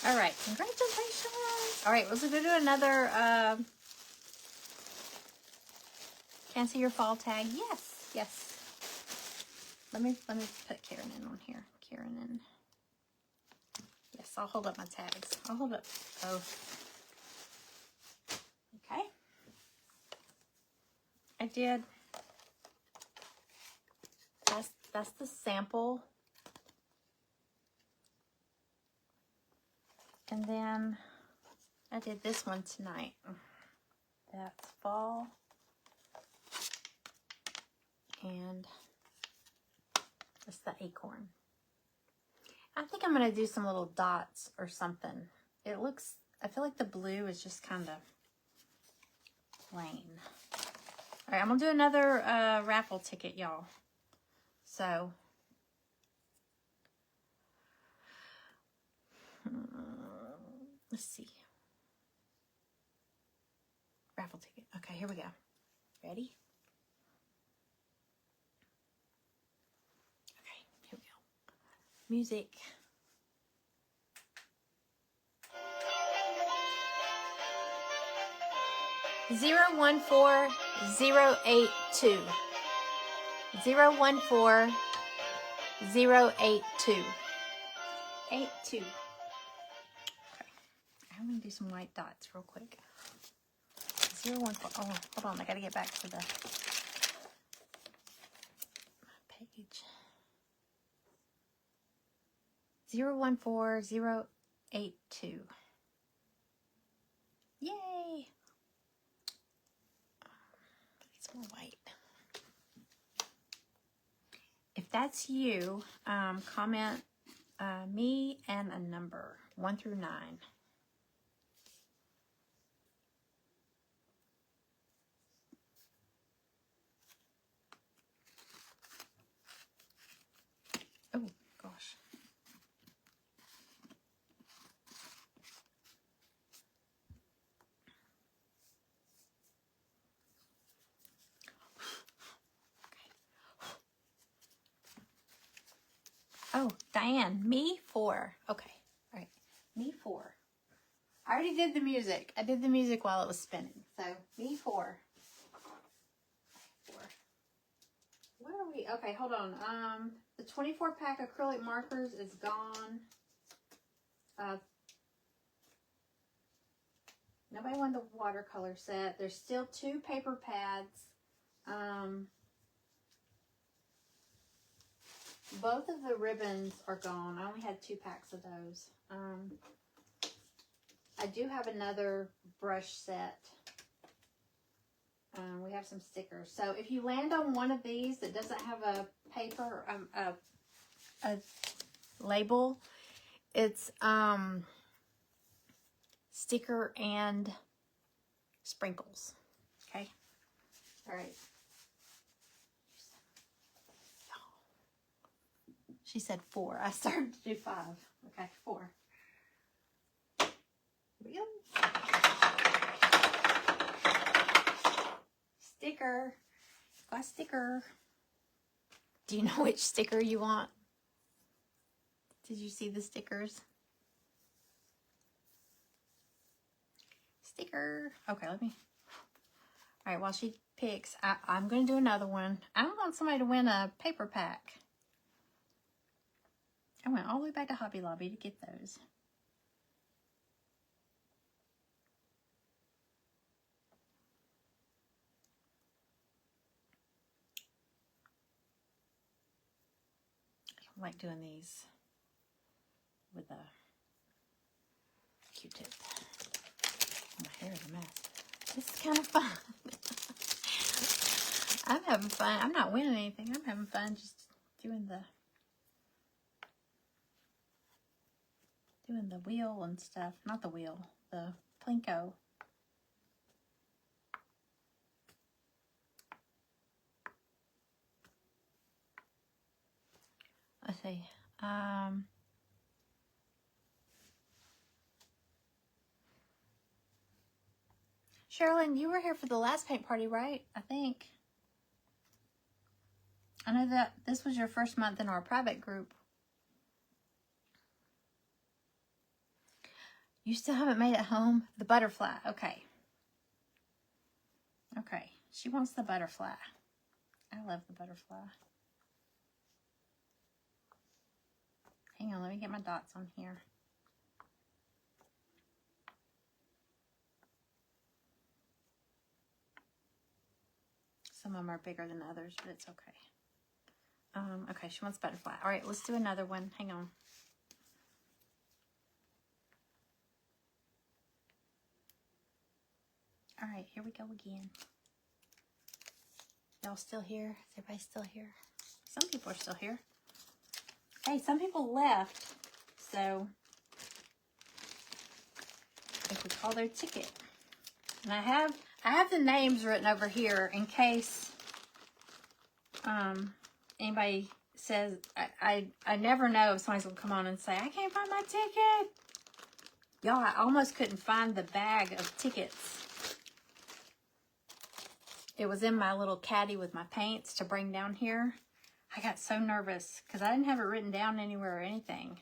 All right, congratulations. All right, let's go do another, can I see your fall tag? Yes, yes. Let me put Karen in on here. Karen in. Yes, I'll hold up my tags. I'll hold up both. Okay. I did. That's the sample. And then I did this one tonight. That's fall. And that's the acorn. I think I'm going to do some little dots or something. It looks, I feel like the blue is just kind of plain. All right, I'm going to do another raffle ticket, y'all. So, let's see. Raffle ticket. Okay, here we go. Ready? Okay, here we go. Music. Zero 14082. 014082. 82. Okay. I'm gonna do some white dots real quick. 014. Oh, hold on. I gotta get back to the page. 014082. Yay! It's more white. If that's you, comment me and a number 1 through 9. Oh gosh. Oh, Diane, me 4. Okay, all right, me 4. I already did the music. I did the music while it was spinning. So, me 4. 4. What are we? Okay, hold on. The 24-pack acrylic markers is gone. Nobody won the watercolor set. There's still 2 paper pads. Both of the ribbons are gone. I only had 2 packs of those. I do have another brush set. We have some stickers. So if you land on one of these that doesn't have a paper, a label, it's sticker and sprinkles. Okay. All right. She said 4. I started to do 5. Okay, 4. Here we go. Sticker. Got a sticker. Do you know which sticker you want? Did you see the stickers? Sticker. Okay, let me. All right, while she picks, I'm going to do another one. I want somebody to win a paper pack. I went all the way back to Hobby Lobby to get those. I like doing these with a Q-tip. My hair is a mess. This is kind of fun. I'm having fun. I'm not winning anything. I'm having fun just doing the wheel and stuff. Not the wheel, the Plinko. Let's see. Sherilyn, you were here for the last paint party, right? I think. I know that this was your first month in our private group. You still haven't made it home? The butterfly. Okay. Okay. She wants the butterfly. I love the butterfly. Hang on, let me get my dots on here. Some of them are bigger than others, but it's okay. Okay, she wants butterfly. All right, let's do another one. Hang on. All right, here we go again. Y'all still here? Is everybody still here? Some people are still here. Hey, some people left, so if we call their ticket. And I have the names written over here in case anybody says, I never know if somebody's gonna come on and say, I can't find my ticket. Y'all, I almost couldn't find the bag of tickets. It was in my little caddy with my paints to bring down here. I got so nervous because I didn't have it written down anywhere or anything.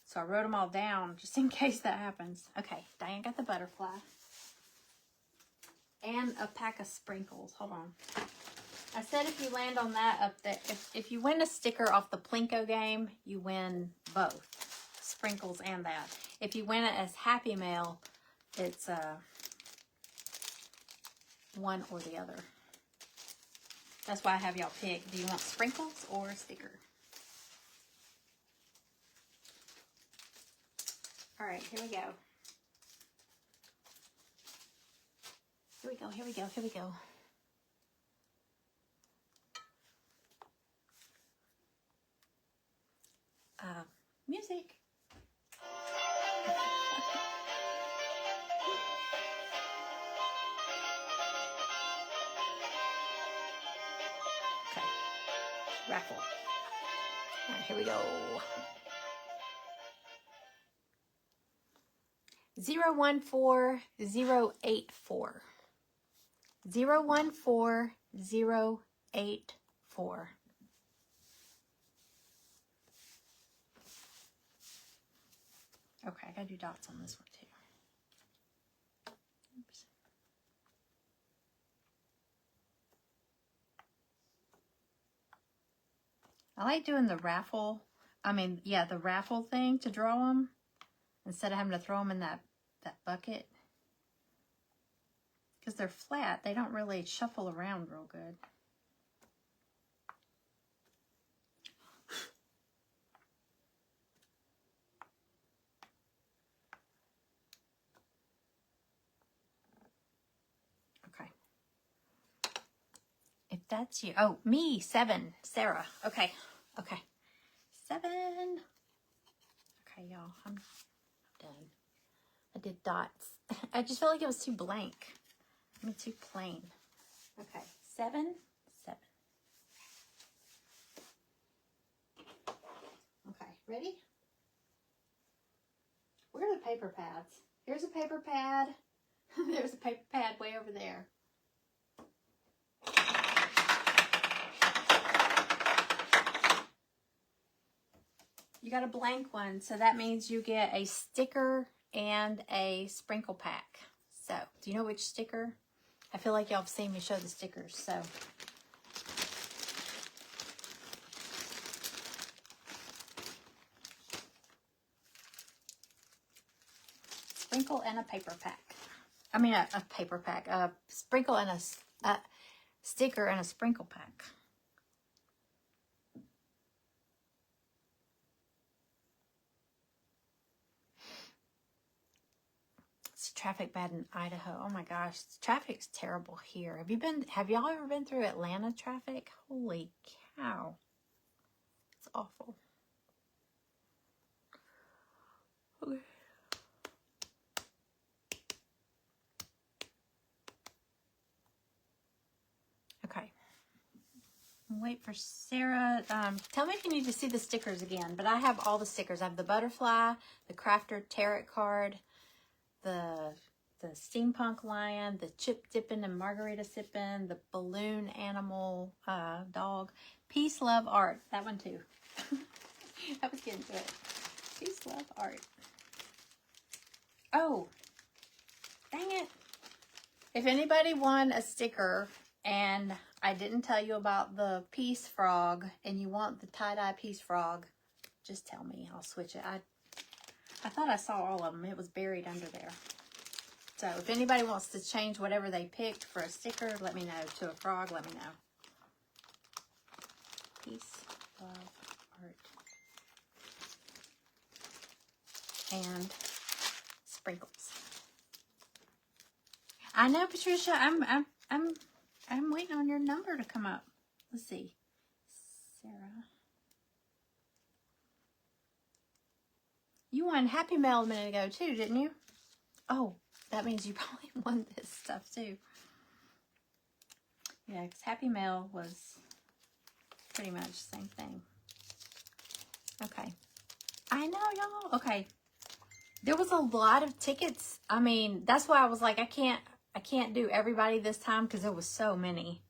So I wrote them all down just in case that happens. Okay, Diane got the butterfly. And a pack of sprinkles. Hold on. I said if you land on that up there, if you win a sticker off the Plinko game, you win both. Sprinkles and that. If you win it as Happy Mail, it's one or the other. That's why I have y'all pick. Do you want sprinkles or a sticker? All right, here we go. Here we go, here we go, here we go. Music. Okay, raffle. All right, here we go. 014084. 014084. Okay, I gotta do dots on this one too. Oops. I like doing the raffle. The raffle thing to draw them instead of having to throw them in that bucket. Because they're flat, they don't really shuffle around real good. Okay. If that's you. Oh, me, 7. Sarah. Okay. Okay. 7. Okay, y'all. I'm done. I did dots. I just felt like it was too blank. I mean, too plain. Okay. 7. 7. Okay. Ready? Where are the paper pads? Here's a paper pad. There's a paper pad way over there. You got a blank one, so that means you get a sticker and a sprinkle pack. So, do you know which sticker? I feel like y'all have seen me show the stickers, so. Sprinkle and a paper pack. I mean, a paper pack. A sprinkle and a sticker and a sprinkle pack. It's traffic bad in Idaho. Oh my gosh, traffic's terrible here. Have y'all ever been through Atlanta traffic? Holy cow. It's awful. Okay. Okay. Wait for Sarah. Tell me if you need to see the stickers again, but I have all the stickers. I have the butterfly, the crafter tarot card, the steampunk lion, the chip dipping and margarita sipping, the balloon animal dog, peace, love, art. That one too. I was getting to it. Peace, love, art. Oh, dang it. If anybody won a sticker and I didn't tell you about the peace frog and you want the tie-dye peace frog, just tell me. I'll switch it. I thought I saw all of them. It was buried under there. So if anybody wants to change whatever they picked for a sticker, let me know. To a frog, let me know. Peace, love, art, and sprinkles. I know, Patricia. I'm waiting on your number to come up. Let's see, Sarah. You won Happy Mail a minute ago too, didn't you? Oh, that means you probably won this stuff too. Yeah, because Happy Mail was pretty much the same thing. Okay. I know, y'all. Okay. There was a lot of tickets. I mean, that's why I was like, I can't do everybody this time because there was so many.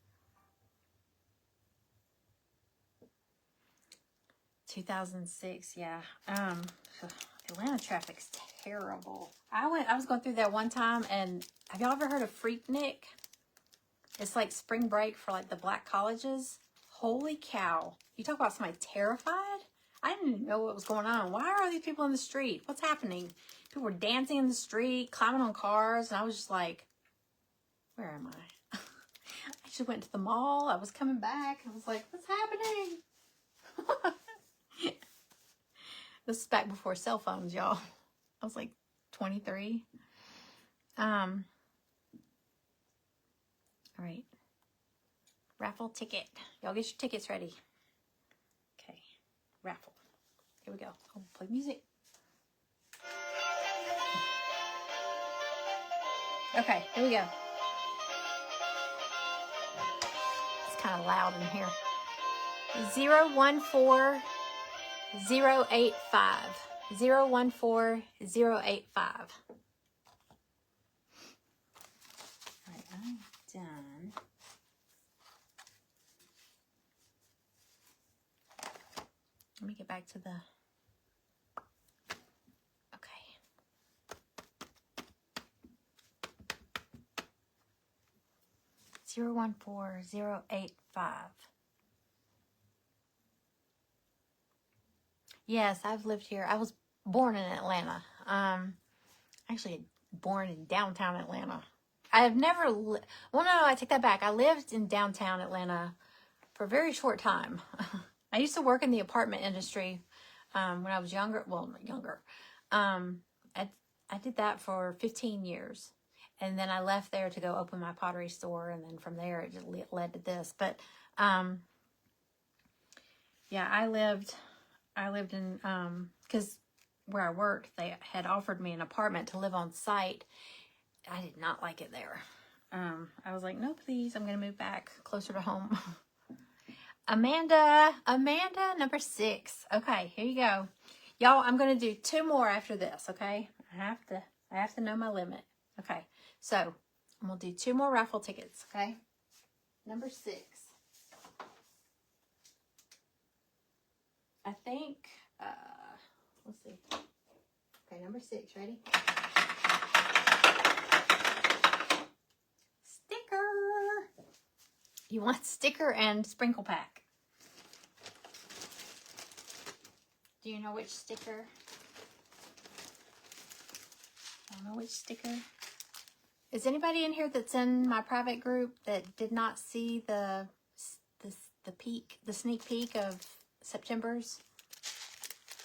2006, yeah. Atlanta traffic's terrible. I was going through that one time, and have y'all ever heard of Freaknik? It's like spring break for like the black colleges. Holy cow. You talk about somebody terrified? I didn't even know what was going on. Why are these people in the street? What's happening? People were dancing in the street, climbing on cars, and I was just like, where am I? I just went to the mall. I was coming back. I was like, what's happening? This is back before cell phones, y'all. I was like 23. All right. Raffle ticket. Y'all get your tickets ready. Okay. Raffle. Here we go. Oh, play music. Okay, here we go. It's kind of loud in here. 014085. 014085. All right, I'm done. Let me get back to the... Okay. Zero 14085. Yes, I've lived here. I was born in Atlanta. Actually born in downtown Atlanta. I have never well, no, I take that back. I lived in downtown Atlanta for a very short time. I used to work in the apartment industry when I was younger. Well, not younger. I did that for 15 years. And then I left there to go open my pottery store. And then from there, it just led to this. But, yeah, I lived in, because where I worked, they had offered me an apartment to live on site. I did not like it there. I was like, no, please, I'm going to move back closer to home. Amanda, number 6. Okay, here you go. Y'all, I'm going to do 2 more after this, okay? I have to know my limit. Okay, so I'm going to do 2 more raffle tickets, okay? Number 6. I think, let's see. Okay, number 6, ready? Sticker. You want sticker and sprinkle pack. Do you know which sticker? I don't know which sticker. Is anybody in here that's in my private group that did not see the sneak peek of September's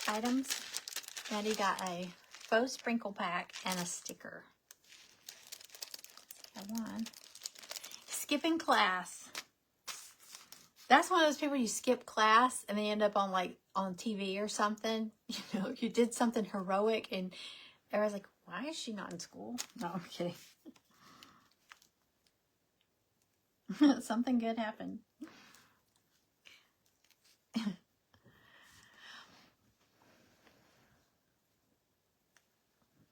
items? Maddie got a faux sprinkle pack and a sticker. Got one. Skipping class. That's one of those people, you skip class and they end up on TV or something. You know, you did something heroic and everyone's like, why is she not in school? No, I'm kidding. Something good happened.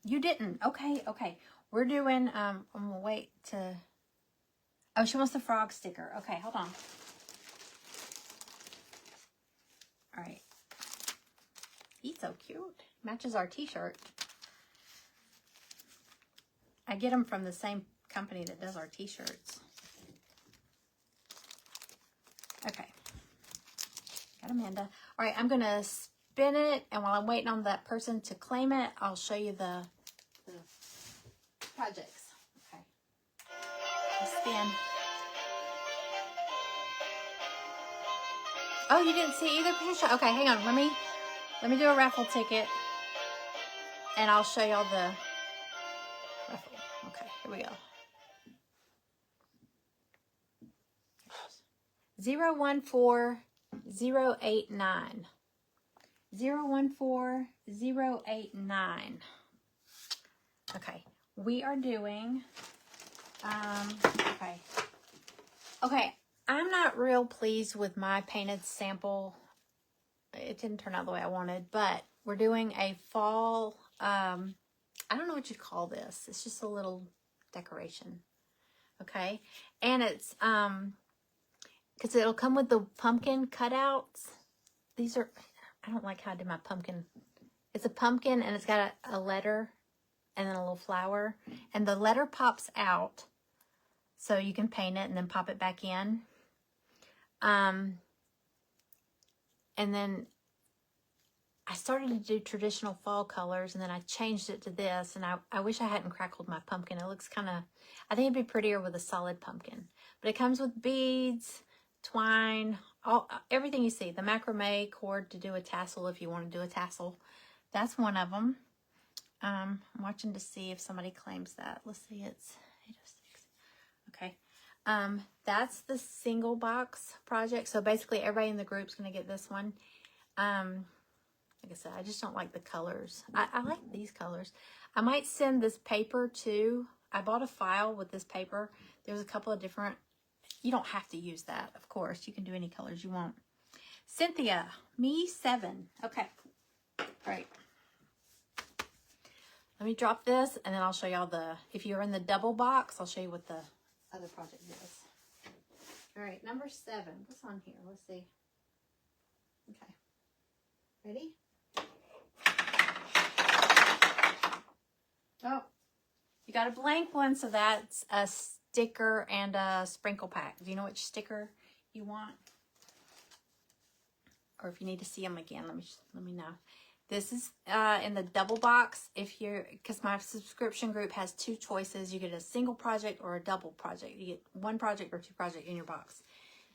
You didn't. Okay. We're doing, I'm gonna wait to, oh, she wants the frog sticker. Okay, hold on. All right. He's so cute. Matches our t-shirt. I get them from the same company that does our t-shirts. Okay. Got Amanda. All right, I'm going to spin it, and while I'm waiting on that person to claim it, I'll show you the projects. Okay. Spin. Oh, you didn't see either, Patricia? Okay, hang on. Let me do a raffle ticket, and I'll show y'all the raffle. Okay, here we go. 014089. 014089. Okay, we are doing, okay, I'm not real pleased with my painted sample. It didn't turn out the way I wanted, but we're doing a fall, I don't know what you call this. It's just a little decoration, okay? And it's, because it'll come with the pumpkin cutouts. These are, I don't like how I did my pumpkin. It's a pumpkin, and it's got a letter and then a little flower. And the letter pops out, so you can paint it and then pop it back in. And then I started to do traditional fall colors, and then I changed it to this. And I wish I hadn't crackled my pumpkin. It looks kind of, I think it'd be prettier with a solid pumpkin. But it comes with beads, twine, everything you see. The macrame cord to do a tassel if you want to do a tassel. That's one of them. I'm watching to see if somebody claims that. Let's see, it's 806. Okay. That's the single box project. So basically everybody in the group's going to get this one. Like I said, I just don't like the colors. I like these colors. I might send this paper too. I bought a file with this paper. There's a couple of different, you don't have to use that, of course. You can do any colors you want. Cynthia, me 7. Okay. All right. Let me drop this, and then I'll show y'all if you're in the double box, I'll show you what the other project is. All right, number 7. What's on here? Let's see. Okay. Ready? Oh, you got a blank one, so that's a sticker and a sprinkle pack. Do you know which sticker you want? Or if you need to see them again, let me know. This is in the double box. Because my subscription group has 2 choices. You get a single project or a double project. You get 1 project or 2 projects in your box.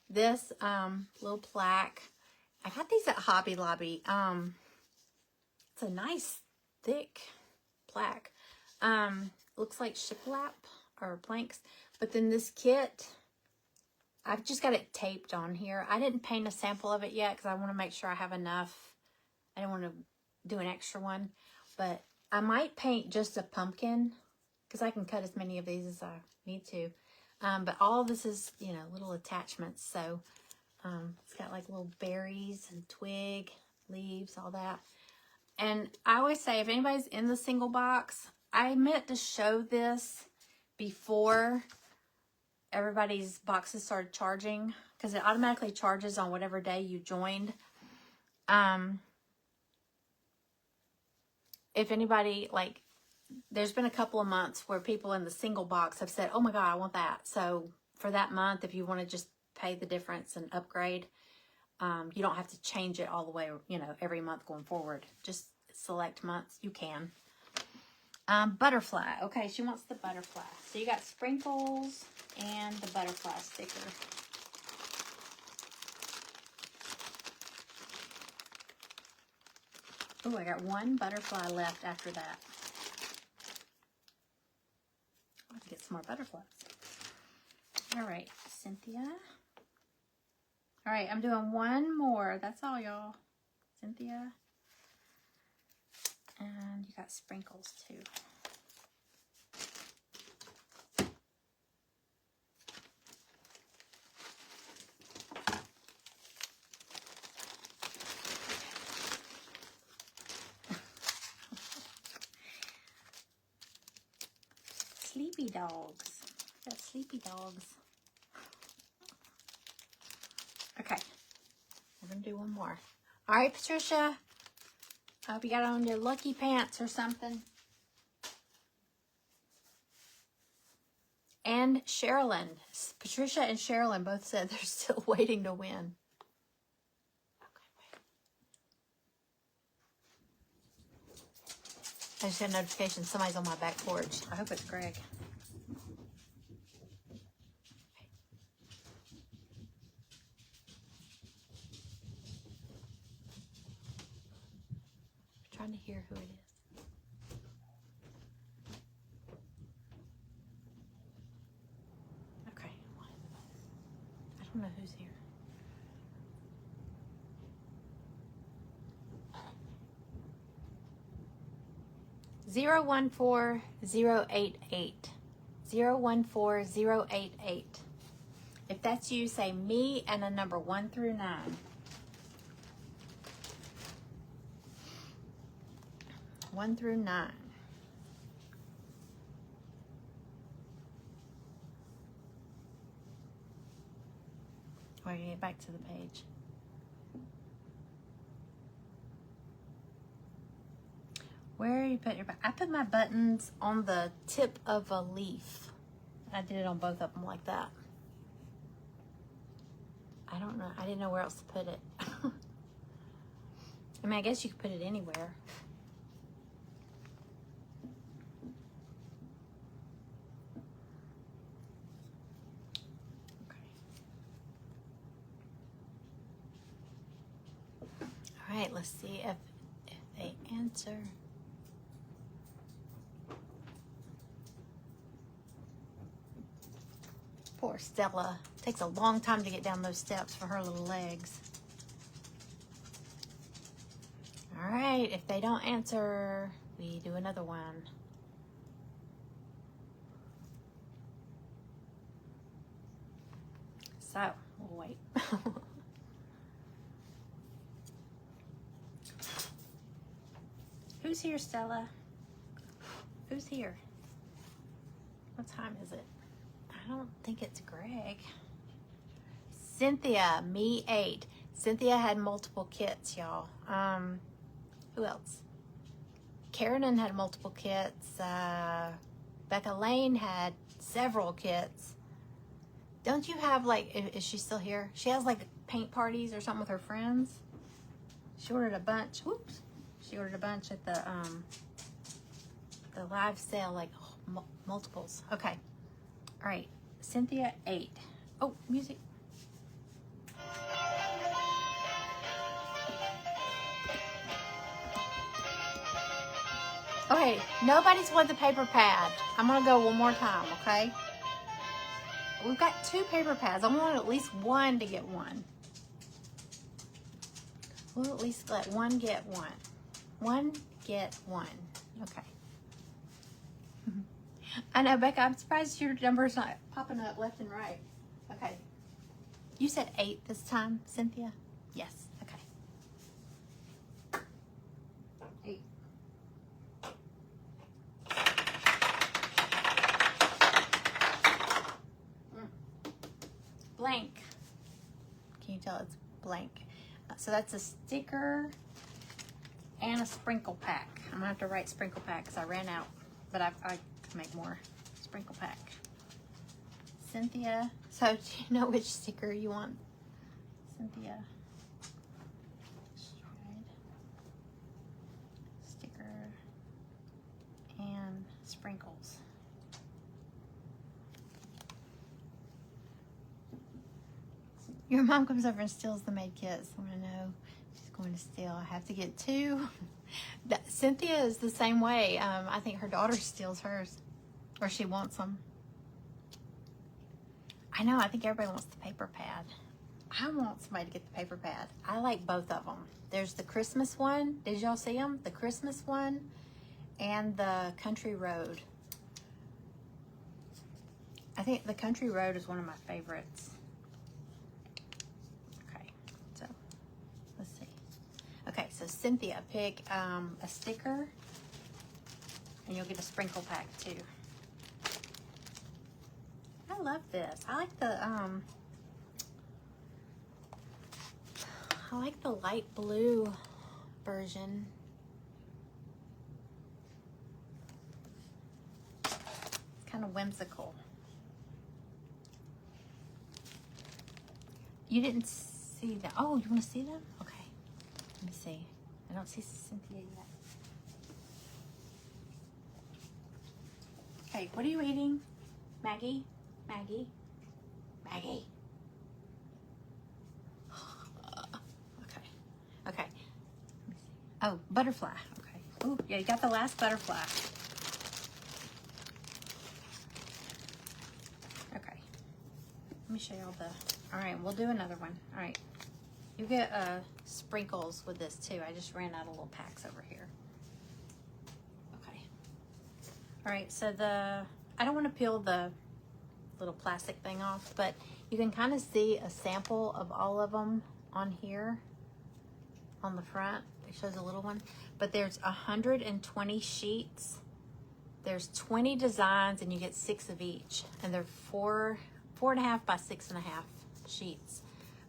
This little plaque, I got these at Hobby Lobby. It's a nice thick plaque. Looks like shiplap or planks. But then this kit, I've just got it taped on here. I didn't paint a sample of it yet because I want to make sure I have enough. I don't want to do an extra one, but I might paint just a pumpkin because I can cut as many of these as I need to. But all of this is, little attachments. So it's got like little berries and twig, leaves, all that. And I always say, if anybody's in the single box, I meant to show this before everybody's boxes started charging, because it automatically charges on whatever day you joined. If anybody, there's been a couple of months where people in the single box have said, oh my God, I want that. So for that month, if you want to just pay the difference and upgrade, you don't have to change it all the way, every month going forward. Just select months, you can. Butterfly. Okay, she wants the butterfly. So you got sprinkles and the butterfly sticker. Oh, I got 1 butterfly left after that. I'll have to get some more butterflies. All right, Cynthia. All right, I'm doing 1 more. That's all, y'all. Cynthia. And you got sprinkles, too. Sleepy dogs. I got sleepy dogs. Okay. We're going to do 1 more. All right, Patricia. I hope you got on your lucky pants or something. And Sherilyn. Patricia and Sherilyn both said they're still waiting to win. I just got a notification. Somebody's on my back porch. I hope it's Greg. I'm trying to hear who it is. Okay. I don't know who's here. Zero 014088. 014088. If that's you, say me and a number 1 through 9. 1 through 9. We're gonna get back to the page. Where you put your? I put my buttons on the tip of a leaf. I did it on both of them like that. I don't know. I didn't know where else to put it. I mean, I guess you could put it anywhere. All right, let's see if they answer. Poor Stella. Takes a long time to get down those steps for her little legs. All right, if they don't answer, we do another one. So, we'll wait. Who's here, Stella? Who's here? What time is it? I don't think it's Greg. Cynthia, me 8. Cynthia had multiple kits, y'all. Who else? Karen had multiple kits. Becca Lane had several kits. Don't you have, like, is she still here? She has, like, paint parties or something with her friends. She ordered a bunch. Whoops. She ordered a bunch at the live sale, like multiples. Okay. All right. Cynthia 8. Oh, music. Okay, nobody's won the paper pad. I'm gonna go one more time, okay? We've got 2 paper pads. I want at least one to get one. We'll at least let one get one. One get one. Okay. I know, Becca, I'm surprised your number's not popping up left and right. Okay. You said 8 this time, Cynthia? Yes. Okay. 8. Blank. Can you tell it's blank? So that's a sticker and a sprinkle pack. I'm gonna have to write sprinkle pack because I ran out, but I can make more. Sprinkle pack. Cynthia. So do you know which sticker you want, Cynthia? Sticker and sprinkles. Your mom comes over and steals the maid kits. I want to know she's going to steal. I have to get 2. Cynthia is the same way. I think her daughter steals hers, or she wants them. I know. I think everybody wants the paper pad. I want somebody to get the paper pad. I like both of them. There's the Christmas one. Did y'all see them? The Christmas one and the Country Road. I think the Country Road is one of my favorites. Okay, so Cynthia, pick a sticker, and you'll get a sprinkle pack too. I love this. I like the light blue version. It's kind of whimsical. You didn't see them. Oh, you want to see them? Okay. Let me see. I don't see Cynthia yet. Okay, what are you eating? Maggie? Maggie? Maggie? Okay. Okay. Oh, butterfly. Okay. Oh, yeah, you got the last butterfly. Okay. Let me show you all the... All right, we'll do another one. All right. You get sprinkles with this, too. I just ran out of little packs over here. Okay. All right, so I don't want to peel the little plastic thing off, but you can kind of see a sample of all of them on here on the front. It shows a little one, but there's 120 sheets. There's 20 designs, and you get 6 of each, and they're 4.5 by 6.5 sheets.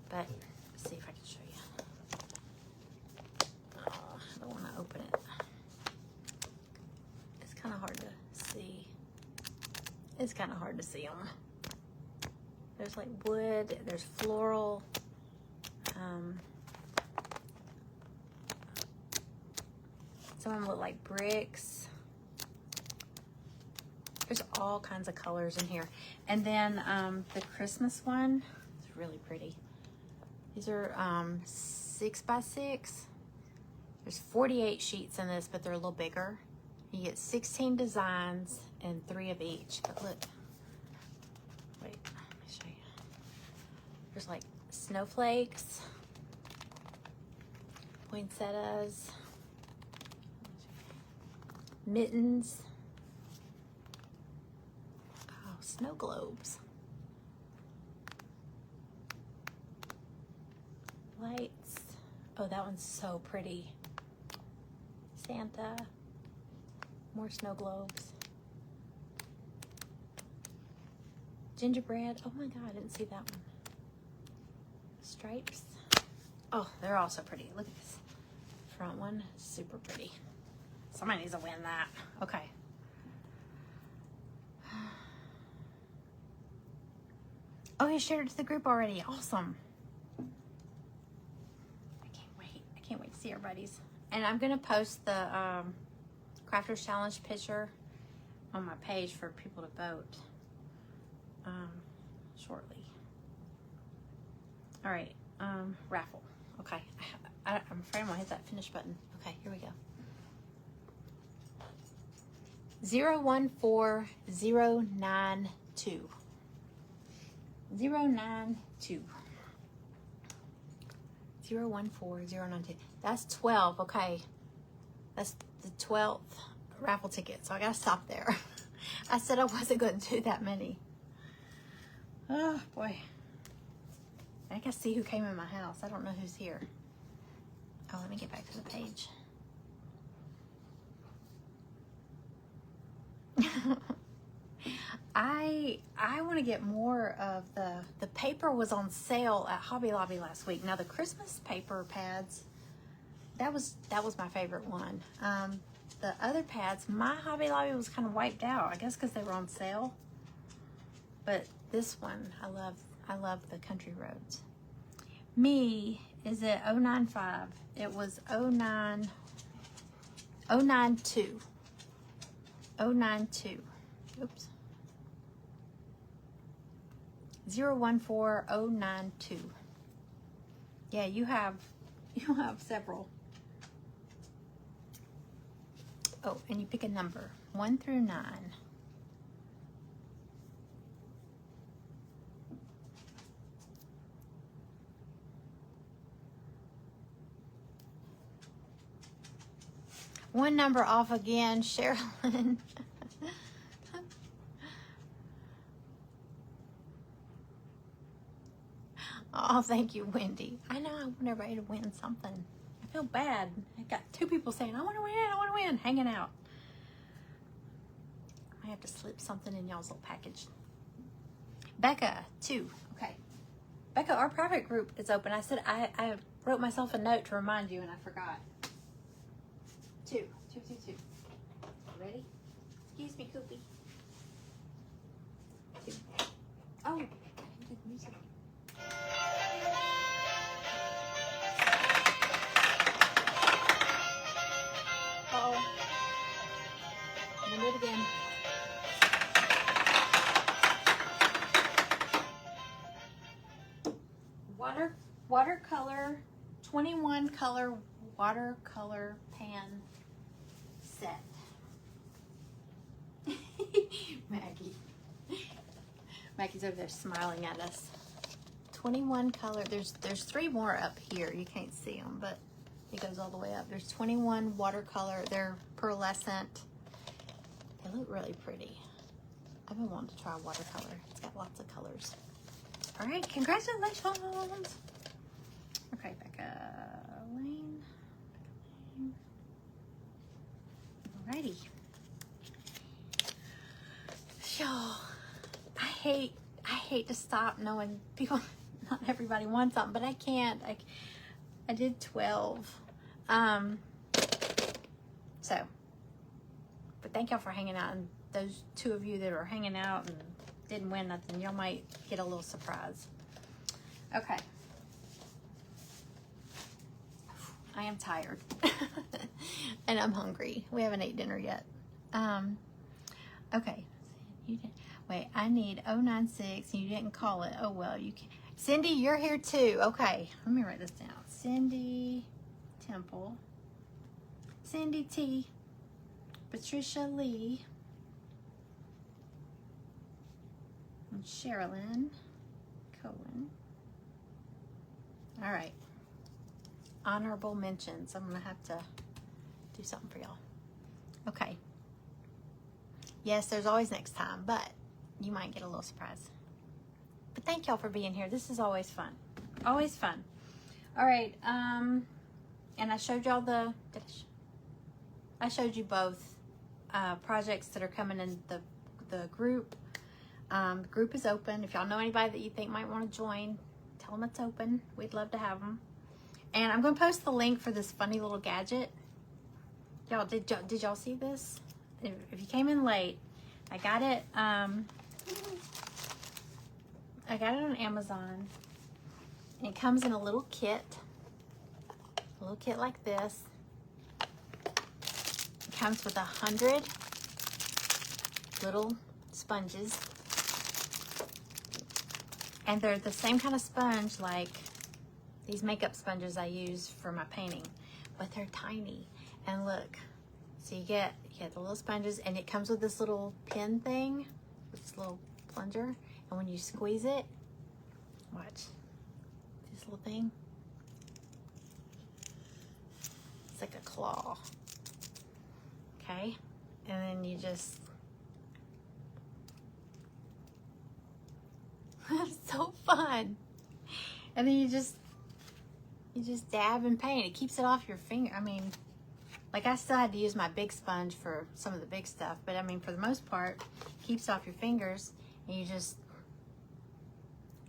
But let's see if I can show you. Oh, I don't want to open it. It's kind of hard to see. It's kind of hard to see them. There's like wood, there's floral, some of them look like bricks. There's all kinds of colors in here. And then the Christmas one is really pretty. These are 6 by 6. There's 48 sheets in this, but they're a little bigger. You get 16 designs and 3 of each. But look, wait, let me show you. There's like snowflakes, poinsettias, mittens, oh, snow globes, lights. Oh, that one's so pretty. Santa, more snow globes, gingerbread. Oh my God, I didn't see that one. Stripes. Oh, they're also pretty. Look at this front one, super pretty. Somebody needs to win that. Okay. Oh, you shared it to the group already. Awesome. I can't wait. I can't wait to see everybody's. And I'm going to post the Crafters Challenge picture on my page for people to vote shortly. All right, raffle. Okay, I'm afraid I'm going to hit that finish button. Okay, here we go. 014092. 092. 014092. That's 12. Okay, that's the 12th raffle ticket. So I gotta stop there. I said I wasn't going to do that many. Oh boy. I can see who came in my house. I don't know who's here. Oh, let me get back to the page. I want to get more of the paper was on sale at Hobby Lobby last week. Now the Christmas paper pads, that was my favorite one. The other pads, my Hobby Lobby was kind of wiped out. I guess because they were on sale. But this one, I love the Country Roads. Me is at 095. It was 092. 092. Oops. 014092. Yeah, you have several. Oh, and you pick a number 1 through 9. One number off again, Sherilyn. Oh, thank you, Wendy. I know I want everybody to win something. I feel bad. I got 2 people saying, I want to win, hanging out. I have to slip something in y'all's little package. Becca, 2. Okay. Becca, our private group is open. I said I wrote myself a note to remind you and I forgot. 2. Ready? Excuse me, Koopy. 2. Oh, I didn't do the music. watercolor, 21 color watercolor pan set. Maggie's over there smiling at us. 21 color, there's 3 more up here. You can't see them, but it goes all the way up. There's 21 watercolor. They're pearlescent. They look really pretty. I've been wanting to try watercolor. It's got lots of colors. All right, congratulations. Okay, Becca Lane. Alrighty. So, I hate to stop knowing people, not everybody wants something, but I can't. I did 12. So, but thank y'all for hanging out, and those 2 of you that are hanging out and didn't win nothing, y'all might get a little surprise. Okay. I am tired and I'm hungry. We haven't ate dinner yet. Okay. Wait, I need 096 and you didn't call it. Oh, well, you can. Cindy, you're here too. Okay. Let me write this down. Cindy Temple. Cindy T. Patricia Lee. And Sherilyn Cohen. All right. Honorable mentions. I'm going to have to do something for y'all. Okay. Yes, there's always next time, but you might get a little surprise. But thank y'all for being here. This is always fun. Always fun. All right. And I showed y'all I showed you both projects that are coming in the group. The group is open. If y'all know anybody that you think might want to join, tell them it's open. We'd love to have them. And I'm going to post the link for this funny little gadget. Y'all, did y'all see this? If you came in late, I got it. I got it on Amazon. And it comes in a little kit like this. It comes with 100 little sponges. And they're the same kind of sponge like these makeup sponges I use for my painting, but they're tiny. And look, so you get the little sponges, and it comes with this little pin thing, this little plunger, and when you squeeze it, watch, this little thing, it's like a claw, okay? And then you just, it's so fun. And then you just dab and paint. It keeps it off your finger. I mean, like I still had to use my big sponge for some of the big stuff, but I mean, for the most part, it keeps off your fingers, and you just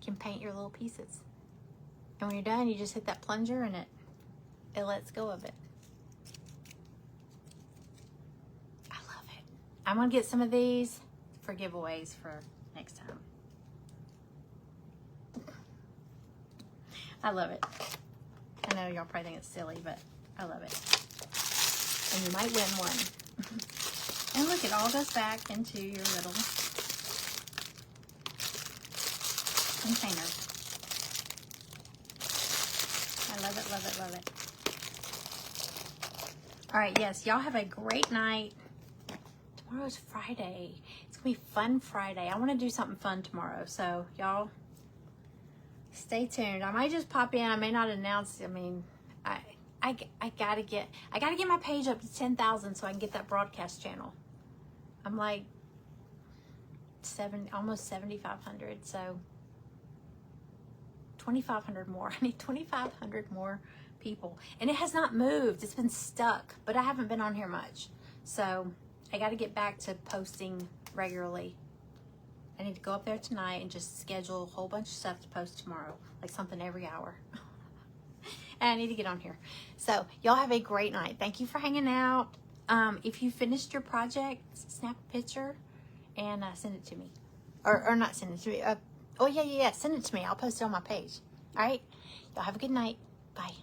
can paint your little pieces. And when you're done, you just hit that plunger and it lets go of it. I love it. I'm gonna get some of these for giveaways for next time. I love it. I know y'all probably think it's silly, but I love it. And you might win one. And look, it all goes back into your little container. I love it, love it, love it. All right, yes, y'all have a great night. Tomorrow's Friday. It's gonna be fun Friday. I wanna do something fun tomorrow, so y'all stay tuned. I might just pop in. I may not announce. I mean, I gotta get my page up to 10,000 so I can get that broadcast channel. I'm like almost 7,500, so 2,500 more. I need 2,500 more people, and it has not moved. It's been stuck, but I haven't been on here much, so I got to get back to posting regularly. I need to go up there tonight and just schedule a whole bunch of stuff to post tomorrow, like something every hour. And I need to get on here. So y'all have a great night. Thank you for hanging out. If you finished your project, snap a picture and send it to me. Or not send it to me. Oh, yeah. Send it to me. I'll post it on my page. All right? Y'all have a good night. Bye.